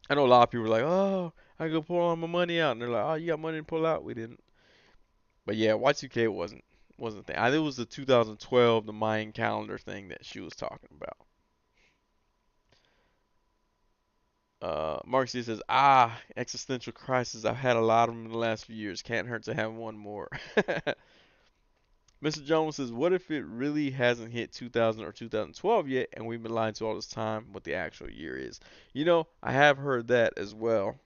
Speaker 1: I know a lot of people are like, oh, I go pull all my money out, and they're like, oh, you got money to pull out? We didn't. But yeah, Y2K wasn't the thing. I think it was the 2012, the Mayan calendar thing that she was talking about. Marcy says, existential crisis. I've had a lot of them in the last few years. Can't hurt to have one more. Mr. Jones says, what if it really hasn't hit 2000 or 2012 yet, and we've been lying to all this time what the actual year is? I have heard that as well.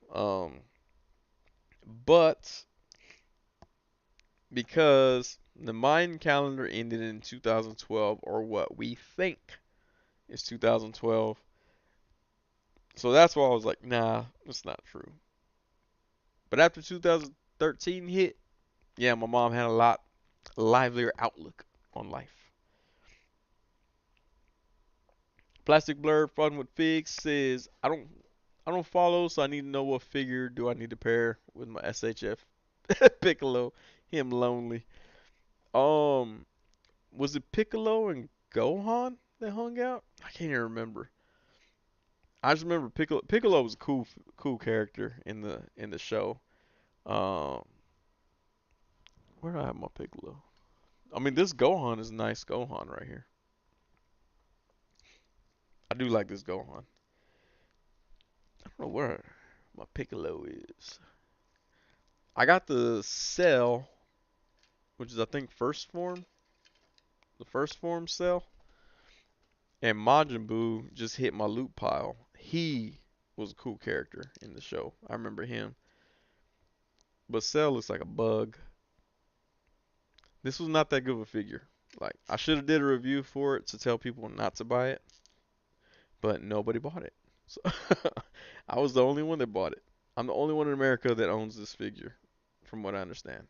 Speaker 1: But because the Mayan calendar ended in 2012, or what we think is 2012, so that's why I was like, nah, that's not true. But after 2013 hit, yeah, my mom had a lot livelier outlook on life. Plastic Blur Fun with Figs says, I don't follow, so I need to know what figure do I need to pair with my SHF Piccolo. Him lonely. Um, was it Piccolo and Gohan that hung out? I can't even remember. I just remember Piccolo was a cool character in the show. Um, where do I have my Piccolo? I mean, this Gohan is nice Gohan right here. I do like this Gohan. I don't know where my Piccolo is. I got the Cell, which is I think first form, the first form Cell, and Majin Buu just hit my loot pile. He was a cool character in the show. I remember him. But Cell looks like a bug. This was not that good of a figure. Like I should have did a review for it to tell people not to buy it, but nobody bought it. So I was the only one that bought it. I'm the only one in America that owns this figure, from what I understand.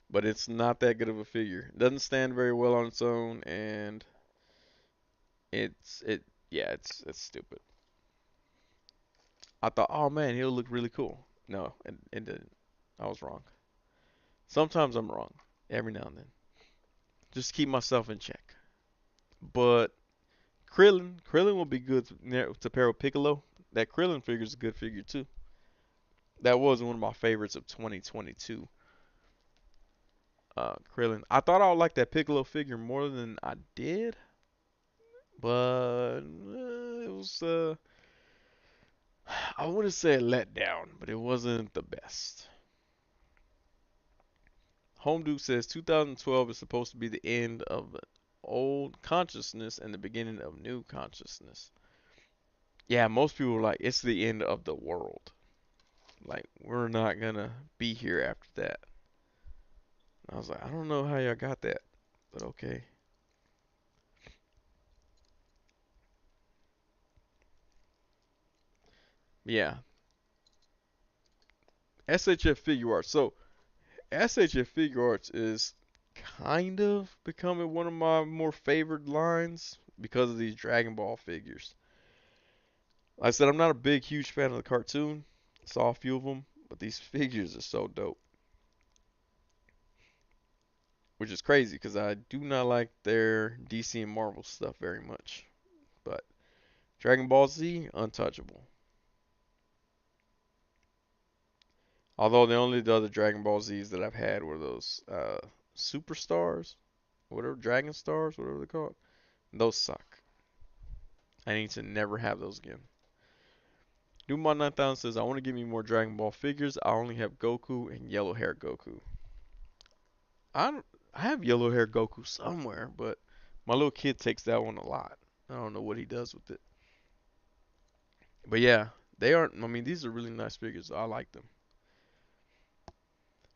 Speaker 1: But it's not that good of a figure. It doesn't stand very well on its own, and it's stupid. I thought, oh man, he'll look really cool. No, it didn't. I was wrong. Sometimes I'm wrong. Every now and then. Just keep myself in check. But Krillin will be good to pair with Piccolo. That Krillin figure is a good figure too. That was one of my favorites of 2022. Krillin. I thought I would like that Piccolo figure more than I did, but it was I wouldn't say a letdown, but it wasn't the best. Home Duke says 2012 is supposed to be the end of old consciousness and the beginning of new consciousness. Yeah, most people are like it's the end of the world. Like we're not gonna be here after that. And I was like, I don't know how y'all got that, but okay. Yeah, SHF Figure Arts. So SHF Figure Arts is kind of becoming one of my more favored lines because of these Dragon Ball figures. Like I said, I'm not a big, huge fan of the cartoon. Saw a few of them, but these figures are so dope. Which is crazy because I do not like their DC and Marvel stuff very much. But Dragon Ball Z, untouchable. Although the only the other Dragon Ball Zs that I've had were those Superstars, whatever, Dragon Stars, whatever they're called. Those suck. I need to never have those again. Dumont 9000 says, I want to give me more Dragon Ball figures. I only have Goku and yellow hair Goku. I, don't- I have yellow hair Goku somewhere, but my little kid takes that one a lot. I don't know what he does with it. But yeah, they aren't, I mean, these are really nice figures. I like them.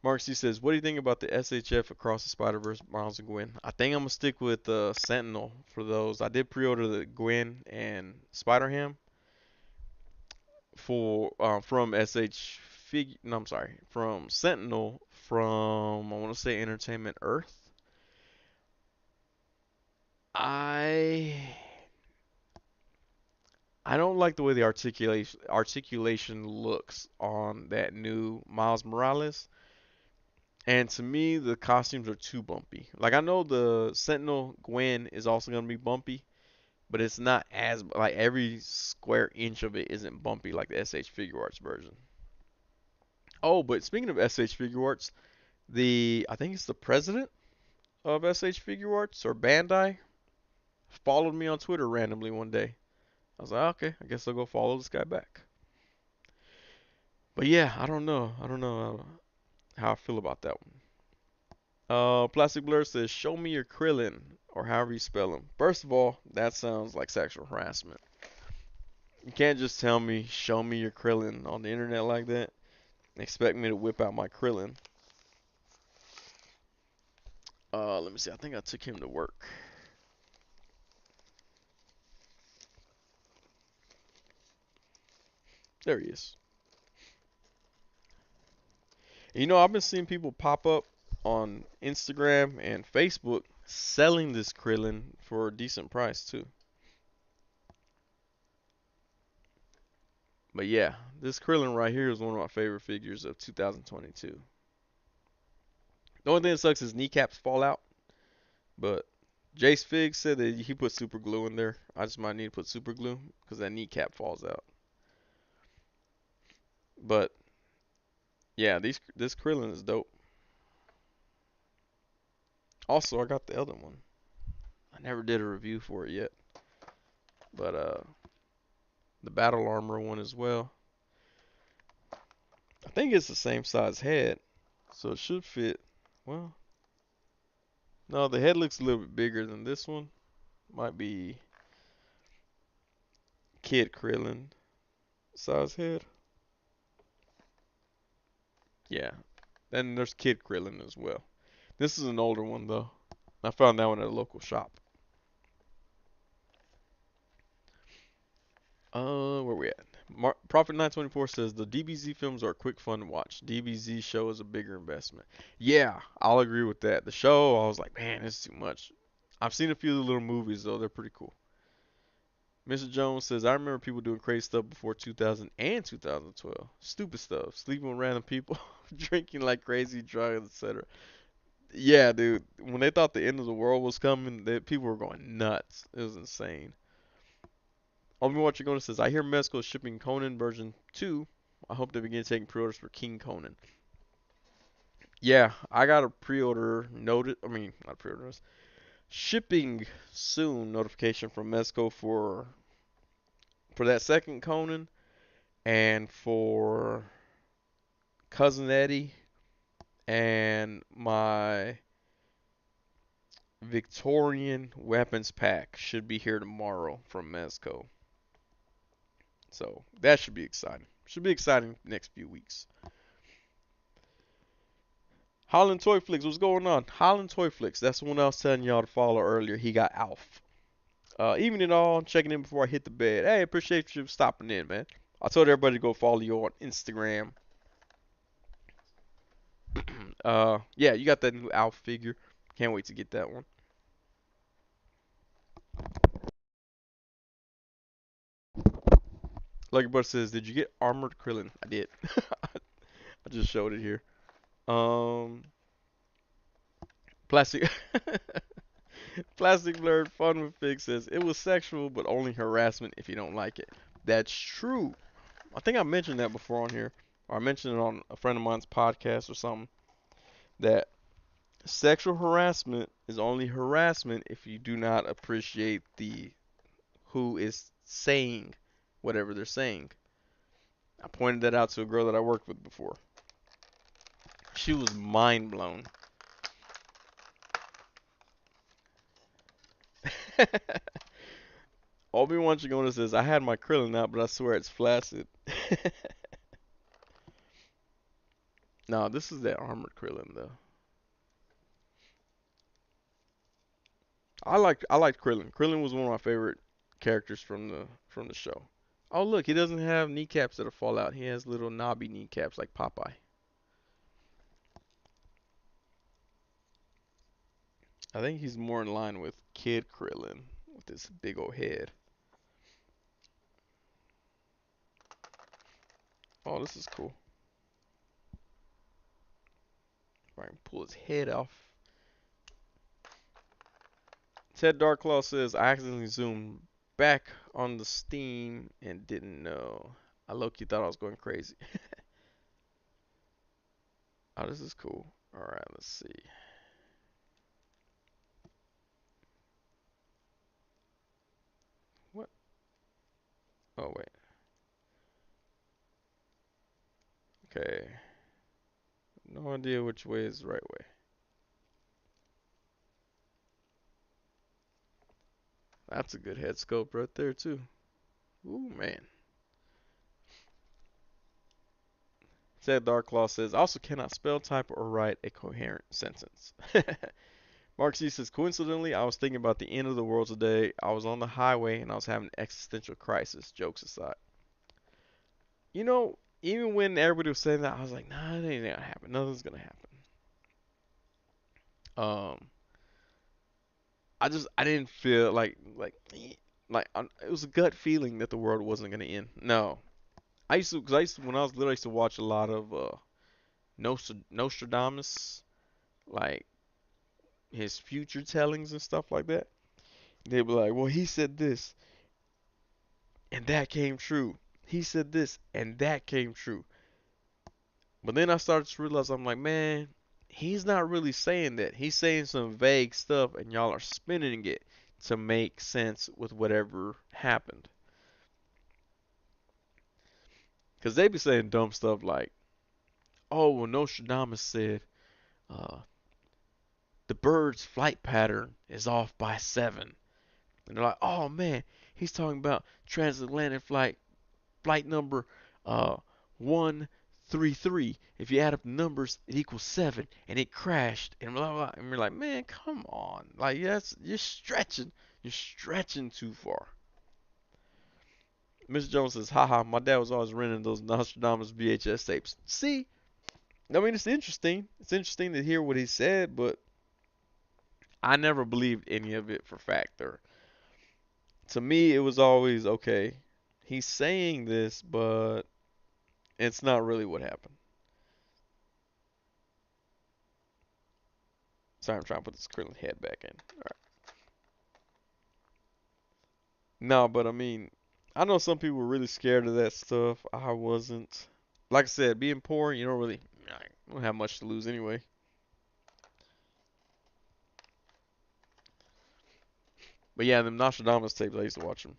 Speaker 1: Mark C says, what do you think about the SHF Across the Spider-Verse Miles and Gwen? I think I'm going to stick with Sentinel for those. I did pre-order the Gwen and Spider-Ham for from SH Fig no, I'm sorry, from Sentinel from I want to say Entertainment Earth. I I don't like the way the articulation looks on that new Miles Morales. And to me, the costumes are too bumpy. Like I know the Sentinel Gwen is also gonna be bumpy, but it's not as like every square inch of it isn't bumpy like the SH Figure Arts version. Oh, but speaking of SH Figure Arts, the I think it's the president of SH Figure Arts or Bandai followed me on Twitter randomly one day. I was like, okay, I guess I'll go follow this guy back. But yeah, I don't know. I don't know how I feel about that one. Plastic Blur says, "Show me your Krillin," or however you spell him. First of all, that sounds like sexual harassment. You can't just tell me, "Show me your Krillin" on the internet like that and expect me to whip out my Krillin. Let me see. I think I took him to work. There he is. You know, I've been seeing people pop up on Instagram and Facebook selling this Krillin for a decent price too. But yeah, this Krillin right here is one of my favorite figures of 2022. The only thing that sucks is kneecaps fall out, but Jace Fig said that he put super glue in there. I just might need to put super glue because that kneecap falls out. But yeah, this Krillin is dope. Also, I got the other one. I never did a review for it yet, but the battle armor one as well. I think it's the same size head, so it should fit. Well, no, the head looks a little bit bigger than this one. Might be Kid Krillin size head. Yeah. Then there's Kid Krillin as well. This is an older one though. I found that one at a local shop. Where we at? Prophet 924 says the DBZ films are quick fun to watch. DBZ show is a bigger investment. Yeah, I'll agree with that. The show, I was like, man, it's too much. I've seen a few of the little movies though. They're pretty cool. Mr. Jones says, I remember people doing crazy stuff before 2000 and 2012. Stupid stuff. Sleeping with random people, drinking like crazy, drugs, etc. Yeah, dude. When they thought the end of the world was coming, people were going nuts. It was insane. Only What You're Going to says, I hear Mezco is shipping Conan version 2. I hope they begin taking pre-orders for King Conan. Yeah, I got a pre-order noted. I mean, not pre-orders. Shipping soon notification from Mezco for that second Conan and for Cousin Eddie and my Victorian weapons pack should be here tomorrow from Mezco. So that should be exciting. Should be exciting next few weeks. Holland Toy Flicks, what's going on? Holland Toy Flicks, that's the one I was telling y'all to follow earlier. He got Alf. Evening all, checking in before I hit the bed. Hey, appreciate you stopping in, man. I told everybody to go follow you on Instagram. Yeah, you got that new Alf figure. Can't wait to get that one. Lucky Butt says, "Did you get armored Krillin?" I did. I just showed it here. Um, plastic, plastic blurred fun with Fig says it was sexual, but only harassment if you don't like it. That's true. I think I mentioned that before on here, or I mentioned it on a friend of mine's podcast or something. That sexual harassment is only harassment if you do not appreciate the who is saying whatever they're saying. I pointed that out to a girl that I worked with before. She was mind blown. Obi-Wan Chigona says, I had my Krillin out, but I swear it's flaccid. No, this is that armored Krillin though. I liked Krillin. Krillin was one of my favorite characters from the show. Oh look, he doesn't have kneecaps that'll fall out. He has little knobby kneecaps like Popeye. I think he's more in line with Kid Krillin with this big old head. Oh, this is cool. If I can pull his head off. Ted Darklaw says, I accidentally zoomed back on the Steam and didn't know. I low-key thought I was going crazy. Oh, this is cool. Alright, let's see. What? Oh, wait. Okay. No idea which way is the right way. That's a good head sculpt right there, too. Ooh, man. Ted Darklaw says, also cannot spell, type, or write a coherent sentence. Mark C says, coincidentally, I was thinking about the end of the world today. I was on the highway and I was having an existential crisis, jokes aside. You know, even when everybody was saying that, I was like, nah, it ain't gonna happen. Nothing's gonna happen. Um, I didn't feel it was a gut feeling that the world wasn't gonna end. No, cause I used to, when I was little, I used to watch a lot of Nostradamus, like his future tellings and stuff like that. They'd be like, well, he said this, and that came true. He said this, and that came true. But then I started to realize, I'm like, man, he's not really saying that. He's saying some vague stuff, and y'all are spinning it to make sense with whatever happened. Because they be saying dumb stuff like, oh, well, Nostradamus said uh, the bird's flight pattern is off by 7. And they're like, oh, man, he's talking about transatlantic flight number uh 133. If you add up the numbers, it equals 7, and it crashed, and blah blah. And we're like, man, come on, like that's you're stretching too far. Mr. Jones says, haha, my dad was always renting those Nostradamus VHS tapes. See, I mean, it's interesting. It's interesting to hear what he said, but I never believed any of it for fact. Or to me, it was always okay. He's saying this, but it's not really what happened. Sorry, I'm trying to put this Krillin head back in. All right. No, but I mean, I know some people were really scared of that stuff. I wasn't. Like I said, being poor, you don't really, you don't have much to lose anyway. But yeah, them Nostradamus tapes, I used to watch them.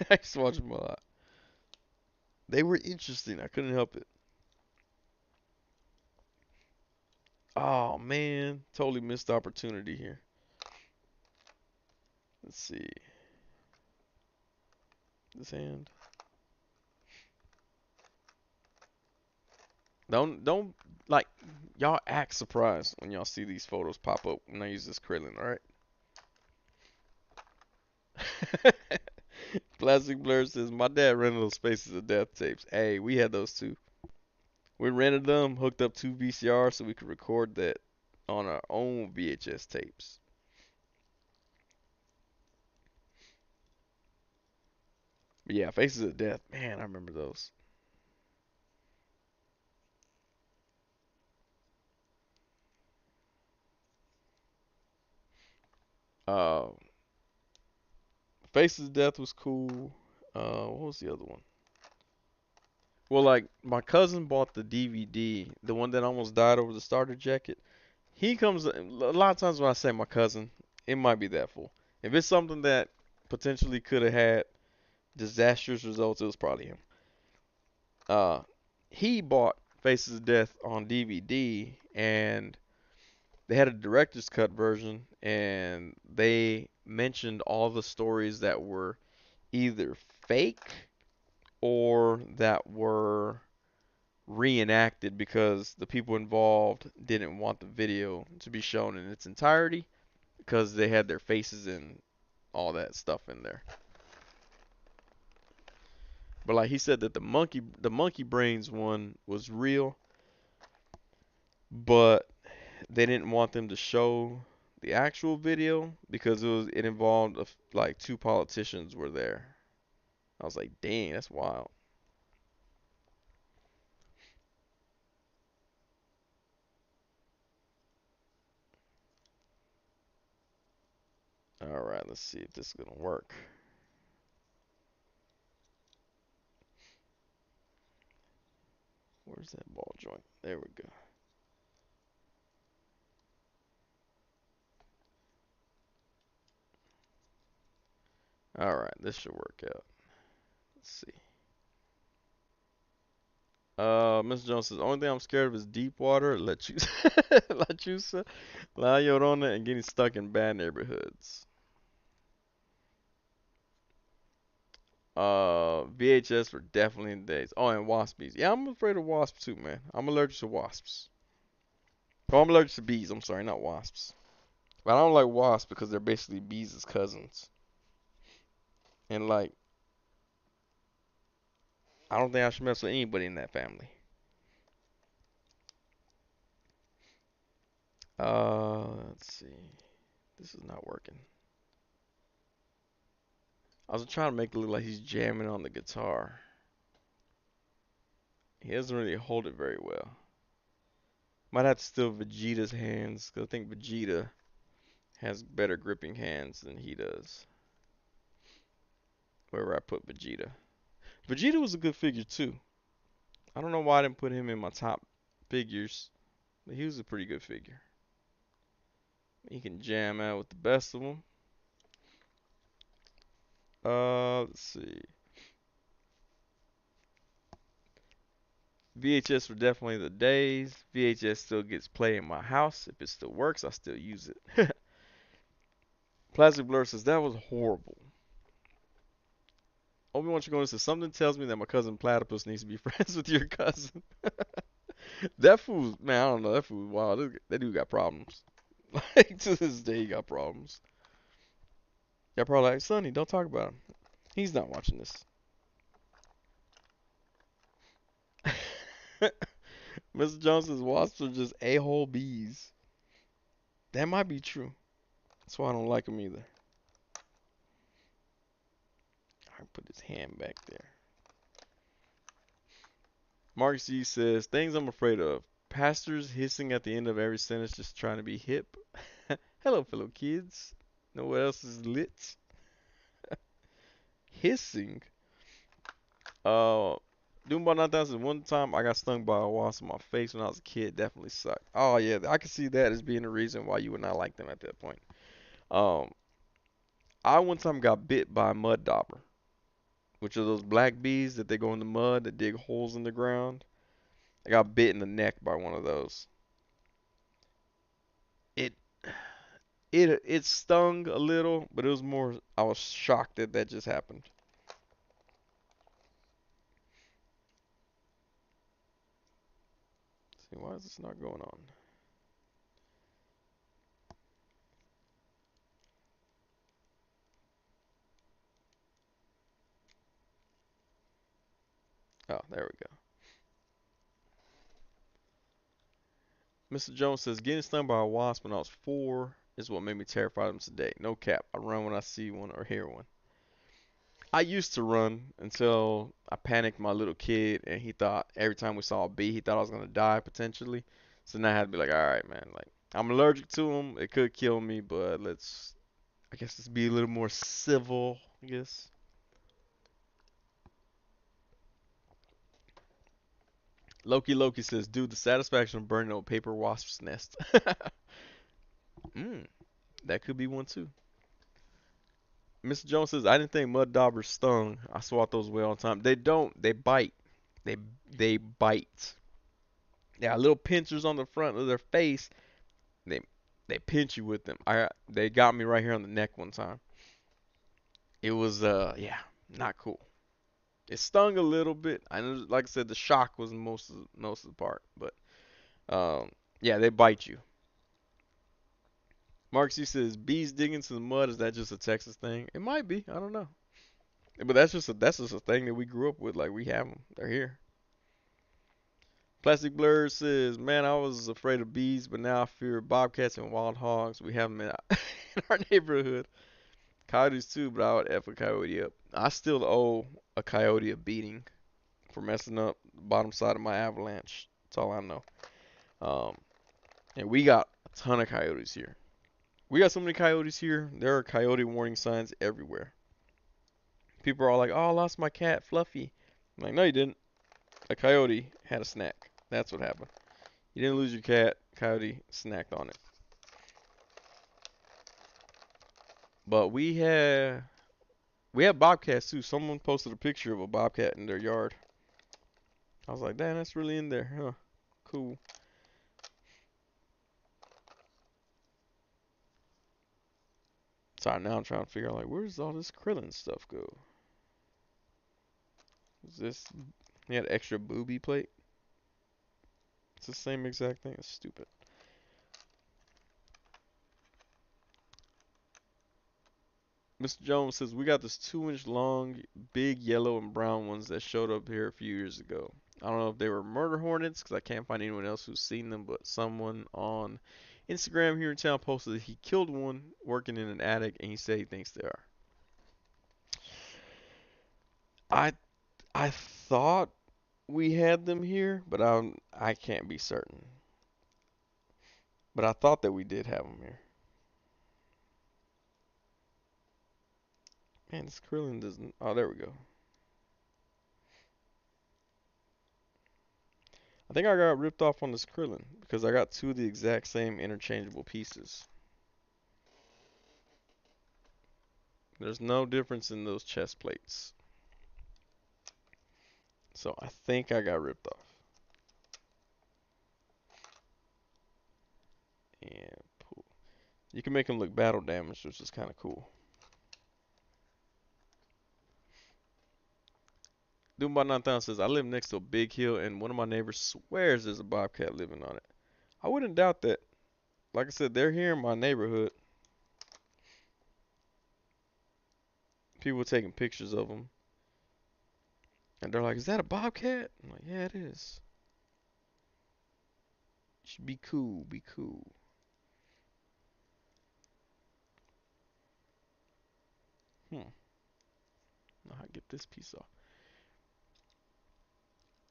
Speaker 1: I used to watch them a lot. They were interesting. I couldn't help it. Oh man, totally missed opportunity here. Let's see. This hand. Don't like y'all act surprised when y'all see these photos pop up when I use this Krillin, alright? Plastic Blur says, my dad rented those Spaces of Death tapes. Hey, we had those too. We rented them, hooked up two VCRs so we could record that on our own VHS tapes. But yeah, Faces of Death, man, I remember those. Uh, Faces of Death was cool. What was the other one? Well, like my cousin bought the DVD, the one that almost died over the starter jacket. He comes a lot of times when I say my cousin, it might be that fool. If it's something that potentially could have had disastrous results, it was probably him. Uh, he bought Faces of Death on DVD, and they had a director's cut version, and they mentioned all the stories that were either fake or that were reenacted because the people involved didn't want the video to be shown in its entirety because they had their faces and all that stuff in there. But like he said that the monkey brains one was real, but they didn't want them to show the actual video because it involved like two politicians were there. I was like, dang, that's wild. All right, let's see if this is gonna work. Where's that ball joint? There we go. All right, this should work out. Let's see. Mr. Jones says, only thing I'm scared of is deep water, La Chusa, La Llorona, and getting stuck in bad neighborhoods. VHS were definitely in the days. Oh, and waspies. Yeah, I'm afraid of wasps too, man. I'm allergic to wasps. Oh, I'm allergic to bees. I'm sorry, not wasps. But I don't like wasps because they're basically bees' cousins. And like, I don't think I should mess with anybody in that family. Let's see. This is not working. I was trying to make it look like he's jamming on the guitar. He doesn't really hold it very well. Might have to steal Vegeta's hands, because I think Vegeta has better gripping hands than he does. Wherever I put Vegeta. Vegeta was a good figure too. I don't know why I didn't put him in my top figures, but he was a pretty good figure. He can jam out with the best of them. Let's see. VHS were definitely the days. VHS still gets play in my house. If it still works, I still use it. Plastic Blur says that was horrible. Obi-Wan Chicken says something tells me that my cousin Platypus needs to be friends with your cousin. That fool, man, I don't know. That fool, wow, that dude got problems. Like to this day, he got problems. Y'all probably like, Sonny, don't talk about him. He's not watching this. Mr. Jones says wasps are just a-hole bees. That might be true. That's why I don't like them either. I put his hand back there. Mark C says things I'm afraid of. Pastors hissing at the end of every sentence, just trying to be hip. Hello, fellow kids. Know what else is lit? Hissing. Uh, Doomball 9000. One time I got stung by a wasp in my face when I was a kid. Definitely sucked. Oh yeah, I can see that as being the reason why you would not like them at that point. Um, I one time got bit by a mud dauber, which are those black bees that they go in the mud that dig holes in the ground. I got bit in the neck by one of those. It it stung a little, but it was more I was shocked that that just happened. Let's see, why is this not going on? Oh, there we go. Mr. Jones says getting stung by a wasp when I was 4 is what made me terrified of them today. No cap. I run when I see one or hear one. I used to run until I panicked my little kid and he thought every time we saw a bee he thought I was gonna die potentially. So now I had to be like, all right, man, like I'm allergic to them. It could kill me, but I guess let's be a little more civil, I guess. Loki says, dude, the satisfaction of burning a paper wasp's nest. mm, that could be one too. Mr. Jones says, I didn't think mud daubers stung. I swat those away all the time. They don't. They bite. They they bite. They got little pinchers on the front of their face. They they pinch you with them. They got me right here on the neck one time. It was yeah, not cool. It stung a little bit. I know, like I said, the shock was most of the part, but um yeah, they bite you. Mark C says bees dig into the mud. Is that just a Texas thing? It might be. I don't know. But that's just a thing that we grew up with. Like we have them. They're here. Plastic Blur says, man, I was afraid of bees, but now I fear bobcats and wild hogs. We have them in our neighborhood. Coyotes too, but I would F a coyote up. I still owe a coyote a beating for messing up the bottom side of my avalanche. That's all I know. Um, and we got a ton of coyotes here. We got so many coyotes here. There are coyote warning signs everywhere. People are all like, "Oh, I lost my cat, Fluffy." I'm like, no, you didn't. A coyote had a snack. That's what happened. You didn't lose your cat. Coyote snacked on it. But we have bobcats too. Someone posted a picture of a bobcat in their yard. I was like, damn, that's really in there, huh? Cool. Sorry, now I'm trying to figure out like where does all this Krillin stuff go? Is this he had extra booby plate? It's the same exact thing. It's stupid. Mr. Jones says we got this 2-inch long, big yellow and brown ones that showed up here a few years ago. I don't know if they were murder hornets because I can't find anyone else who's seen them, but someone on Instagram here in town posted that he killed one working in an attic, and he said he thinks they are. I I thought we had them here, but I can't be certain. But I thought that we did have them here. Man, this Krillin doesn't. Oh, there we go. I think I got ripped off on this Krillin because I got two of the exact same interchangeable pieces. There's no difference in those chest plates. So I think I got ripped off. And pull. You can make them look battle damaged, which is kind of cool. Doomba 9000 says, I live next to a big hill and one of my neighbors swears there's a bobcat living on it. I wouldn't doubt that. Like I said, they're here in my neighborhood. People taking pictures of them. And they're like, is that a bobcat? I'm like, yeah, it is. You should be cool, be cool. Hmm. Now I get this piece off.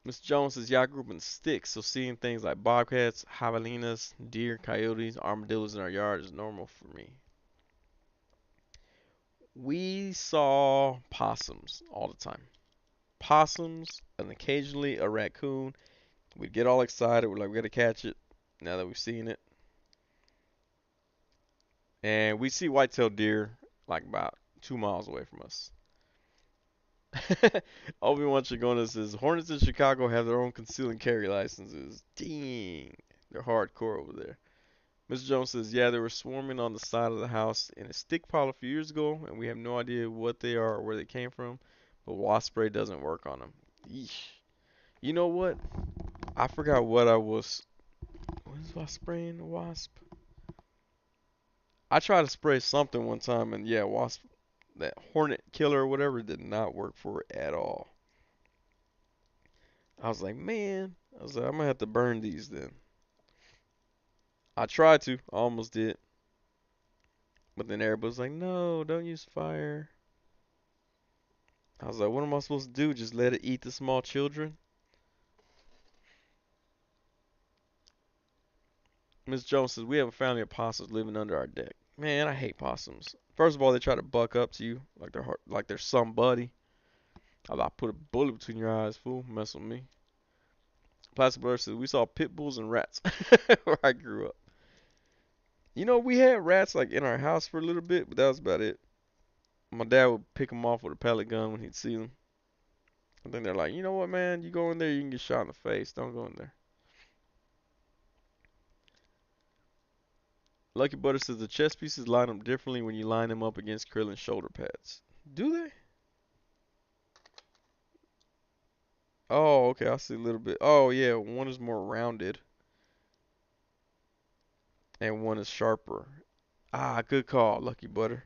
Speaker 1: Mr. Jones says, yeah, I grew up in sticks, so seeing things like bobcats, javelinas, deer, coyotes, armadillos in our yard is normal for me. We saw possums all the time. Possums and occasionally a raccoon. We'd get all excited. We're like, we gotta catch it now that we've seen it. And we see white-tailed deer like about 2 miles away from us. Obi-Wan Chagona says, Hornets in Chicago have their own conceal and carry licenses. Dang. They're hardcore over there. Mr. Jones says, yeah, they were swarming on the side of the house in a stick pile a few years ago, and we have no idea what they are or where they came from, but wasp spray doesn't work on them. Yeesh. You know what? I forgot what I was. What is I spraying the wasp? I tried to spray something one time, and yeah, wasp, that hornet killer or whatever, did not work for it at all. I was like, man, I'm gonna have to burn these then. I tried to, I almost did, but then everybody's like, no, don't use fire. I was like, what am I supposed to do? Just let it eat the small children? Miss Jones says, we have a family of possums living under our deck. Man, I hate possums. First of all, they try to buck up to you like they're somebody. I put a bullet between your eyes, fool. Mess with me. Plastic Blur says, we saw pit bulls and rats where I grew up. You know, we had rats like in our house for a little bit, but that was about it. My dad would pick them off with a pellet gun when he'd see them. I think they're like, you know what, man? You go in there, you can get shot in the face. Don't go in there. Lucky Butter says the chess pieces line up differently when you line them up against Krillin's shoulder pads. Do they? Oh, okay. I see a little bit. Oh, yeah. One is more rounded and one is sharper. Ah, good call, Lucky Butter.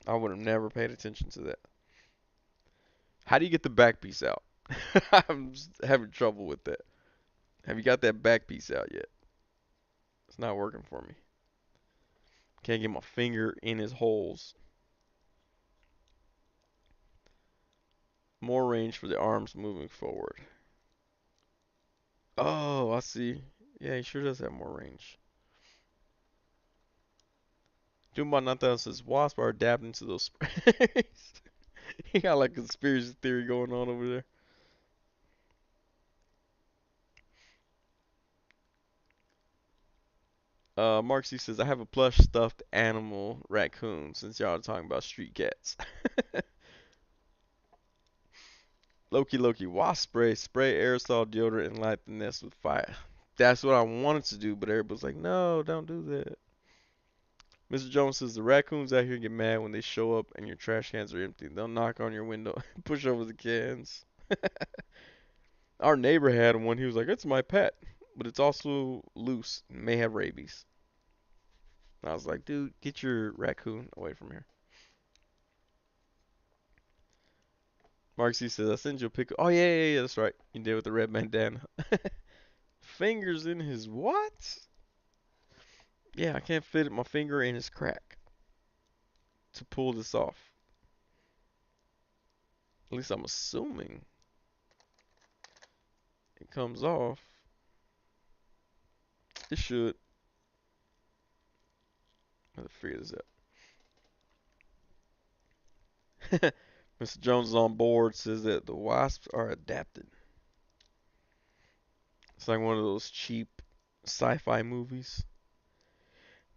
Speaker 1: I would have never paid attention to that. How do you get the back piece out? I'm just having trouble with that. Have you got that back piece out yet? It's not working for me. Can't get my finger in his holes. More range for the arms moving forward. Oh, I see. Yeah, he sure does have more range. Jumbo Nata says wasps are adapting to those sprays. He got like a conspiracy theory going on over there. Mark C says I have a plush stuffed animal raccoon since y'all are talking about street cats. Loki wasp spray aerosol deodorant and light the nest with fire. That's what I wanted to do, but everybody's like, no, don't do that. Mr. Jones says the raccoons out here get mad when they show up and your trash cans are empty. They'll knock on your window and push over the cans. Our neighbor had one. He was like, it's my pet, but it's also loose and may have rabies. I was like, dude, get your raccoon away from here. Mark C says, I send you a pic. Oh, yeah, that's right. You did with the red bandana. Fingers in his what? Yeah, I can't fit my finger in his crack to pull this off. At least I'm assuming it comes off. It should. Let's figure this out. Mr. Jones is on board, says that the wasps are adapted. It's like one of those cheap sci-fi movies.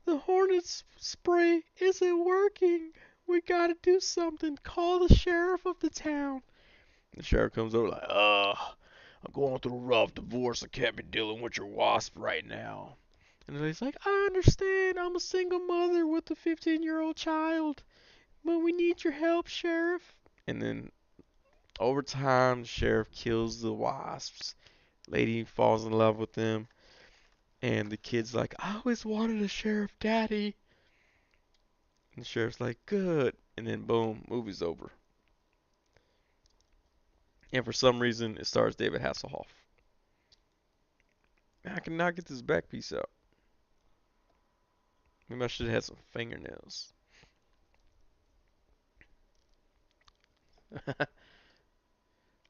Speaker 1: The Hornets spray isn't working. We gotta do something. Call the sheriff of the town. The sheriff comes over like, I'm going through a rough divorce. I can't be dealing with your wasp right now. And he's like, I understand. I'm a single mother with a 15-year-old child. But we need your help, sheriff. And then over time, the sheriff kills the wasps. Lady falls in love with them. And the kid's like, I always wanted a sheriff daddy. And the sheriff's like, good. And then boom, movie's over. And for some reason, it stars David Hasselhoff. Man, I cannot get this back piece out. Maybe I should have had some fingernails.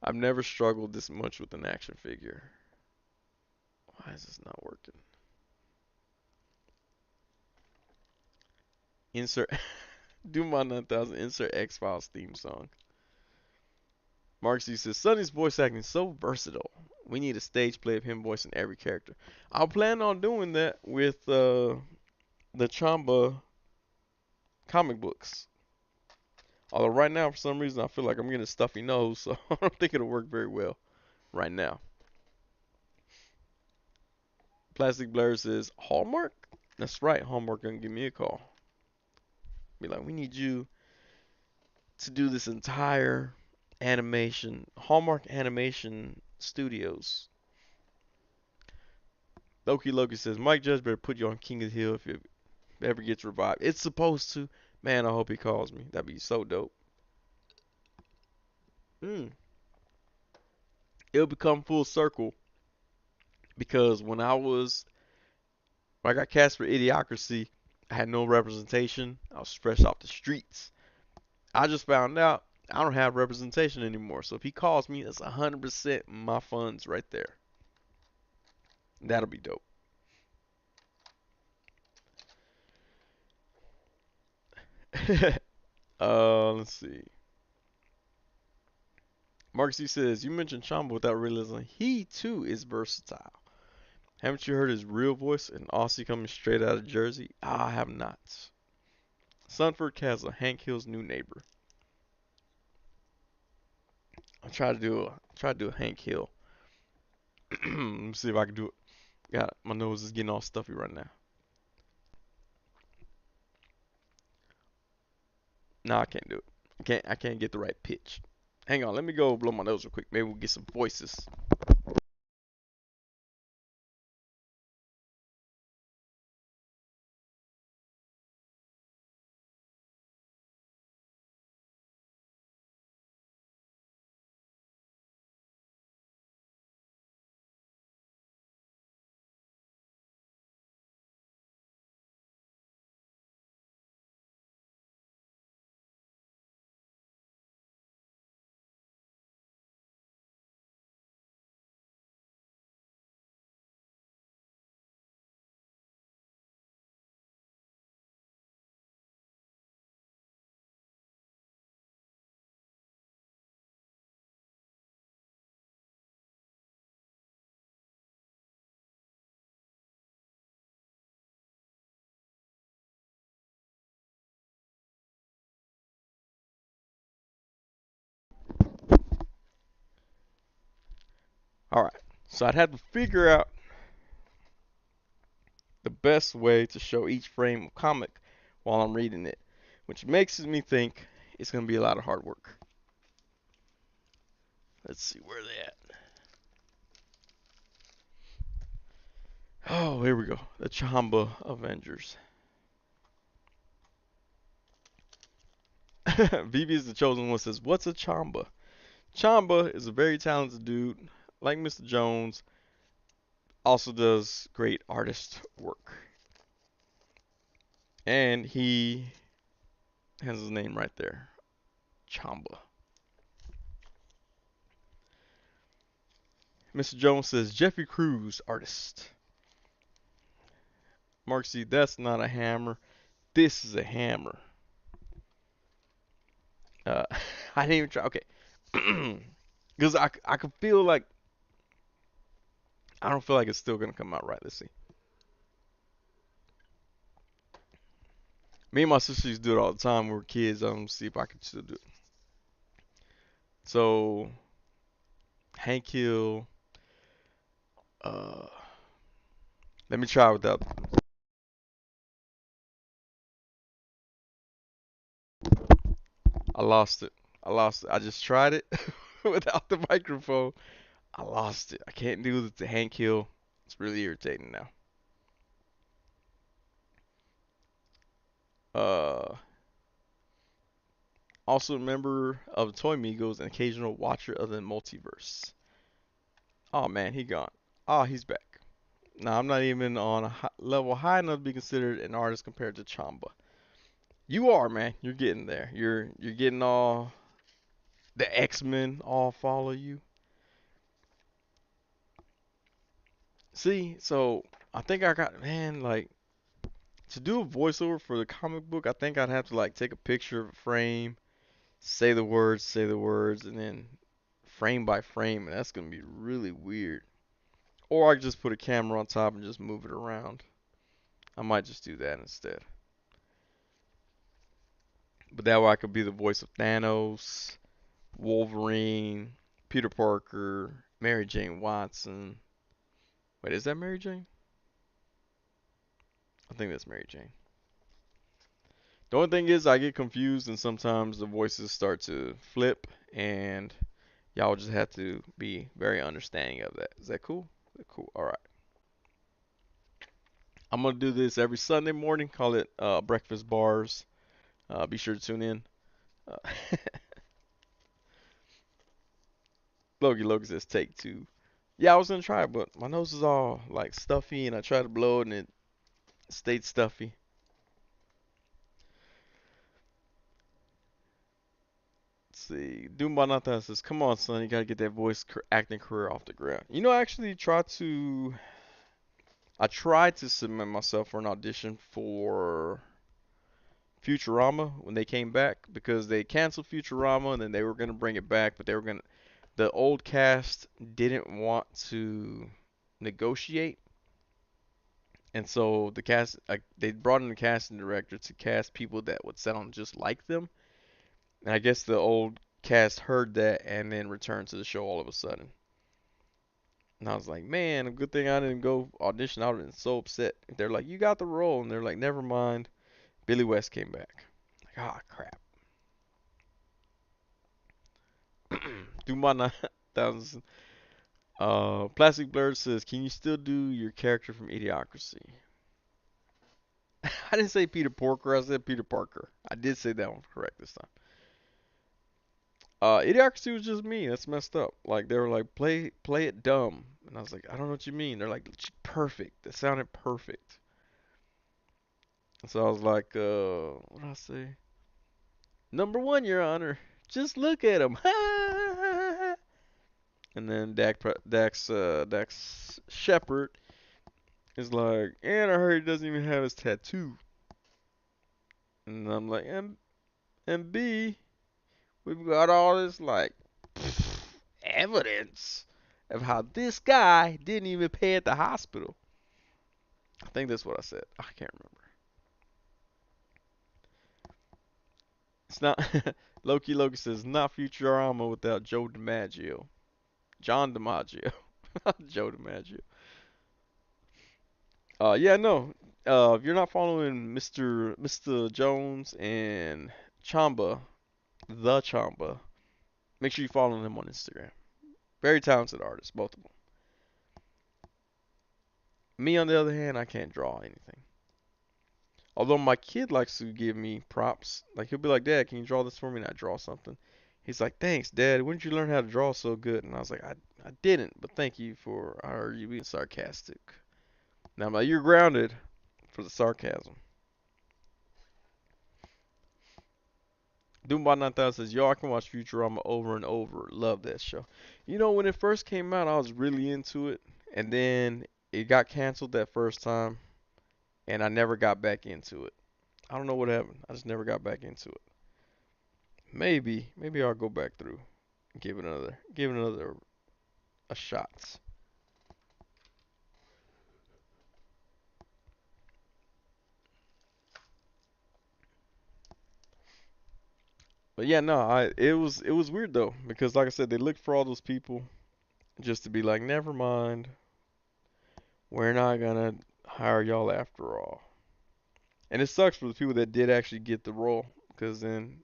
Speaker 1: I've never struggled this much with an action figure. Why is this not working? Insert Doom 9000 insert X-Files theme song. Mark C says Sonny's voice acting is so versatile. We need a stage play of him voicing every character. I'll plan on doing that with the Chamba comic books. Although right now, for some reason, I feel like I'm getting a stuffy nose, so I don't think it'll work very well right now. Plastic Blur says Hallmark. That's right, Hallmark gonna give me a call. Be like, we need you to do this entire animation, Hallmark Animation Studios. Loki says Mike Judge better put you on King of the Hill if it ever gets revived. It's supposed to. Man, I hope he calls me. That'd be so dope. Mm. It'll become full circle because when I was When I got cast for Idiocracy, I had no representation. I was fresh off the streets. I just found out I don't have representation anymore. So if he calls me, that's 100% my funds right there. That'll be dope. Let's see. Mark C says, you mentioned Chamba without realizing he too is versatile. Haven't you heard his real voice, an Aussie coming straight out of Jersey? I have not. Sunford Castle, Hank Hill's new neighbor. I'll try to do a Hank Hill. Let me see if I can do it. God, my nose is getting all stuffy right now. No, I can't do it. I can't get the right pitch. Hang on, let me go blow my nose real quick. Maybe we'll get some voices. All right. So I'd have to figure out the best way to show each frame of comic while I'm reading it, which makes me think it's going to be a lot of hard work. Let's see where they at. Oh, here we go. The Chamba Avengers. Vivi is the chosen one. Says, "What's a Chamba?" Chamba is a very talented dude, like Mr. Jones. Also does great artist work, and he has his name right there, Chamba. Mr. Jones says, "Jeffrey Cruz, artist." Mark C, that's not a hammer. This is a hammer. Uh, I didn't even try. Okay, because I could feel like I don't feel like it's still gonna come out right. Let's see. Me and my sisters used to do it all the time when we were kids. See if I can still do it. So Hank Hill. Uh, let me try without. I lost it. I lost it. I just tried it without the microphone. I lost it. I can't do the Hank Hill. It's really irritating now. Uh, Also a member of Toy Migos and occasional watcher of the multiverse. Oh man, he gone. Oh, he's back. Now I'm not even on a level high enough to be considered an artist compared to Chamba. You are, man. You're getting there. You're getting all the X-Men all follow you. See, so I think I got man like to do a voiceover for the comic book. I think I'd have to like take a picture of a frame, say the words, and then frame by frame, and that's gonna be really weird. Or I could just put a camera on top and just move it around. I might just do that instead. But that way I could be the voice of Thanos, Wolverine, Peter Parker, Mary Jane Watson. Wait, is that Mary Jane? I think that's Mary Jane. The only thing is I get confused and sometimes the voices start to flip and y'all just have to be very understanding of that. Is that cool? Is that cool? All right. I'm gonna do this every Sunday morning. Call it breakfast bars. Be sure to tune in. Uh, Logan says take two. Yeah, I was gonna try it, but my nose is all like stuffy, and I tried to blow it, and Stayed stuffy. Let's see. Doombanata says, "Come on, son, you gotta get that voice acting career off the ground." You know, I actually tried to submit myself for an audition for Futurama when they came back because they canceled Futurama and then they were gonna bring it back, but the old cast didn't want to negotiate, and so the cast they brought in the casting director to cast people that would sound just like them, and I guess the old cast heard that and then returned to the show all of a sudden. And I was like, man, a good thing I didn't go audition. I would have been so upset. They're like, you got the role, and they're like, never mind. Billy West came back. Like, ah, crap. Do my 9,000. Plastic Blur says, can you still do your character from Idiocracy? I didn't say Peter Porker. I said Peter Parker. I did say that one correct this time. Idiocracy was just me. That's messed up. Like they were like, play it dumb, and I was like, I don't know what you mean. They're like, perfect. That sounded perfect. And so I was like, what did I say? Number one, Your Honor. Just look at him. And then Dax Shepard is like, and I heard he doesn't even have his tattoo. And I'm like, and B, we've got all this like evidence of how this guy didn't even pay at the hospital. I think that's what I said. I can't remember. It's not Loki says not Futurama without Joe DiMaggio. John DiMaggio. Joe DiMaggio. Yeah, no. If you're not following Mr. Jones and Chamba, the Chamba, make sure you follow him on Instagram. Very talented artists, both of them. Me, on the other hand, I can't draw anything. Although my kid likes to give me props. Like he'll be like, Dad, can you draw this for me? And I draw something. He's like, thanks, Dad. When did you learn how to draw so good? And I was like, I didn't, but thank you for are you being sarcastic. Now I'm like, you're grounded for the sarcasm. Doombot 9000 says, yo, I can watch Futurama over and over. Love that show. You know, when it first came out, I was really into it. And then it got canceled that first time. And I never got back into it. I don't know what happened. I just never got back into it. Maybe I'll go back through and give it another a shot. But yeah, no, it was weird though because like I said, they looked for all those people just to be like, never mind, we're not gonna hire y'all after all. And it sucks for the people that did actually get the role because then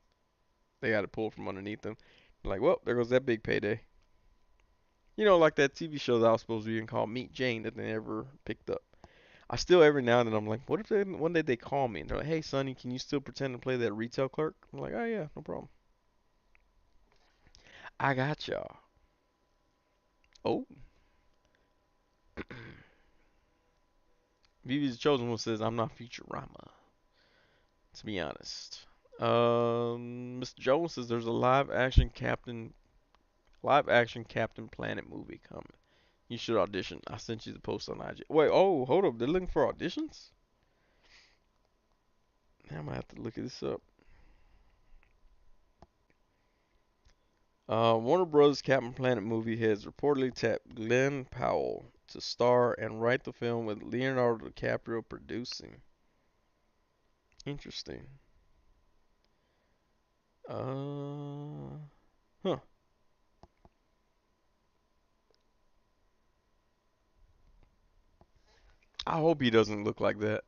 Speaker 1: they got it pulled from underneath them. Like, well, there goes that big payday. You know, like that TV show that I was supposed to be in called Meet Jane that they never picked up. I still every now and then I'm like, what if one day they call me and they're like, hey, Sonny, can you still pretend to play that retail clerk? I'm like, oh yeah, no problem. I got y'all. Oh, Vivi's chosen one says I'm not Futurama. To be honest, Mr. Jones says there's a live action Captain Planet movie coming. You should audition. I sent you the post on IG. Wait, oh, hold up. They're looking for auditions? Now I'm gonna have to look this up. Warner Bros. Captain Planet movie has reportedly tapped Glenn Powell to star and write the film with Leonardo DiCaprio producing. Interesting. Huh. I hope he doesn't look like that.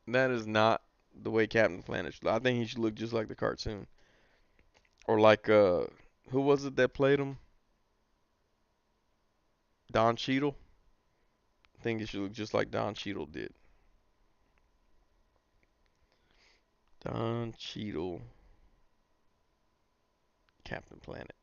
Speaker 1: That is not the way Captain Planet should look. I think he should look just like the cartoon. Or like, who was it that played him? Don Cheadle? I think he should look just like Don Cheadle did. Don Cheadle, Captain Planet.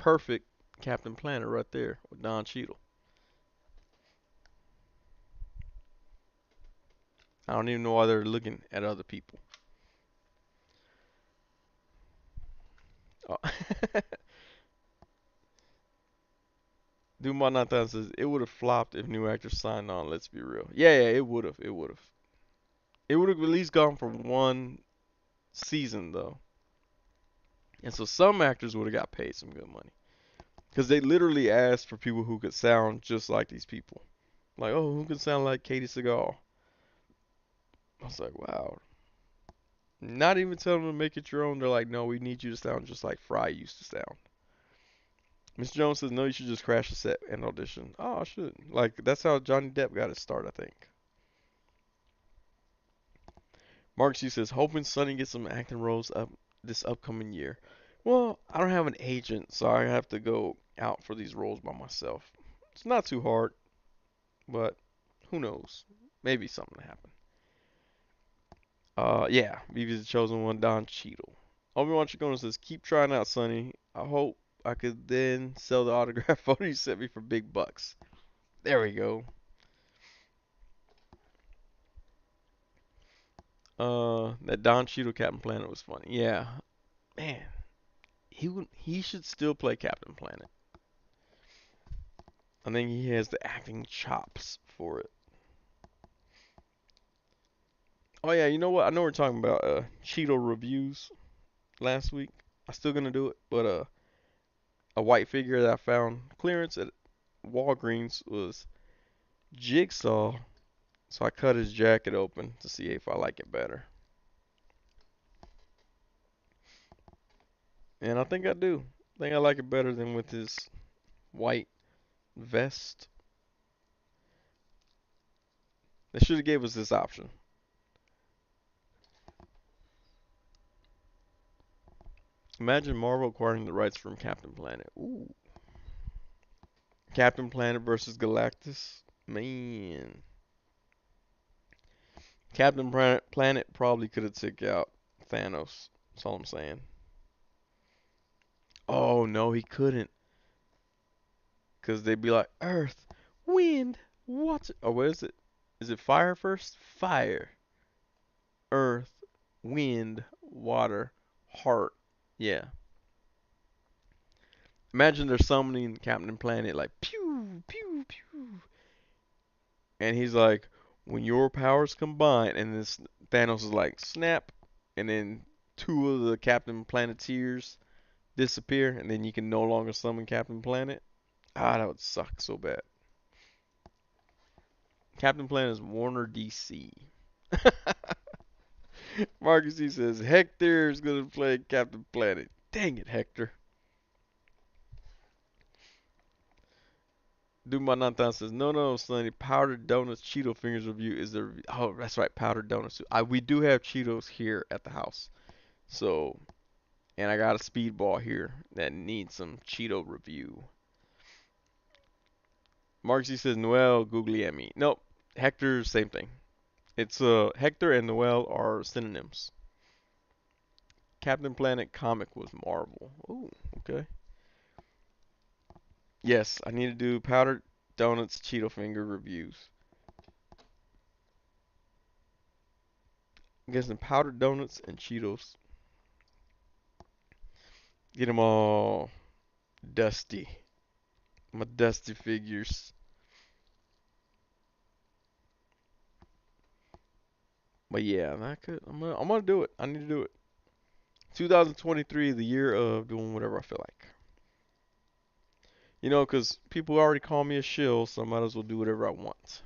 Speaker 1: perfect Captain Planet right there with Don Cheadle. I don't even know why they're looking at other people. Oh. Dude, Nathan says it would have flopped if new actors signed on. Let's be real. Yeah, it would have. It would have. It would have at least gone for one season though, and so some actors would have got paid some good money because they literally asked for people who could sound just like these people. Like, oh, who can sound like Katie Seagal? I was like, wow. Not even telling them to make it your own. They're like, no, we need you to sound just like Fry used to sound. Miss Jones says, no, you should just crash the set and audition. Oh, I should. Like, that's how Johnny Depp got his start, I think. Mark C says, hoping Sonny gets some acting roles up this upcoming year. Well, I don't have an agent, so I have to go out for these roles by myself. It's not too hard, but who knows? Maybe something will happen. Yeah, BB's the chosen one, Don Cheadle. Obi-Wan Chacon says, keep trying out, Sonny. I hope I could then sell the autograph photo you sent me for big bucks. There we go. That Don Cheadle Captain Planet was funny. Yeah, man, he should still play Captain Planet. I think he has the acting chops for it. Oh yeah, you know what? I know we're talking about Cheeto reviews last week. I'm still gonna do it, but a white figure that I found clearance at Walgreens was Jigsaw, so I cut his jacket open to see if I like it better. And I think I do. I think I like it better than with his white vest. They should have gave us this option. Imagine Marvel acquiring the rights from Captain Planet. Ooh. Captain Planet versus Galactus. Man. Captain Planet probably could have took out Thanos. That's all I'm saying. Oh, no, he couldn't. Because they'd be like, Earth, wind, water. Oh, what is it? Is it fire first? Fire. Earth, wind, water, heart. Yeah. Imagine they're summoning Captain Planet like pew, pew, pew. And he's like, when your powers combine, and this Thanos is like, snap, and then two of the Captain Planeteers disappear, and then you can no longer summon Captain Planet. Ah, that would suck so bad. Captain Planet is Warner DC. Marcus he says Hector is gonna play Captain Planet. Dang it, Hector. Duma Nantan says no, no, Sonny. Powdered Donuts Cheeto Fingers review is the oh that's right, Powdered Donuts. We do have Cheetos here at the house, so and I got a speedball here that needs some Cheeto review. Marcy says Noel Guglielmi. Nope, Hector same thing. It's Hector and Noel are synonyms. Captain Planet comic was Marvel. Ooh, okay. Yes, I need to do Powdered Donuts Cheeto Finger reviews. I'm guessing Powdered Donuts and Cheetos. Get them all dusty. My dusty figures. But yeah, I'm gonna do it. I need to do it. 2023, the year of doing whatever I feel like. You know, 'cause people already call me a shill, so I might as well do whatever I want.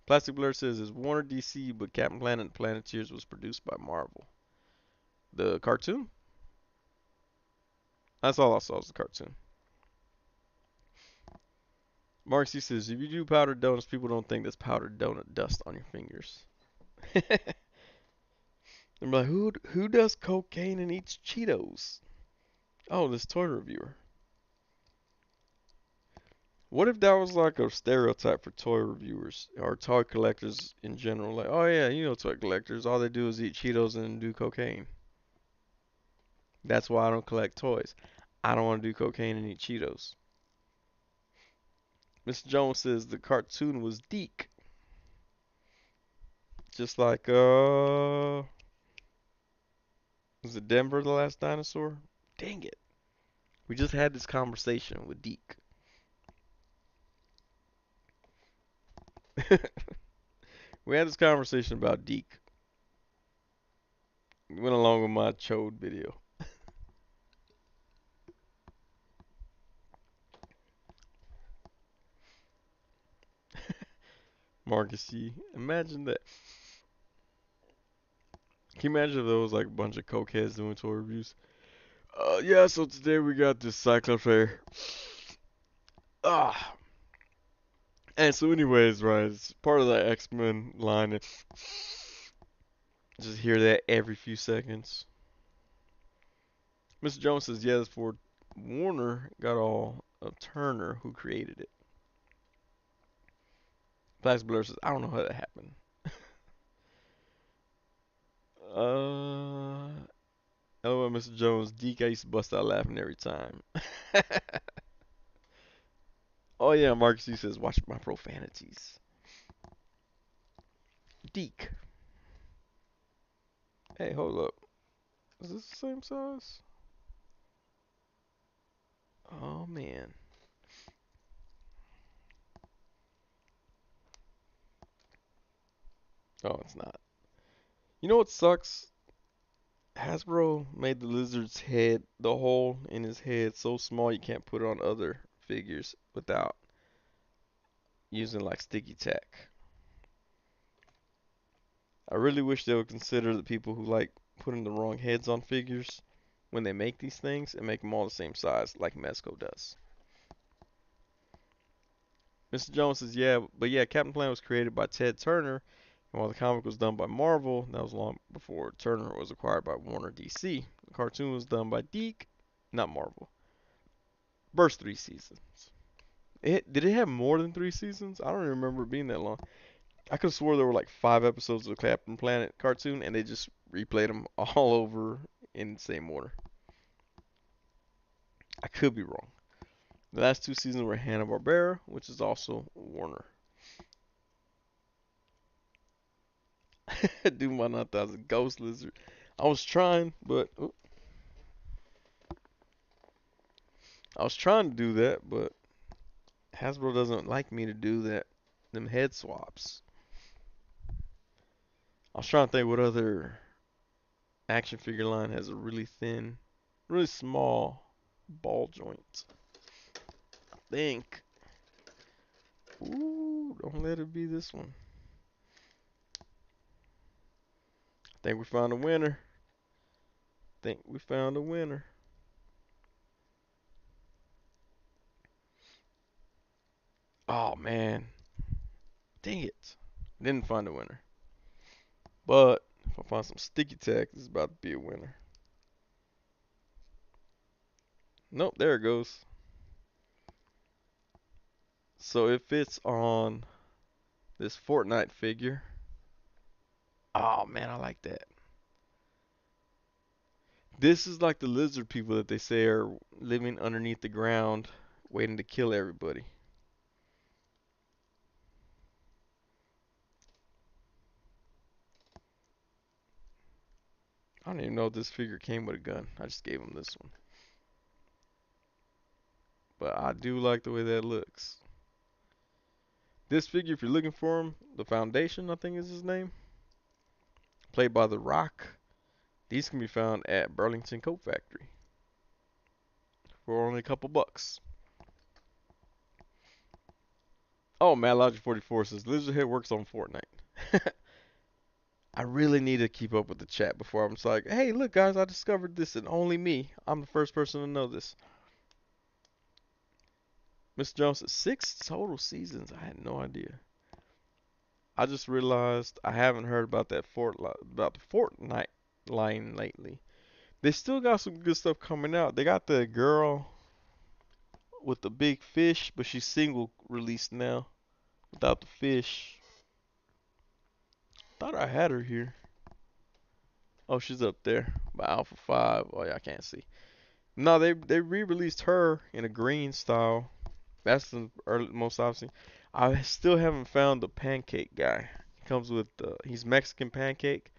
Speaker 1: Plastic Blur says it's Warner DC, but Captain Planet and Planeteers was produced by Marvel. The cartoon? That's all I saw was the cartoon. Marcy says if you do powdered donuts, people don't think that's powdered donut dust on your fingers. I'm like, who does cocaine and eats Cheetos? Oh, this toy reviewer. What if that was like a stereotype for toy reviewers or toy collectors in general? Like, oh yeah, you know, toy collectors, all they do is eat Cheetos and do cocaine. That's why I don't collect toys. I don't want to do cocaine and eat Cheetos. Mr. Jones says the cartoon was Deke, just like was it Denver the last dinosaur? Dang it. We just had this conversation with Deke. We had this conversation about Deke. It went along with my chode video. Marcus C. Imagine that. Can you imagine if there was like a bunch of cokeheads doing toy reviews? Yeah, so today we got this Cyclops hair. Ah. And so anyways, right, it's part of the X-Men line. And just hear that every few seconds. Mr. Jones says, yes, for Warner got all of Turner who created it. Flash Blur says, I don't know how that happened. Uh, LOL, Mr. Jones, Deke, I used to bust out laughing every time. Oh yeah, Marcus C says, watch my profanities. Deke. Hey, hold up. Is this the same size? Oh man. Oh, it's not. You know what sucks? Hasbro made the lizard's head, the hole in his head, so small you can't put it on other figures without using like sticky tack. I really wish they would consider the people who like putting the wrong heads on figures when they make these things and make them all the same size like Mezco does. Mr. Jones says, yeah, but yeah, Captain Planet was created by Ted Turner, and while the comic was done by Marvel, that was long before Turner was acquired by Warner DC. The cartoon was done by Deke, not Marvel. Burst 3 seasons. Did it have more than 3 seasons? I don't even remember it being that long. I could have swore there were like 5 episodes of the Captain Planet cartoon, and they just replayed them all over in the same order. I could be wrong. The last 2 seasons were Hanna-Barbera, which is also Warner. Dude, why not that was a ghost lizard? I was trying, but I was trying to do that, but Hasbro doesn't like me to do that. Them head swaps. I was trying to think what other action figure line has a really thin, really small ball joint. I think. Ooh, don't let it be this one. I think we found a winner. Think we found a winner. Oh man, dang it! Didn't find a winner. But if I find some sticky tack, this is about to be a winner. Nope, there it goes. So it fits on this Fortnite figure. Oh man, I like that. This is like the lizard people that they say are living underneath the ground, waiting to kill everybody. I don't even know if this figure came with a gun. I just gave him this one. But I do like the way that looks. This figure, if you're looking for him, the Foundation, I think is his name, played by The Rock. These can be found at Burlington Coat Factory for only a couple bucks. Oh, Mad Logic 44 says Lizardhead works on Fortnite. I really need to keep up with the chat before I'm just like, hey, look, guys, I discovered this and only me. I'm the first person to know this. Mr. Jones says 6 total seasons. I had no idea. I just realized I haven't heard about about the Fortnite line lately. They still got some good stuff coming out. They got the girl with the big fish, but she's single released now without the fish. Thought I had her here. Oh, she's up there by Alpha 5. Oh, yeah, I can't see. No, they re-released her in a green style. That's the most obvious. I still haven't found the pancake guy. He comes with he's Mexican pancake,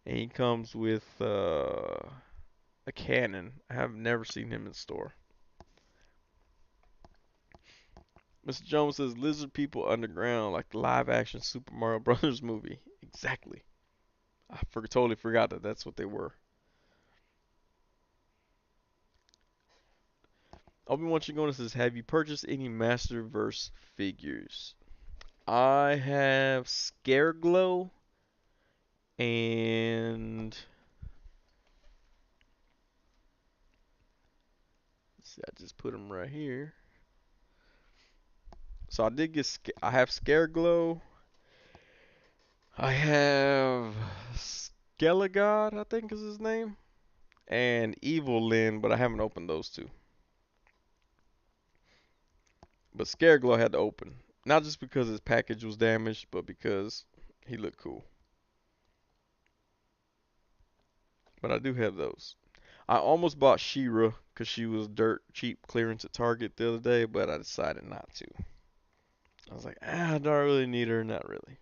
Speaker 1: and he comes with a cannon. I have never seen him in store. Mr. Jones says lizard people underground like the live action Super Mario Brothers movie. Exactly. Totally forgot that that's what they were. Obi-Wan Chigona says, have you purchased any Masterverse figures? I have Scareglow and let's see, I just put them right here. So I did get I have Scareglow. I have Skelegod, I think is his name, and Evil Lyn, but I haven't opened those two. But Scareglow had to open, not just because his package was damaged, but because he looked cool. But I do have those. I almost bought She-Ra because she was dirt cheap clearance at Target the other day, but I decided not to. I was like, do I really need her? Not really.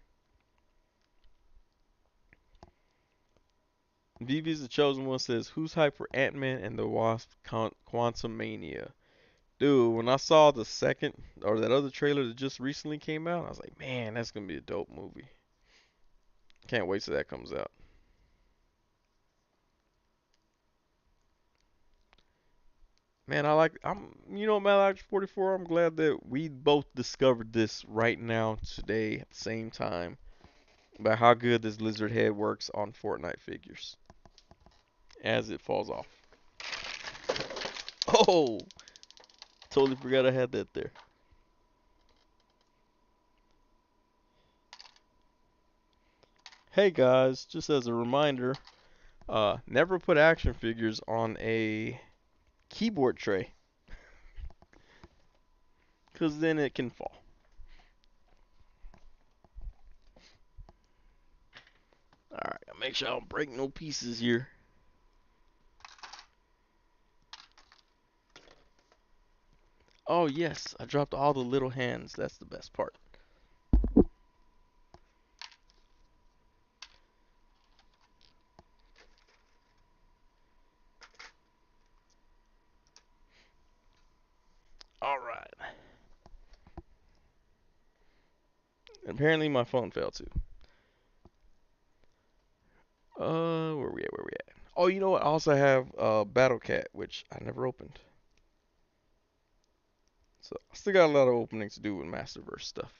Speaker 1: Vivi's the chosen one says, who's hyped for Ant-Man and the Wasp Quantum Mania? Dude, when I saw the second or that other trailer that just recently came out, I was like, man, that's gonna be a dope movie. Can't wait till that comes out. Man, Mad 44, I'm glad that we both discovered this right now today at the same time about how good this lizard head works on Fortnite figures as it falls off. Oh, totally forgot I had that there. Hey guys, just as a reminder, never put action figures on a keyboard tray, because then it can fall. Alright, I'll make sure I don't break no pieces here. Oh yes, I dropped all the little hands. That's the best part. Alright. Apparently my phone fell too. Where we at? Where we at? Oh, you know what? I also have Battle Cat, which I never opened. So I still got a lot of openings to do with Masterverse stuff.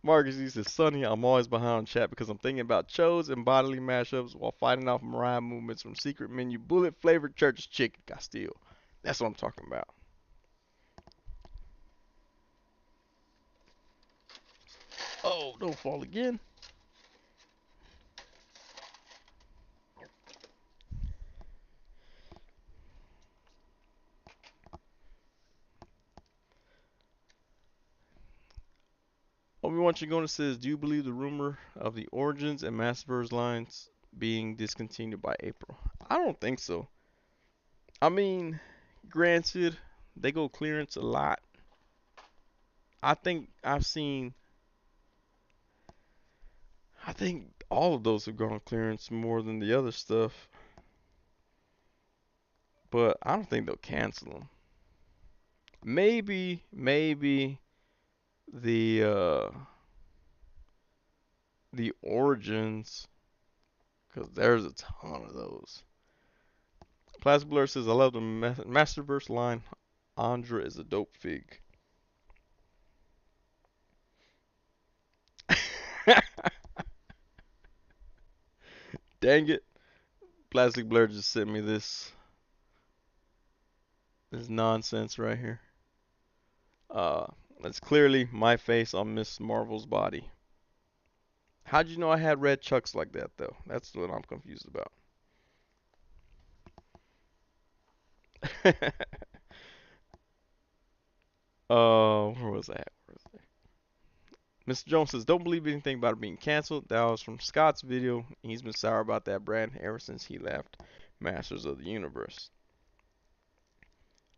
Speaker 1: Marcus, he says, Sonny, I'm always behind on chat because I'm thinking about shows and bodily mashups while fighting off Mariah movements from secret menu bullet flavored church's chicken Castile. That's what I'm talking about. Oh, don't fall again. Obi-Wan Chigona says, do you believe the rumor of the Origins and Masterverse lines being discontinued by April? I don't think so. I mean, granted, they go clearance a lot. I think I think all of those have gone clearance more than the other stuff, but I don't think they'll cancel them. Maybe the the Origins, because there's a ton of those. Plastic Blur says, I love the Masterverse line. Andra is a dope fig. Dang it. Plastic Blur just sent me this nonsense right here. Uh, that's clearly my face on Miss Marvel's body. How'd you know I had red chucks like that, though? That's what I'm confused about. Where was that? Mr. Jones says, don't believe anything about it being canceled. That was from Scott's video. He's been sour about that brand ever since he left Masters of the Universe.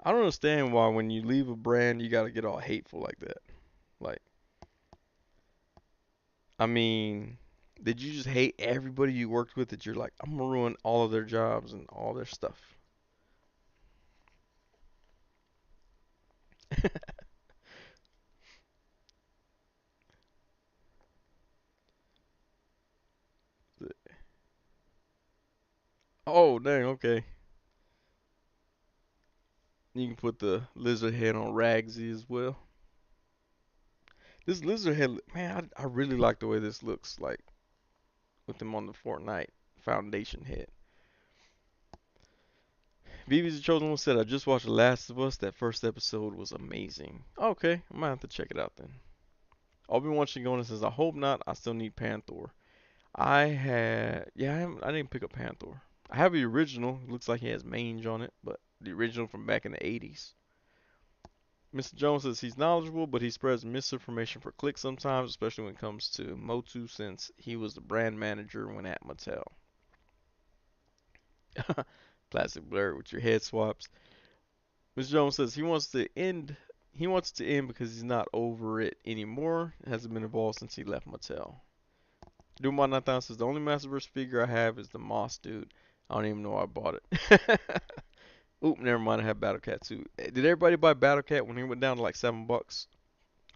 Speaker 1: I don't understand why when you leave a brand you gotta get all hateful like that. Like, I mean, did you just hate everybody you worked with that you're like, I'm gonna ruin all of their jobs and all their stuff? Oh, dang, okay. You can put the lizard head on Ragsy as well. This lizard head, man, I really like the way this looks like with them on the Fortnite Foundation head. Vivi's the Chosen One said, I just watched The Last of Us. That first episode was amazing. Okay, I might have to check it out then. Obi-Wan Shigonis says, I hope not. I still need Panther. I didn't pick up Panther. I have the original. It looks like he has mange on it, but the original from back in the 80s. Mr. Jones says he's knowledgeable, but he spreads misinformation for clicks sometimes, especially when it comes to Motu since he was the brand manager when at Mattel. Plastic blur with your head swaps. Mr. Jones says he wants to end because he's not over it anymore. It hasn't been involved since he left Mattel. Doombot 9000 says the only Masterverse figure I have is the Moss dude. I don't even know why I bought it. Oop, never mind. I have Battle Cat too. Did everybody buy Battle Cat when he went down to like $7?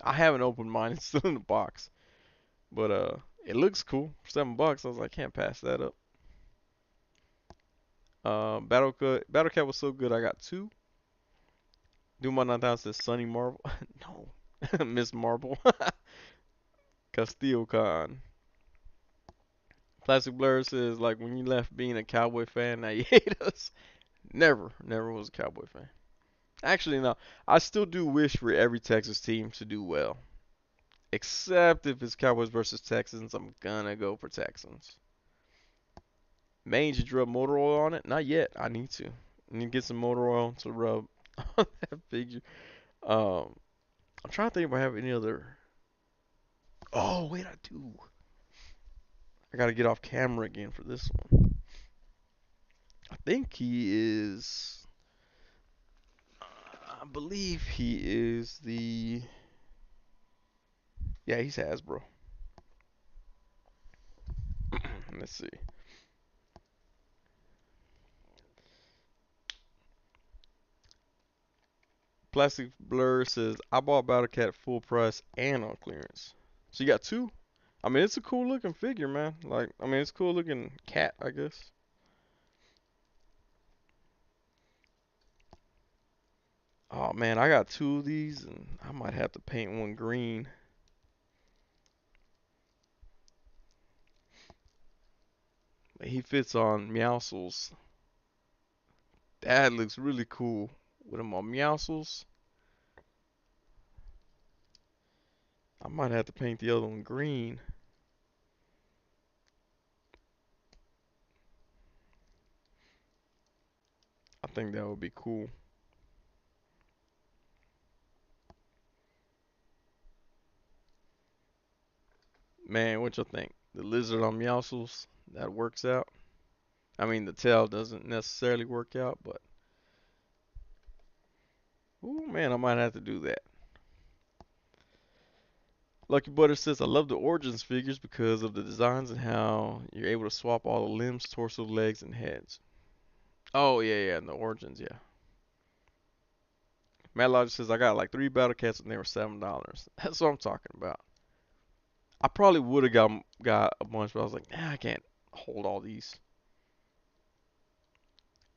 Speaker 1: I haven't opened mine. It's still in the box. But it looks cool for $7. I was like, can't pass that up. Battle Cat was so good. I got two. Doombot 9000 says Sonny Marvel. No, Miss Marvel. Castillo Khan. Plastic Blur says like when you left being a Cowboy fan, now you hate us. Never was a Cowboy fan. Actually, no. I still do wish for every Texas team to do well. Except if it's Cowboys versus Texans, I'm gonna go for Texans. Mange, did you rub motor oil on it? Not yet. I need to. I need to get some motor oil to rub on that figure. Um, I'm trying to think if I have any other. Oh, wait, I do. I gotta get off camera again for this one. I think he is. I believe he is the. Yeah, he's Hasbro. Let's see. Plastic Blur says, I bought Battle Cat full price and on clearance. So you got two? I mean, it's a cool looking figure, man. Like, I mean, it's a cool looking cat, I guess. Oh, man, I got two of these, and I might have to paint one green. He fits on Meowscles. That looks really cool with him on Meowscles. I might have to paint the other one green. I think that would be cool. Man, what you think? The lizard on Meowscles, that works out. I mean, the tail doesn't necessarily work out, but ooh, man, I might have to do that. Lucky Butter says, I love the Origins figures because of the designs and how you're able to swap all the limbs, torso, legs, and heads. Oh, yeah, and the Origins, yeah. Matt Logic says, I got like three Battle Cats and they were $7. That's what I'm talking about. I probably would have got a bunch, but I was like, nah, I can't hold all these.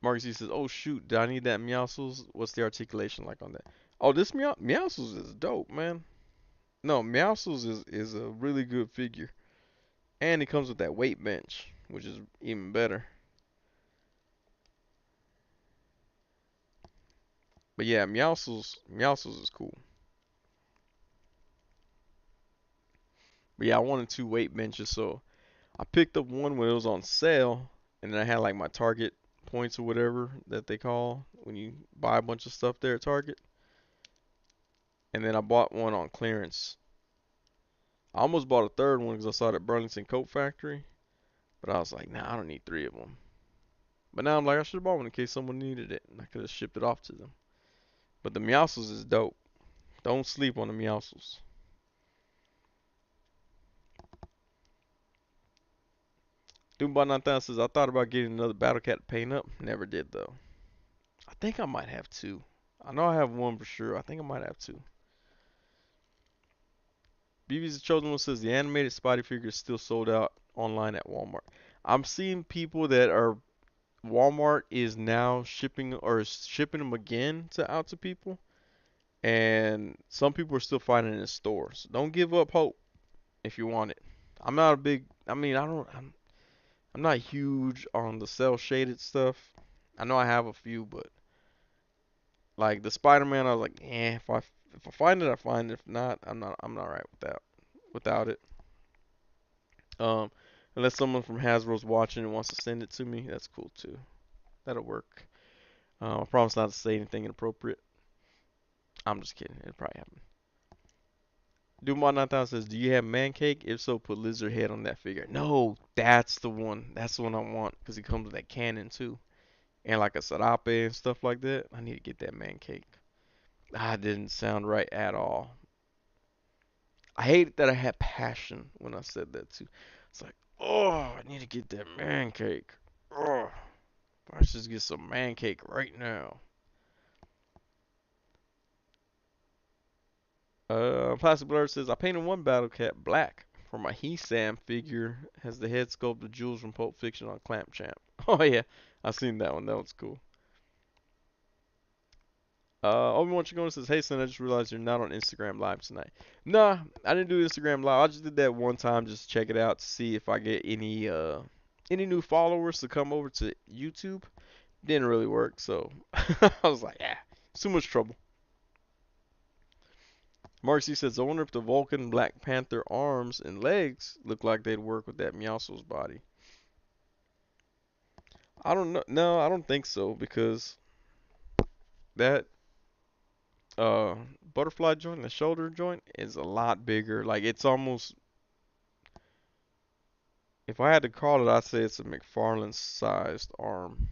Speaker 1: Marcus C says, oh, shoot, do I need that Meowscles? What's the articulation like on that? Oh, this Meowscles is dope, man. No, Meowscles is a really good figure. And it comes with that weight bench, which is even better. But yeah, Meowscles is cool. But yeah, I wanted two weight benches, so I picked up one when it was on sale, and then I had like my Target points or whatever that they call when you buy a bunch of stuff there at Target. And then I bought one on clearance. I almost bought a third one because I saw it at Burlington Coat Factory, but I was like, nah, I don't need three of them. But now I'm like, I should have bought one in case someone needed it, and I could have shipped it off to them. But the Meowscles is dope. Don't sleep on the Meowscles. Doombot 9000 says, I thought about getting another Battle Cat to paint up. Never did, though. I think I might have two. I know I have one for sure. I think I might have two. BB's the Chosen One says, the animated Spotty figure is still sold out online at Walmart. I'm seeing people that are Walmart is now shipping them again out to people, and some people are still finding it in stores. Don't give up hope if you want it. I'm not a big. I mean, I don't. I'm not huge on the cell shaded stuff. I know I have a few, but like the Spider-Man, I was like, if I find it, I find it. If not, I'm not right with that. Without it. Um, unless someone from Hasbro's watching and wants to send it to me, that's cool too. That'll work. I promise not to say anything inappropriate. I'm just kidding. It'll probably happen. Dumont9000 says, do you have man cake? If so, put lizard head on that figure. No, that's the one. That's the one I want because he comes with that cannon too. And like a sarape and stuff like that. I need to get that man cake. Ah, didn't sound right at all. I hate that I had passion when I said that too. It's like, oh, I need to get that man cake. Oh, I should just get some man cake right now. Plastic Blur says, I painted one Battle Cat black for my He Sam figure. Has the head sculpt of Jules from Pulp Fiction on Clamp Champ. Oh yeah, I seen that one. That was cool. Obi-Wan Chigona says, hey son, I just realized you're not on Instagram Live tonight. Nah, I didn't do Instagram Live. I just did that one time just to check it out to see if I get any new followers to come over to YouTube. Didn't really work, so I was like, it's too much trouble. Marcy says, I wonder if the Vulcan Black Panther arms and legs look like they'd work with that Meowscles body. I don't know. No, I don't think so because that uh butterfly joint, the shoulder joint, is a lot bigger. Like it's almost, if I had to call it, I'd say it's a McFarlane sized arm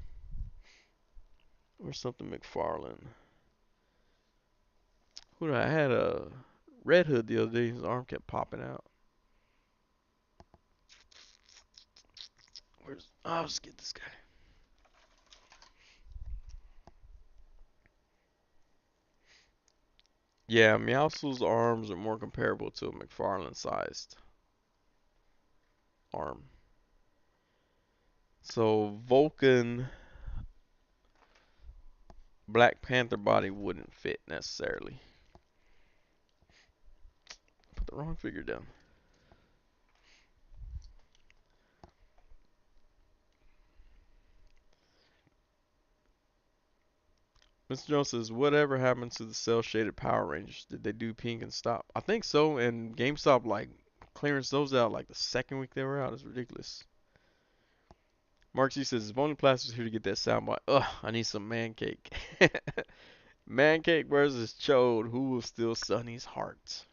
Speaker 1: or something McFarlane. I had a Red Hood the other day. His arm kept popping out. I'll just get this guy. Yeah, Meowscles' arms are more comparable to a McFarlane sized arm. So Vulcan Black Panther body wouldn't fit necessarily. Put the wrong figure down. Mr. Jones says, whatever happened to the cell shaded Power Rangers? Did they do pink and stop? I think so, and GameStop like clearance those out like the second week they were out. It's ridiculous. Mark C says, if only Plastic's here to get that soundbite. Ugh, I need some man cake. Man cake versus Chode. Who will steal Sonny's heart?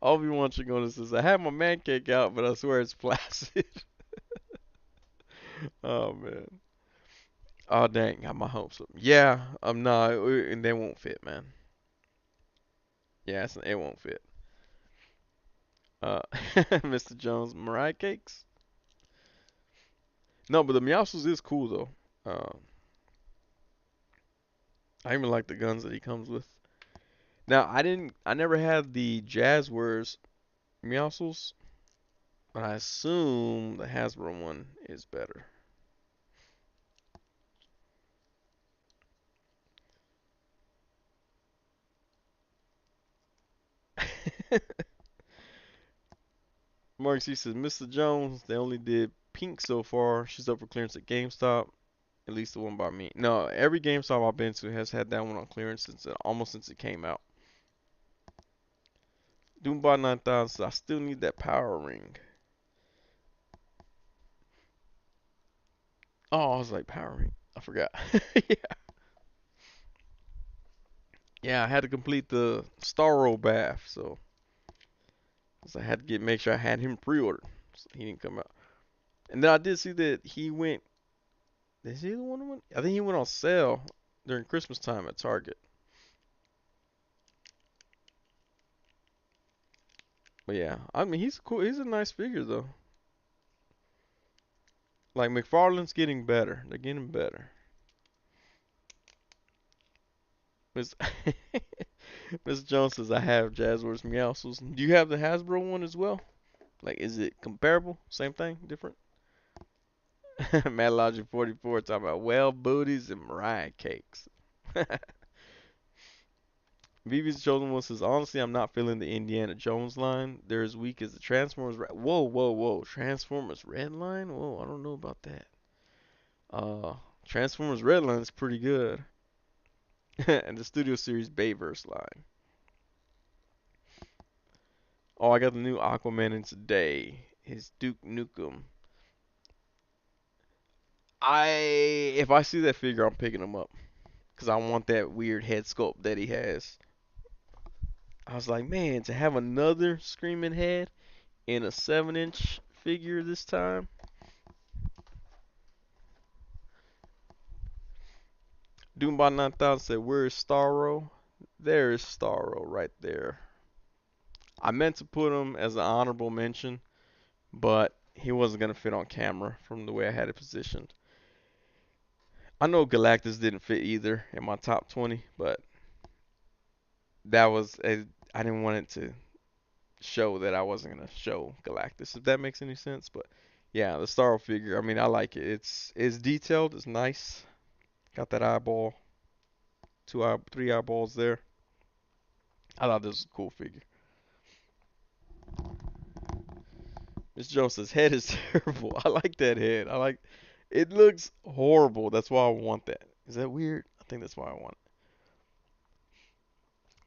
Speaker 1: Obi-Wan Chigona says, I have my man cake out, but I swear it's flaccid. Oh man. Oh dang, got my hopes up. Yeah, I'm not, and they won't fit, man. Yeah, it won't fit. Mr. Jones, Mariah cakes? No, but the Meowscles is cool though. I even like the guns that he comes with. Now, I never had the Jazzwares Meowscles, but I assume the Hasbro one is better. Mark C says, Mr. Jones, they only did pink so far. She's up for clearance at GameStop. At least the one by me. No, every GameStop I've been to has had that one on clearance since almost since it came out. Doombot 9000 says, I still need that power ring. Oh, I was like, power ring. I forgot. Yeah. Yeah, I had to complete the Starro bath, so I had to get make sure I had him pre-ordered. So he didn't come out. And then I did see that he went. Is he the one who went? I think he went on sale during Christmas time at Target. But yeah, I mean he's cool. He's a nice figure though. Like McFarlane's getting better. They're getting better. Miss Miss Jones says I have Jazzwares Meowscles. Do you have the Hasbro one as well? Like, is it comparable? Same thing? Different? Mad Logic 44 talking about well booties and Mariah cakes. Vivi's chosen one says honestly I'm not feeling the Indiana Jones line. They're as weak as the Transformers. Whoa, whoa, whoa! Transformers Red line? Whoa, I don't know about that. Uh, Transformers Red line is pretty good. And the Studio Series Bayverse line. Oh, I got the new Aquaman in today. His Duke Nukem. If I see that figure, I'm picking him up because I want that weird head sculpt that he has. I was like, man, to have another screaming head in a 7-inch figure this time. Doombot 9000 said, "Where is Starro?" There is Starro right there. I meant to put him as an honorable mention, but he wasn't gonna fit on camera from the way I had it positioned. I know Galactus didn't fit either in my top 20, but that was a I didn't want it to show that I wasn't gonna show Galactus, if that makes any sense. But yeah, the Starro figure, I mean, I like it. It's detailed, it's nice. Got that eyeball, three eyeballs there. I thought this was a cool figure. Miss Jones says head is terrible. I like that head. It looks horrible. That's why I want that. Is that weird? I think that's why I want it.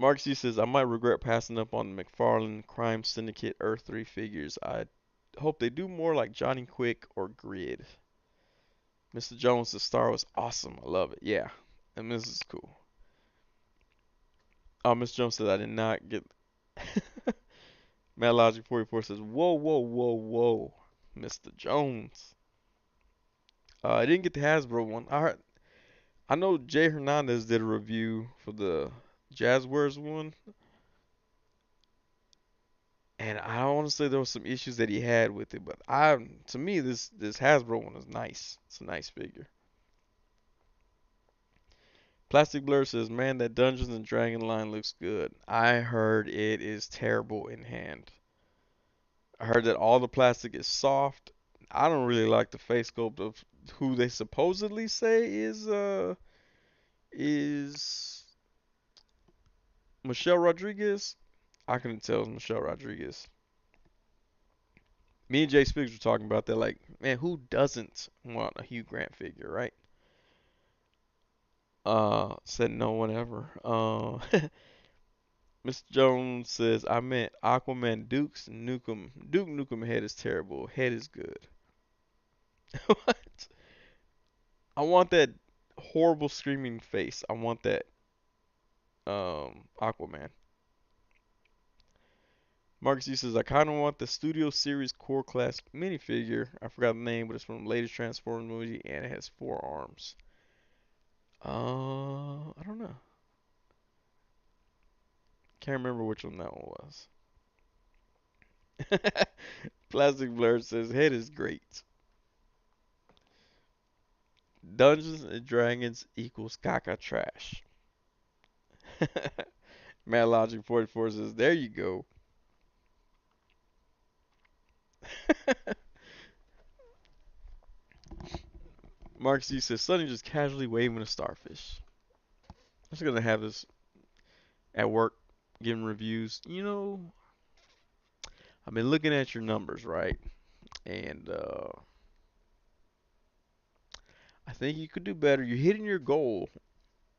Speaker 1: Mark C says I might regret passing up on the McFarlane Crime Syndicate Earth 3 figures. I hope they do more like Johnny Quick or Grid. Mr. Jones, the star was awesome. I love it. Yeah, and this is cool. Oh, Miss Jones said I did not get. Mad Logic 44 says, whoa, whoa, whoa, whoa, Mr. Jones. I didn't get the Hasbro one. I know Jay Hernandez did a review for the Jazzwares one, and I want to say there was some issues that he had with it, but to me, this Hasbro one is nice. It's a nice figure. Plastic Blur says, man, that Dungeons and Dragon line looks good. I heard it is terrible in hand. I heard that all the plastic is soft. I don't really like the face sculpt of who they supposedly say is Michelle Rodriguez. I couldn't tell it's Michelle Rodriguez. Me and Jay Spiggs were talking about that. Like, man, who doesn't want a Hugh Grant figure, right? Said no one ever. Mr. Jones says I meant Aquaman Duke's Nukem. Duke Nukem head is terrible. Head is good. What? I want that horrible screaming face. I want that Aquaman. Marcus E says I kind of want the Studio Series Core Class minifigure. I forgot the name, but it's from the latest Transformers movie and it has 4 arms. I don't know. Can't remember which one that one was. Plastic Blur says head is great. Dungeons and Dragons equals caca trash. Mad Logic 44 says there you go. Mark C says Sonny just casually waving a starfish. I'm just gonna have this at work giving reviews. I've been looking at your numbers, right? And I think you could do better. You're hitting your goal,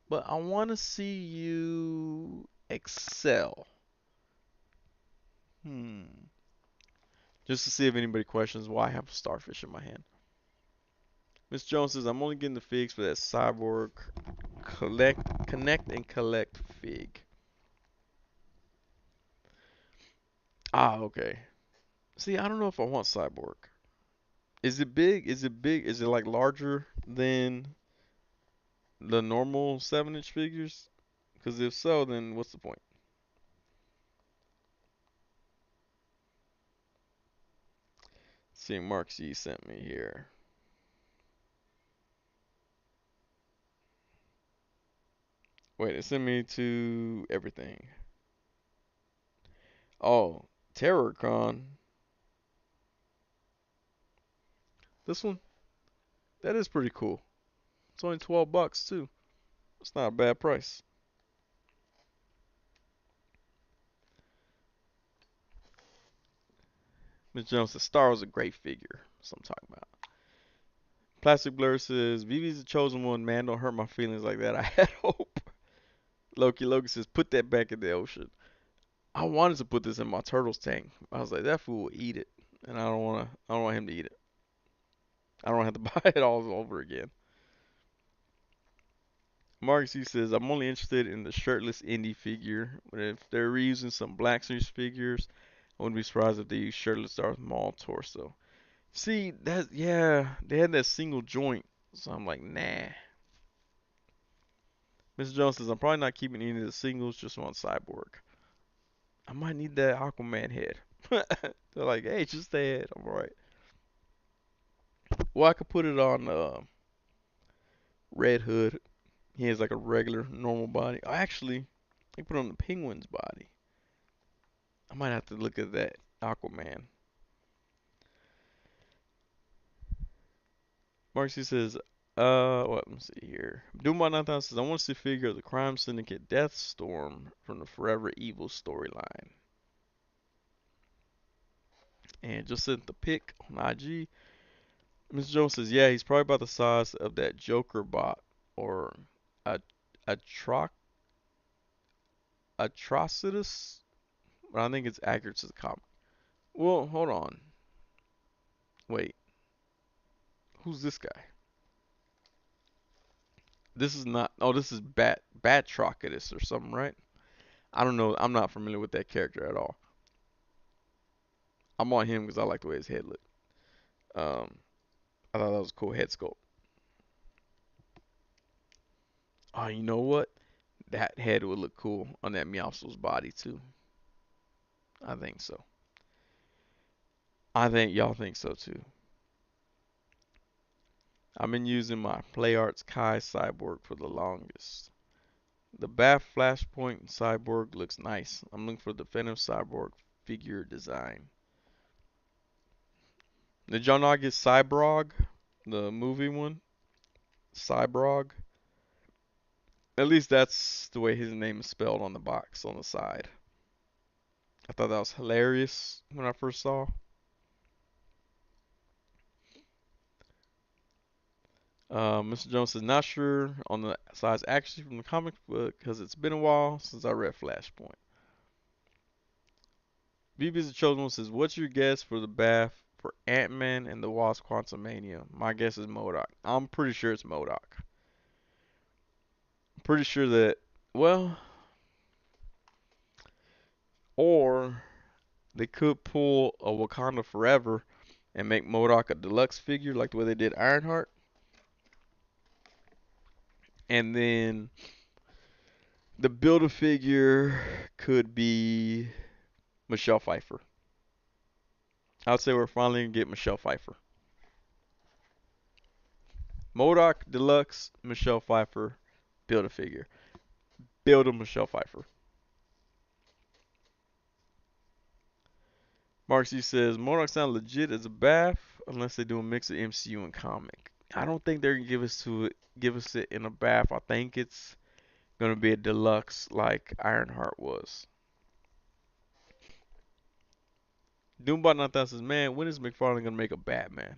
Speaker 1: but I want to see you excel. Hmm. Just to see if anybody questions why I have a starfish in my hand. Miss Jones says I'm only getting the figs for that cyborg connect and collect fig. Ah, okay. See, I don't know if I want Cyborg. Is it big? Is it big? Is it like larger than the normal 7-inch figures? Because if so, then what's the point? See, Mark C sent me here. Wait, it sent me to everything. Oh, TerrorCon. This one, that is pretty cool. It's only $12 too. It's not a bad price. Miss Jones says Star was a great figure. That's what I'm talking about. Plastic Blur says Vivi's the chosen one. Man, don't hurt my feelings like that. I had hope. Loki says put that back in the ocean. I wanted to put this in my turtles tank. I was like that fool will eat it, and I don't wanna. I don't want him to eat it. I don't have to buy it all over again. Mark C says I'm only interested in the shirtless indie figure. But if they're reusing some Black Series figures, I wouldn't be surprised if they use shirtless Darth Maul torso. See, that yeah, they had that single joint, so I'm like, nah. Mr. Jones says I'm probably not keeping any of the singles, just one Cyborg. I might need that Aquaman head. They're like, hey, just the head. I'm alright. Well, I could put it on Red Hood. He has like a regular, normal body. Actually, I can put it on the Penguin's body. I might have to look at that Aquaman. Marcy says, what? Let me see here. Doombot 9000 says, I want to see a figure of the Crime Syndicate Deathstorm from the Forever Evil storyline. And just sent the pic on IG. Mr. Jones says, yeah, he's probably about the size of that Joker bot or a atroc atrocitus, but I think it's accurate to the comic. Well, hold on. Wait, who's this guy? This is not. Oh, this is Batrocidus or something, right? I don't know. I'm not familiar with that character at all. I'm on him because I like the way his head looked. Um, I thought that was a cool head sculpt. Oh, you know what? That head would look cool on that Meowscles body too. I think so. I think y'all think so too. I've been using my PlayArts Kai Cyborg for the longest. The Bath Flashpoint Cyborg looks nice. I'm looking for the Phantom Cyborg figure design. Did y'all not get Cyborg? The movie one? Cyborg? At least that's the way his name is spelled on the box on the side. I thought that was hilarious when I first saw. Mr. Jones says, not sure on the size actually from the comic book because it's been a while since I read Flashpoint. BB's the chosen one says, what's your guess for the bath for Ant-Man and the Wasp Quantumania? My guess is MODOK. I'm pretty sure it's MODOK. I'm pretty sure that, well, or they could pull a Wakanda Forever and make MODOK a deluxe figure like the way they did Ironheart. And then the Build-A-Figure could be Michelle Pfeiffer. I'd say we're finally going to get Michelle Pfeiffer. MODOK Deluxe, Michelle Pfeiffer, Build-A-Figure. Build a Michelle Pfeiffer. Marcy says, MODOK sound legit as a bath unless they do a mix of MCU and comic. I don't think they're going to give us it in a bath. I think it's going to be a deluxe like Ironheart was. Doombot 9000 says, man, when is McFarlane gonna make a Batman?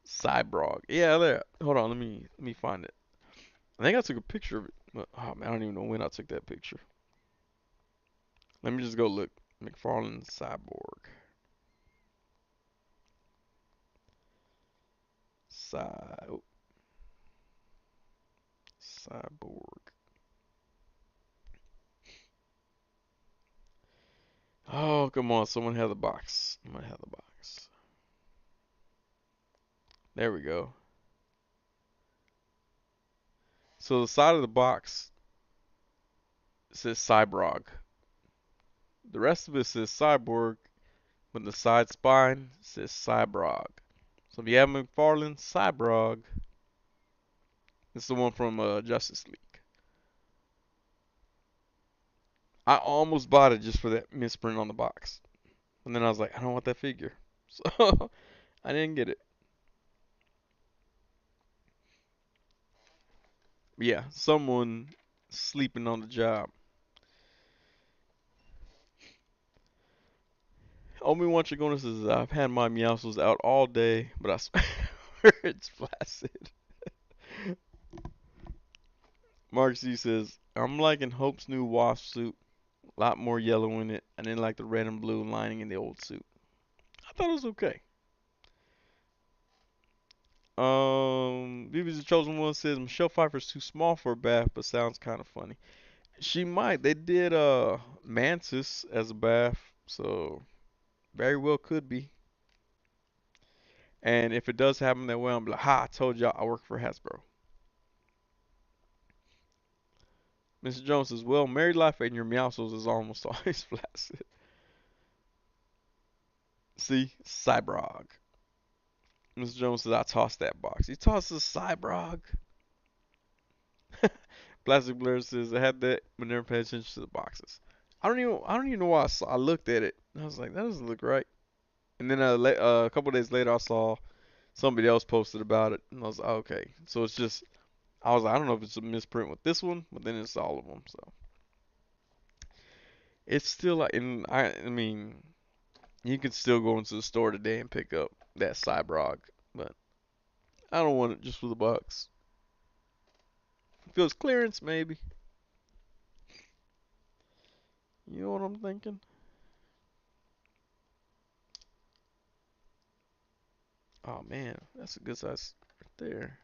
Speaker 1: Cyborg. Yeah, there. Hold on, let me find it. I think I took a picture of it. But, oh man, I don't even know when I took that picture. Let me just go look. McFarlane Cyborg. Cy. Oh, Cyborg. Oh, come on. Someone have the box. Someone have the box. There we go. So the side of the box says Cyborg. The rest of it says Cyborg, but the side spine says Cyborg. So if you have McFarlane, Cyborg. It's the one from Justice League. I almost bought it just for that misprint on the box. And then I was like, I don't want that figure. So I didn't get it. But yeah, someone sleeping on the job. Obi-Wan Chagonis says, I've had my Meowscles out all day, but I swear it's flaccid. Mark C says, I'm liking Hope's new wasp suit. A lot more yellow in it. I didn't like the red and blue lining in the old suit. I thought it was okay. BB's the chosen one says Michelle Pfeiffer's too small for a bath, but sounds kind of funny. She might. They did Mantis as a bath, so very well could be. And if it does happen that way, I'm like, ha! I told y'all I work for Hasbro. Mr. Jones says, well, married life and your Meowscles is almost always flaccid. See, Cyborg. Mr. Jones says, I tossed that box. He tosses Cyborg. Plastic Blair says, I had that, but never paid attention to the boxes. I don't even know why I looked at it. I was like, that doesn't look right. And then a couple days later, I saw somebody else posted about it, and I was like, okay. So it's just, I was like, I don't know if it's a misprint with this one, but then it's all of them. So it's still like, and I mean, you can still go into the store today and pick up that Cyborg, but I don't want it just for the bucks. If it was clearance, maybe. You know what I'm thinking? Oh man, that's a good size right there.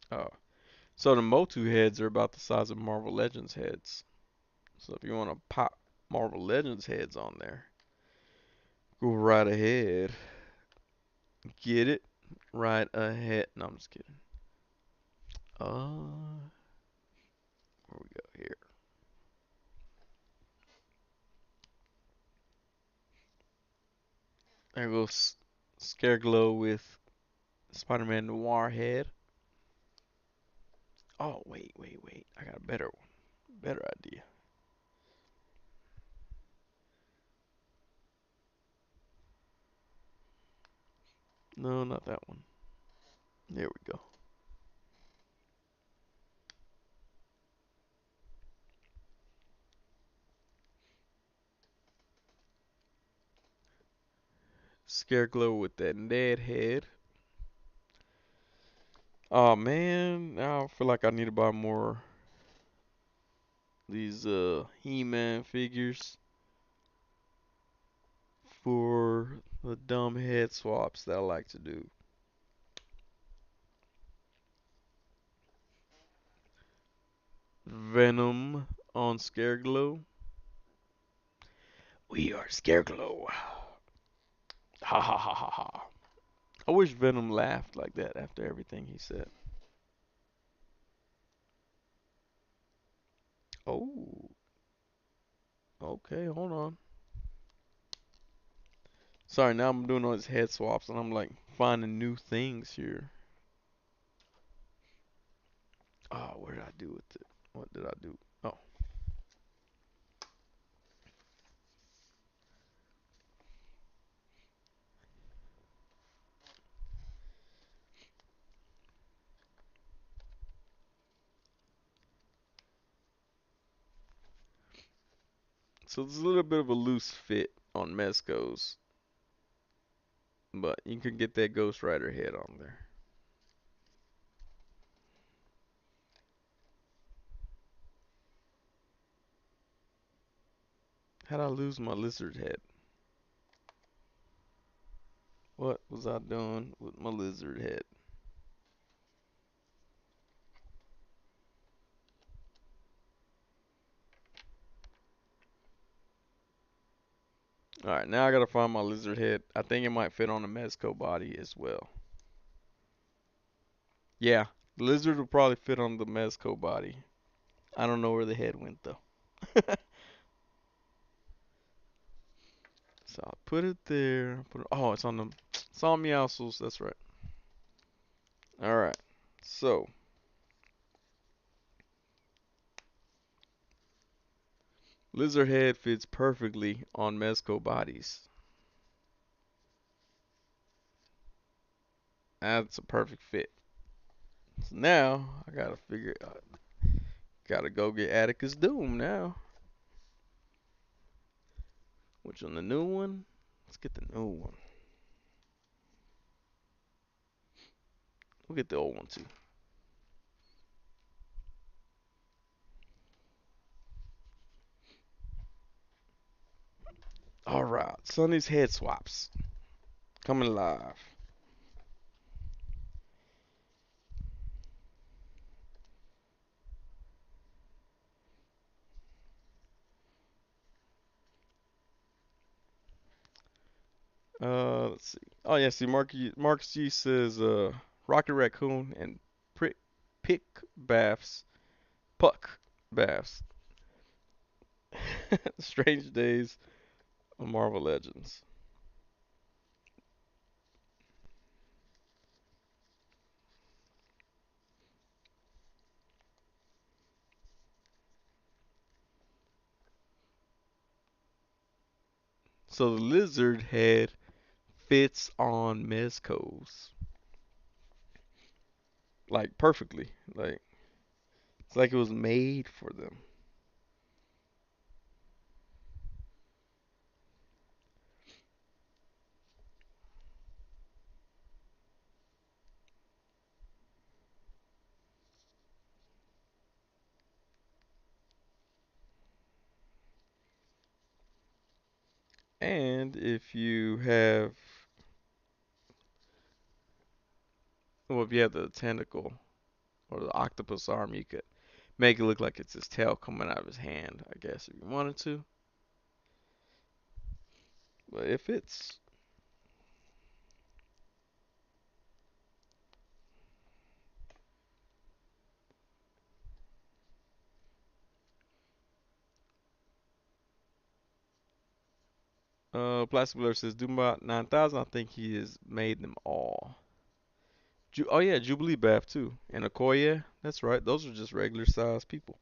Speaker 1: Oh, so the Motu heads are about the size of Marvel Legends heads. So if you want to pop Marvel Legends heads on there, go right ahead. Get it right ahead. No, I'm just kidding. Where we go here? There goes Scareglow with Spider-Man Noir head. Oh, wait, wait, wait. I got a better one. Better idea. No, not that one. There we go. Scareglow with that Ned head. Oh man, now I feel like I need to buy more these He-Man figures for the dumb head swaps that I like to do. Venom on Scareglow. We are Scareglow. Ha ha ha ha ha. I wish Venom laughed like that after everything he said. Oh, okay, hold on. Sorry, now I'm doing all these head swaps and I'm like finding new things here. Oh, what did I do with it? What did I do? Oh, so there's a little bit of a loose fit on Mezco's, but you can get that Ghost Rider head on there. How'd I lose my lizard head? What was I doing with my lizard head? All right, now I gotta find my lizard head. I think it might fit on the Mezco body as well. Yeah, the lizard will probably fit on the Mezco body. I don't know where the head went though. So I'll put it there. Oh, it's on the Saw Meowscles. That's right. All right. So lizard head fits perfectly on Mezco bodies. That's a perfect fit. So now I gotta figure. Gotta go get Atticus Doom now. Which on the new one? Let's get the new one. We'll get the old one too. All right, Sonny's head swaps coming live. Let's see. Oh yeah, see, Marcus G says Rocket Raccoon and Prick Pick Baths Puck Baths. Strange Days of Marvel Legends. So the lizard head fits on Mezco's like perfectly. Like it's like it was made for them. And if you have, well, if you have the tentacle or the octopus arm, you could make it look like it's his tail coming out of his hand, I guess, if you wanted to. But if it's Plastic Blur says Doombot 9000, I think he has made them all. Oh yeah, Jubilee Bath too. And Okoye, that's right. Those are just regular sized people.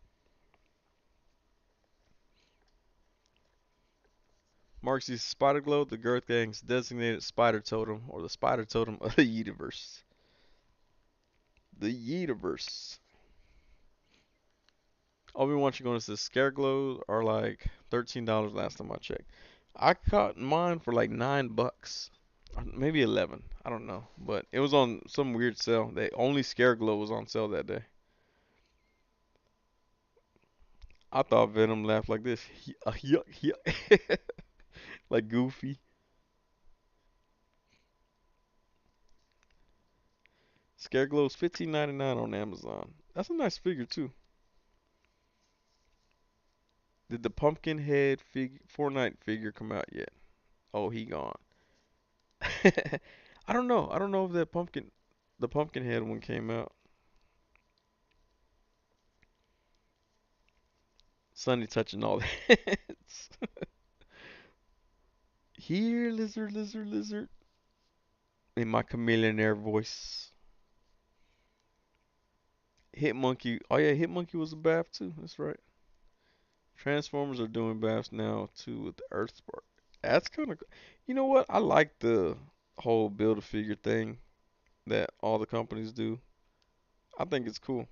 Speaker 1: Marxie's Spider Glow, the Girth Gang's designated spider totem, or the spider totem of the Yeetiverse. The Yeetiverse. Obi-Wan Chigon says Scare Glows are like $13 last time I checked. I caught mine for like $9, maybe 11. I don't know, but it was on some weird sale. They only Scare Glow was on sale that day. I thought Venom laughed like this, yuck, yuck, like Goofy. Scare Glow's $15.99 on Amazon. That's a nice figure too. Did the Pumpkinhead Fortnite figure come out yet? Oh, he gone. I don't know. I don't know if the Pumpkinhead one came out. Sonny touching all the heads. Here, lizard, lizard, lizard. In my chameleonaire voice. Hit Monkey. Oh yeah, Hit Monkey was a bath too. That's right. Transformers are doing baths now too with the Earth Spark. That's kind of. You know what? I like the whole build a figure thing that all the companies do. I think it's cool.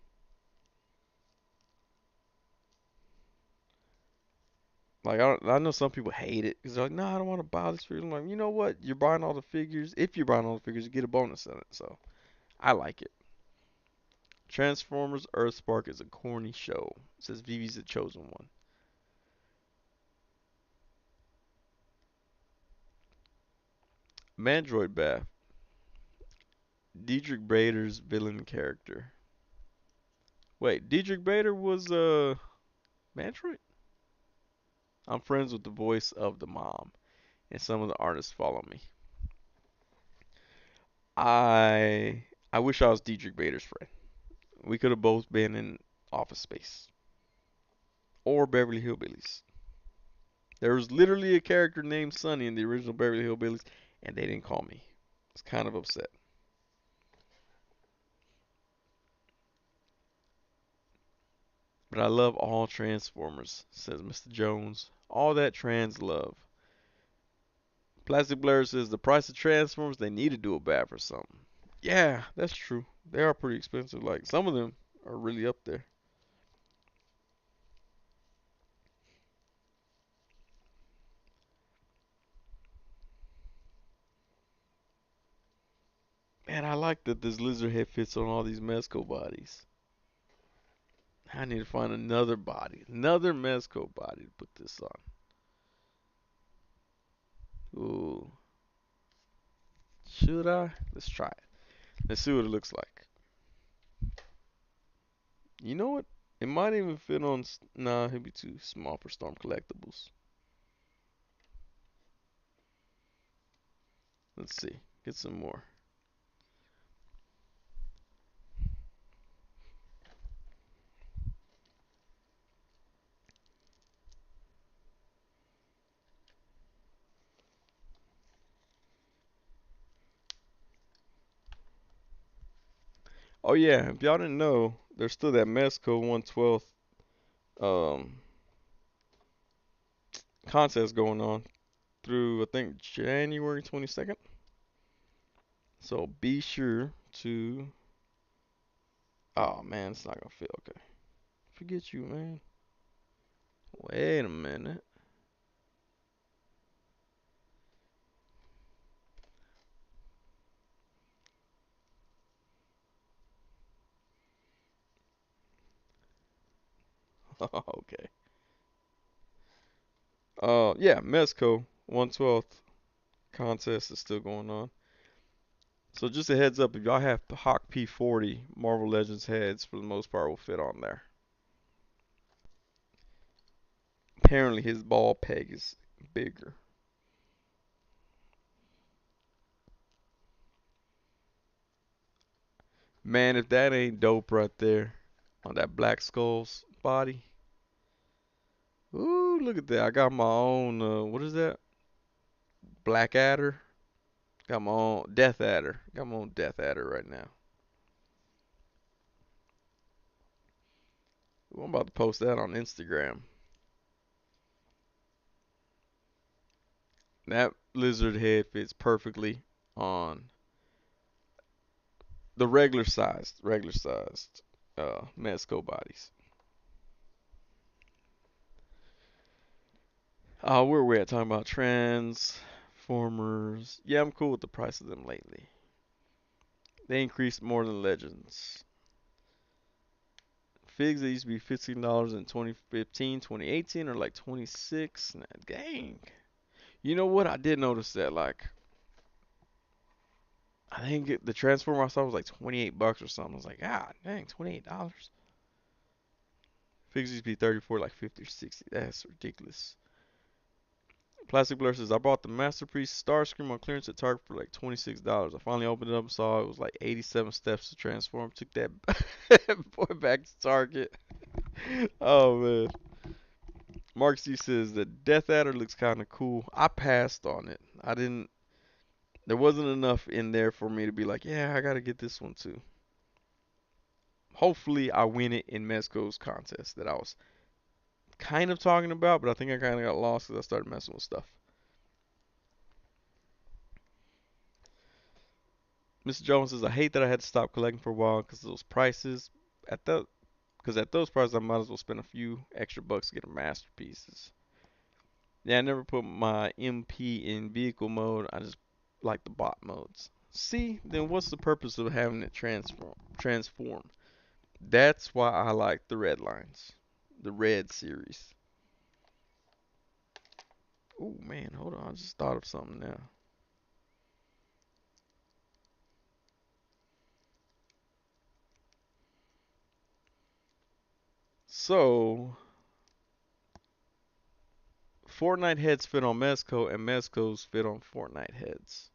Speaker 1: Like I know some people hate it because they're like, no, I don't want to buy this figure. I'm like, you know what? You're buying all the figures. If you're buying all the figures, you get a bonus in it. So I like it. Transformers Earthspark is a corny show. It says Vivi's the chosen one. Mandroid Bath. Diedrich Bader's villain character. Wait, Diedrich Bader was Mandroid? I'm friends with the voice of the mom, and some of the artists follow me. I wish I was Diedrich Bader's friend. We could have both been in Office Space or Beverly Hillbillies. There was literally a character named Sonny in the original Beverly Hillbillies, and they didn't call me. I was kind of upset. But I love all Transformers, says Mr. Jones. All that trans love. Plastic Blair says the price of Transformers, they need to do a bat for something. Yeah, that's true. They are pretty expensive. Like some of them are really up there. Man, I like that this lizard head fits on all these Mezco bodies. I need to find another body, another Mezco body to put this on. Ooh, should I? Let's try it. Let's see what it looks like. You know what? It might even fit on. Nah, it'd be too small for Storm Collectibles. Let's see. Get some more. Oh yeah, if y'all didn't know, there's still that Mezco 112th um contest going on through I think January 22nd. So be sure to. Oh man, it's not gonna fit. Okay, forget you, man. Wait a minute. Okay. Yeah, Mezco 112th contest is still going on. So just a heads up, if y'all have Hawk P40, Marvel Legends heads for the most part will fit on there. Apparently his ball peg is bigger. Man, if that ain't dope right there on that Black Skull's body. Ooh, look at that. I got my own, what is that? Black Adder. Got my own Death Adder. Got my own Death Adder right now. Ooh, I'm about to post that on Instagram. That lizard head fits perfectly on the regular sized Mezco bodies. Where we at? Talking about Transformers. Yeah, I'm cool with the price of them lately. They increased more than Legends. Figs that used to be $15 in 2015, 2018 are like 26. Nah, dang. You know what? I did notice that. Like, I think the Transformer I saw was like 28 bucks or something. I was like, ah, dang, $28. Figs used to be 34, like 50 or 60. That's ridiculous. Plastic Blur says, I bought the Masterpiece Starscream on clearance at Target for like $26. I finally opened it up and saw it was like 87 steps to transform. Took that boy back to Target. Oh man. Mark C says the Death Adder looks kind of cool. I passed on it. I didn't. There wasn't enough in there for me to be like, yeah, I gotta get this one too. Hopefully, I win it in Mezco's contest that I was kind of talking about, but I think I kind of got lost because I started messing with stuff. Mr. Jones says, I hate that I had to stop collecting for a while because of those prices. At the, because at those prices, I might as well spend a few extra bucks to get a masterpieces. Yeah, I never put my MP in vehicle mode. I just like the bot modes. See, then what's the purpose of having it transform? That's why I like the red lines, the red series. Oh man, hold on, I just thought of something now. So Fortnite heads fit on Mezco, and Mezcos fit on Fortnite heads.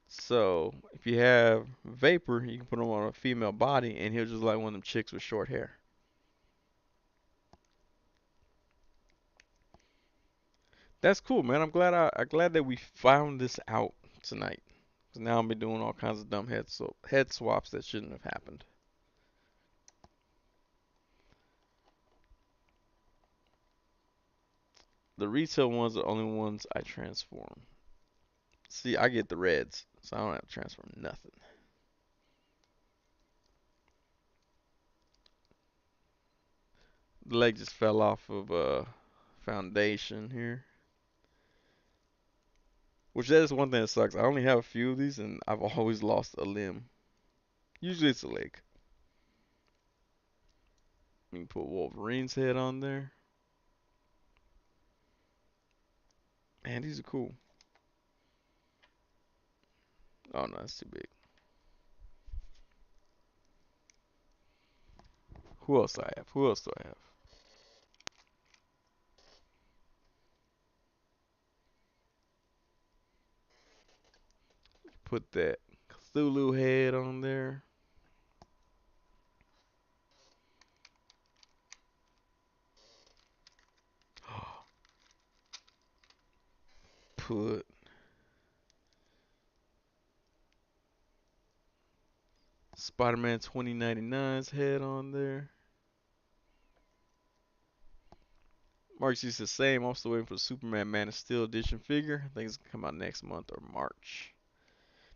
Speaker 1: So if you have Vapor, you can put him on a female body, and he'll just like one of them chicks with short hair. That's cool, man. I'm glad that we found this out tonight. 'Cause now I'll be doing all kinds of dumb head swaps that shouldn't have happened. The retail ones are the only ones I transform. See, I get the reds, so I don't have to transform nothing. The leg just fell off of foundation here. Which that is one thing that sucks. I only have a few of these and I've always lost a limb. Usually it's a leg. You can put Wolverine's head on there. Man, these are cool. Oh no, that's too big. Who else do I have? Who else do I have? Put that Cthulhu head on there. Put Spider-Man 2099's head on there. Mark says the same. I'm still waiting for the Superman Man of Steel edition figure. I think it's gonna come out next month or March.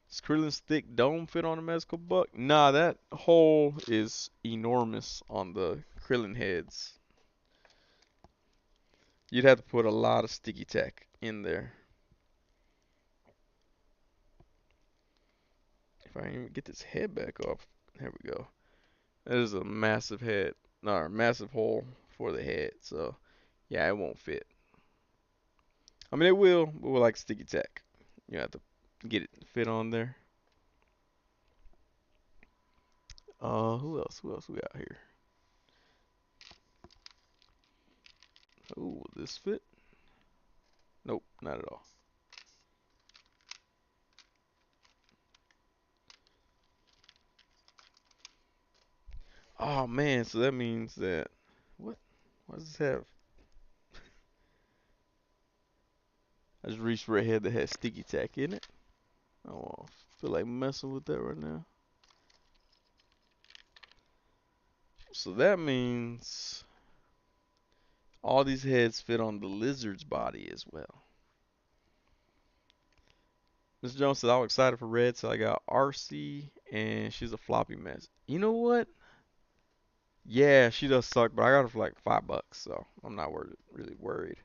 Speaker 1: Does Krillin's thick dome fit on a Mezco buck? Nah, that hole is enormous on the Krillin heads. You'd have to put a lot of sticky tack in there. If I can even get this head back off. There we go. That is a massive head. No, massive hole for the head. So, yeah, it won't fit. I mean, it will, but with like sticky tack. You have to get it to fit on there. Who else? Who else we got here? Ooh, will this fit? Nope, not at all. Oh man, so that means that what? What does this have? I just reached for a head that has sticky tack in it. I don't feel like messing with that right now. So that means all these heads fit on the lizard's body as well. Mr. Jones said I was excited for red, so I got RC, and she's a floppy mess. You know what? Yeah, she does suck, but I got her for like $5, so I'm not really worried.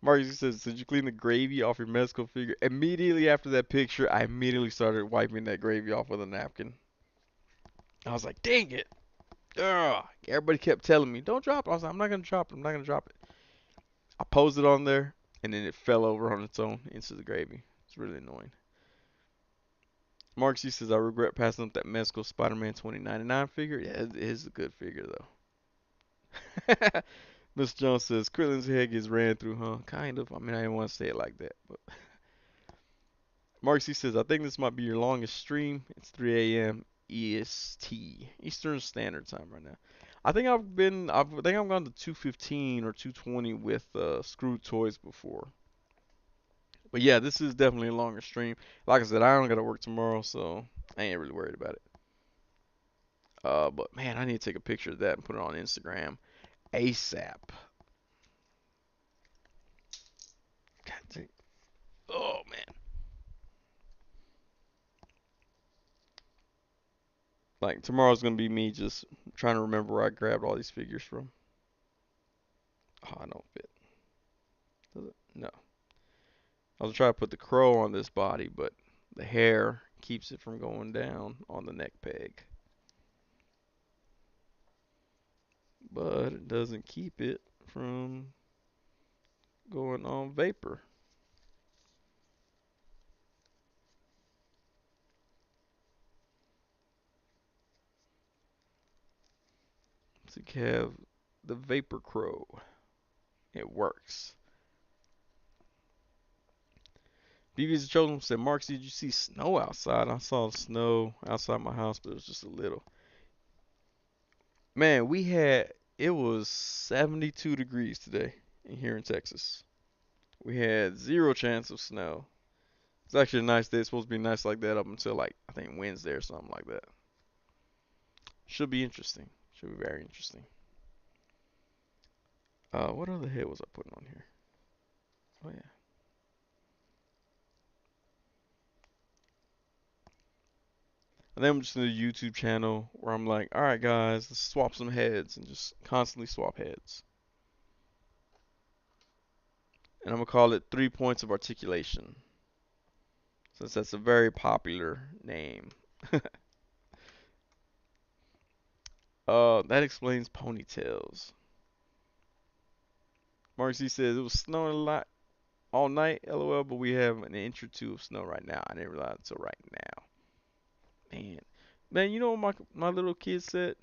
Speaker 1: Marcus says, did you clean the gravy off your Mezco figure? Immediately after that picture, I immediately started wiping that gravy off with a napkin. I was like, dang it. Ugh. Everybody kept telling me, don't drop it. I was like, I'm not going to drop it. I'm not going to drop it. I posed it on there, and then it fell over on its own into the gravy. It's really annoying. Mark C says, I regret passing up that Mezco Spider-Man 2099 figure. Yeah, it is a good figure, though. Miss Jones says, Krillin's head gets ran through, huh? Kind of. I mean, I didn't want to say it like that, but Mark C says, I think this might be your longest stream. It's 3 a.m. EST, Eastern Standard Time right now. I think I've gone to 2:15 or 2:20 with Screw Toys before. But yeah, this is definitely a longer stream. Like I said, I don't got to work tomorrow, so I ain't really worried about it. But man, I need to take a picture of that and put it on Instagram ASAP. God dang. Oh man. Like tomorrow's gonna be me just trying to remember where I grabbed all these figures from. Oh, I don't fit. Does it? No. I was trying to put the crow on this body, but the hair keeps it from going down on the neck peg. But it doesn't keep it from going on vapor. So you have the Vapor Crow. It works. BB's Chosen said, Marks, did you see snow outside? I saw snow outside my house, but it was just a little. Man, it was 72 degrees today here in Texas. We had zero chance of snow. It's actually a nice day. It's supposed to be nice like that up until like I think Wednesday or something like that. Should be interesting. Should be very interesting. What other head was I putting on here? Oh yeah. And then I'm just in a YouTube channel where I'm like, all right guys, let's swap some heads and just constantly swap heads. And I'm gonna call it 3 points of articulation, since that's a very popular name. That explains ponytails. Mark C says it was snowing a lot all night, lol, but we have an inch or two of snow right now. I didn't realize until right now. Man, man, you know what my little kid said?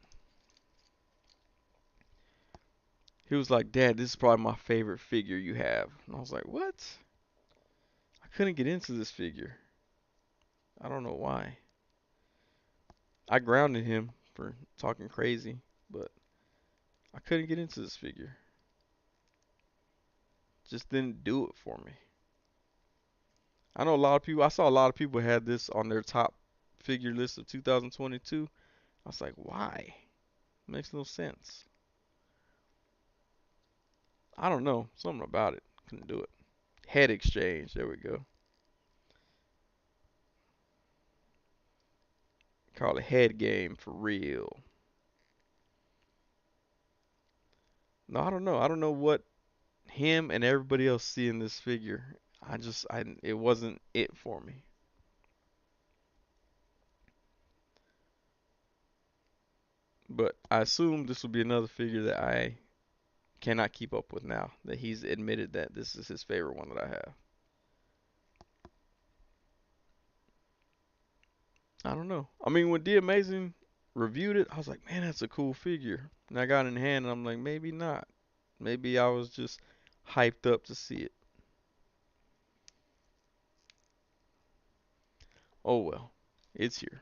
Speaker 1: He was like, Dad, this is probably my favorite figure you have. And I was like, what? I couldn't get into this figure. I don't know why. I grounded him for talking crazy, but I couldn't get into this figure. Just didn't do it for me. I know a lot of people, I saw a lot of people had this on their top figure list of 2022. I was like, why? Makes no sense. I don't know. Something about it. Couldn't do it. Head exchange. There we go. Call it head game for real. No, I don't know. I don't know what him and everybody else see in this figure. It wasn't it for me. But I assume this will be another figure that I cannot keep up with now that he's admitted that this is his favorite one that I have. I don't know. I mean, when D Amazing reviewed it, I was like, man, that's a cool figure. And I got it in hand, and I'm like, maybe not. Maybe I was just hyped up to see it. Oh well, it's here.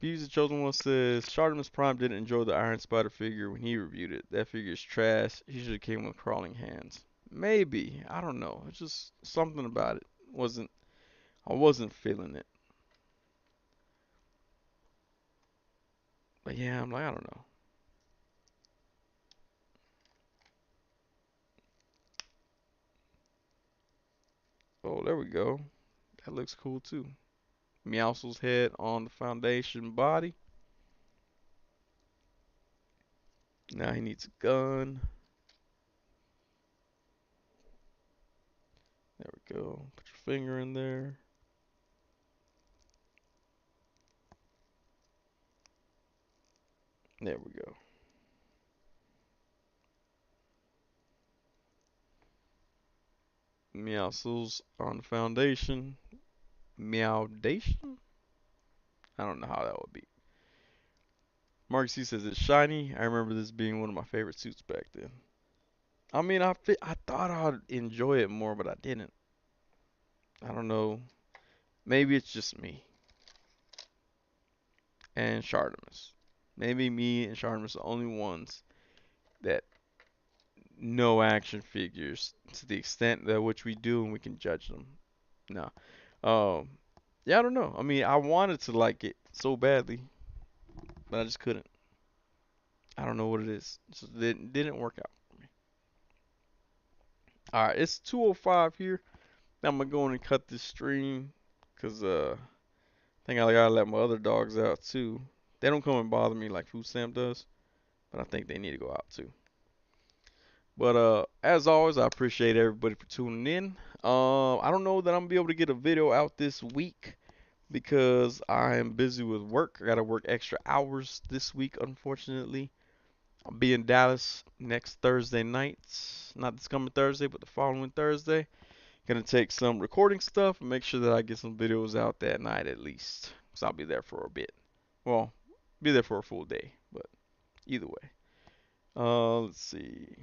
Speaker 1: Beavis the Chosen One says, Shartimus Prime didn't enjoy the Iron Spider figure when he reviewed it. That figure is trash. He should have came with crawling hands. Maybe. I don't know. It's just something about it. Wasn't I wasn't feeling it. But yeah, I'm like, I don't know. Oh, there we go. That looks cool too. Meowscles head on the foundation body. Now he needs a gun. There we go. Put your finger in there. There we go. Meowscles on the foundation. Meowdation? I don't know how that would be. Mark C says it's shiny. I remember this being one of my favorite suits back then. I mean, I thought I'd enjoy it more, but I didn't. I don't know. Maybe it's just me and Shartimus. Maybe me and Shartimus are the only ones that know action figures to the extent that which we do, and we can judge them. No. Um. Yeah, I don't know. I mean, I wanted to like it so badly, but I just couldn't. I don't know what it is. It just didn't work out for me. All right, it's 2:05 here. I'm gonna go in and cut this stream, cause I think I gotta let my other dogs out too. They don't come and bother me like Food Stamp does, but I think they need to go out too. But as always, I appreciate everybody for tuning in. I don't know that I'm gonna be able to get a video out this week because I am busy with work. I gotta work extra hours this week, unfortunately. I'll be in Dallas next Thursday night. Not this coming Thursday, but the following Thursday. Gonna take some recording stuff and make sure that I get some videos out that night at least. So I'll be there for a bit. Well, Be there for a full day, but either way. Let's see.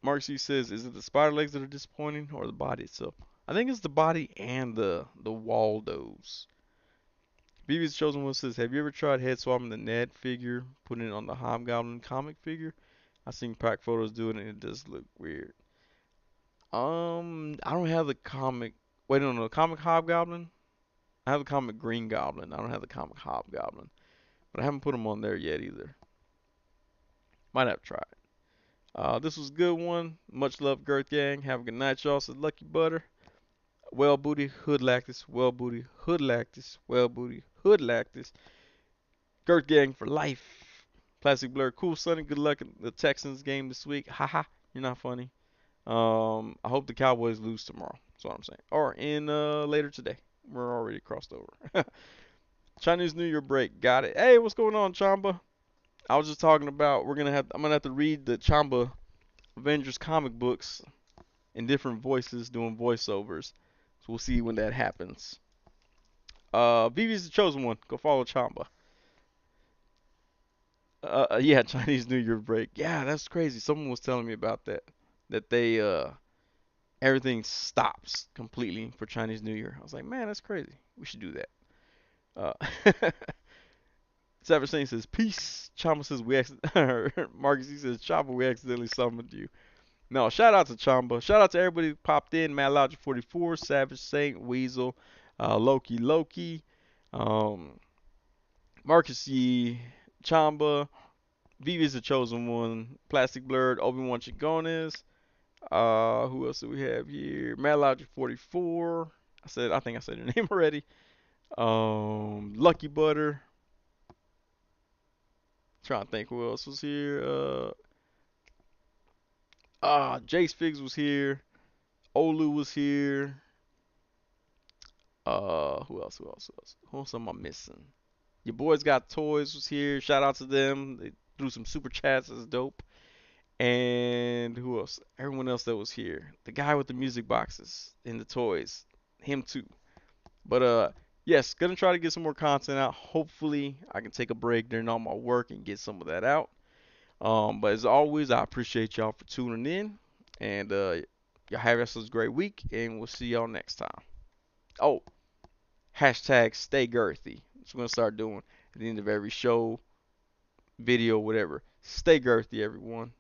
Speaker 1: Mark C says, "Is it the spider legs that are disappointing, or the body itself?" I think it's the body and the Waldos. BB's chosen one says, "Have you ever tried head swapping the Ned figure, putting it on the Hobgoblin comic figure? I've seen pack photos doing it, and it does look weird." I don't have the comic. Wait, no, no, the comic Hobgoblin. I have the comic Green Goblin. I don't have the comic Hobgoblin, but I haven't put them on there yet either. Might have to try it. This was a good one. Much love, Girth Gang. Have a good night, y'all. Said Lucky Butter. Well booty, hood lactus. Well booty, hood lactus. Well booty, hood lactus. Girth Gang for life. Plastic Blur. Cool, Sonny. Good luck in the Texans game this week. Haha. You're not funny. I hope the Cowboys lose tomorrow. That's what I'm saying. Or in later today. We're already crossed over. Chinese New Year break. Got it. Hey, what's going on, Chamba? I was just talking about I'm gonna have to read the Chamba Avengers comic books in different voices doing voiceovers. So we'll see when that happens. Vivi's the chosen one. Go follow Chamba. Yeah, Chinese New Year break. Yeah, that's crazy. Someone was telling me about that. That they everything stops completely for Chinese New Year. I was like, man, that's crazy. We should do that. Uh, Saint says peace. Chamba says Marcus he says Chamba we accidentally summoned you. No, shout out to Chamba. Shout out to everybody who popped in. Matt Logic 44, Savage Saint, Weasel, Loki, um, Marcus Yee, Chamba, Vivi's the chosen one, Plastic Blurred, Obi-Wan Chigones. Who else do we have here? Matt Logic 44. I think I said your name already. Lucky Butter. Trying to think who else was here. Jace Figs was here. Olu was here. Who else? Who else am I missing? Your boys got toys was here. Shout out to them. They threw some super chats. That's dope. And who else? Everyone else that was here. The guy with the music boxes and the toys. Him too. But yes, gonna try to get some more content out. Hopefully, I can take a break during all my work and get some of that out. But as always, I appreciate y'all for tuning in, and y'all have yourselves a great week, and we'll see y'all next time. Oh, hashtag stay girthy. That's what we're gonna start doing at the end of every show, video, whatever. Stay girthy, everyone.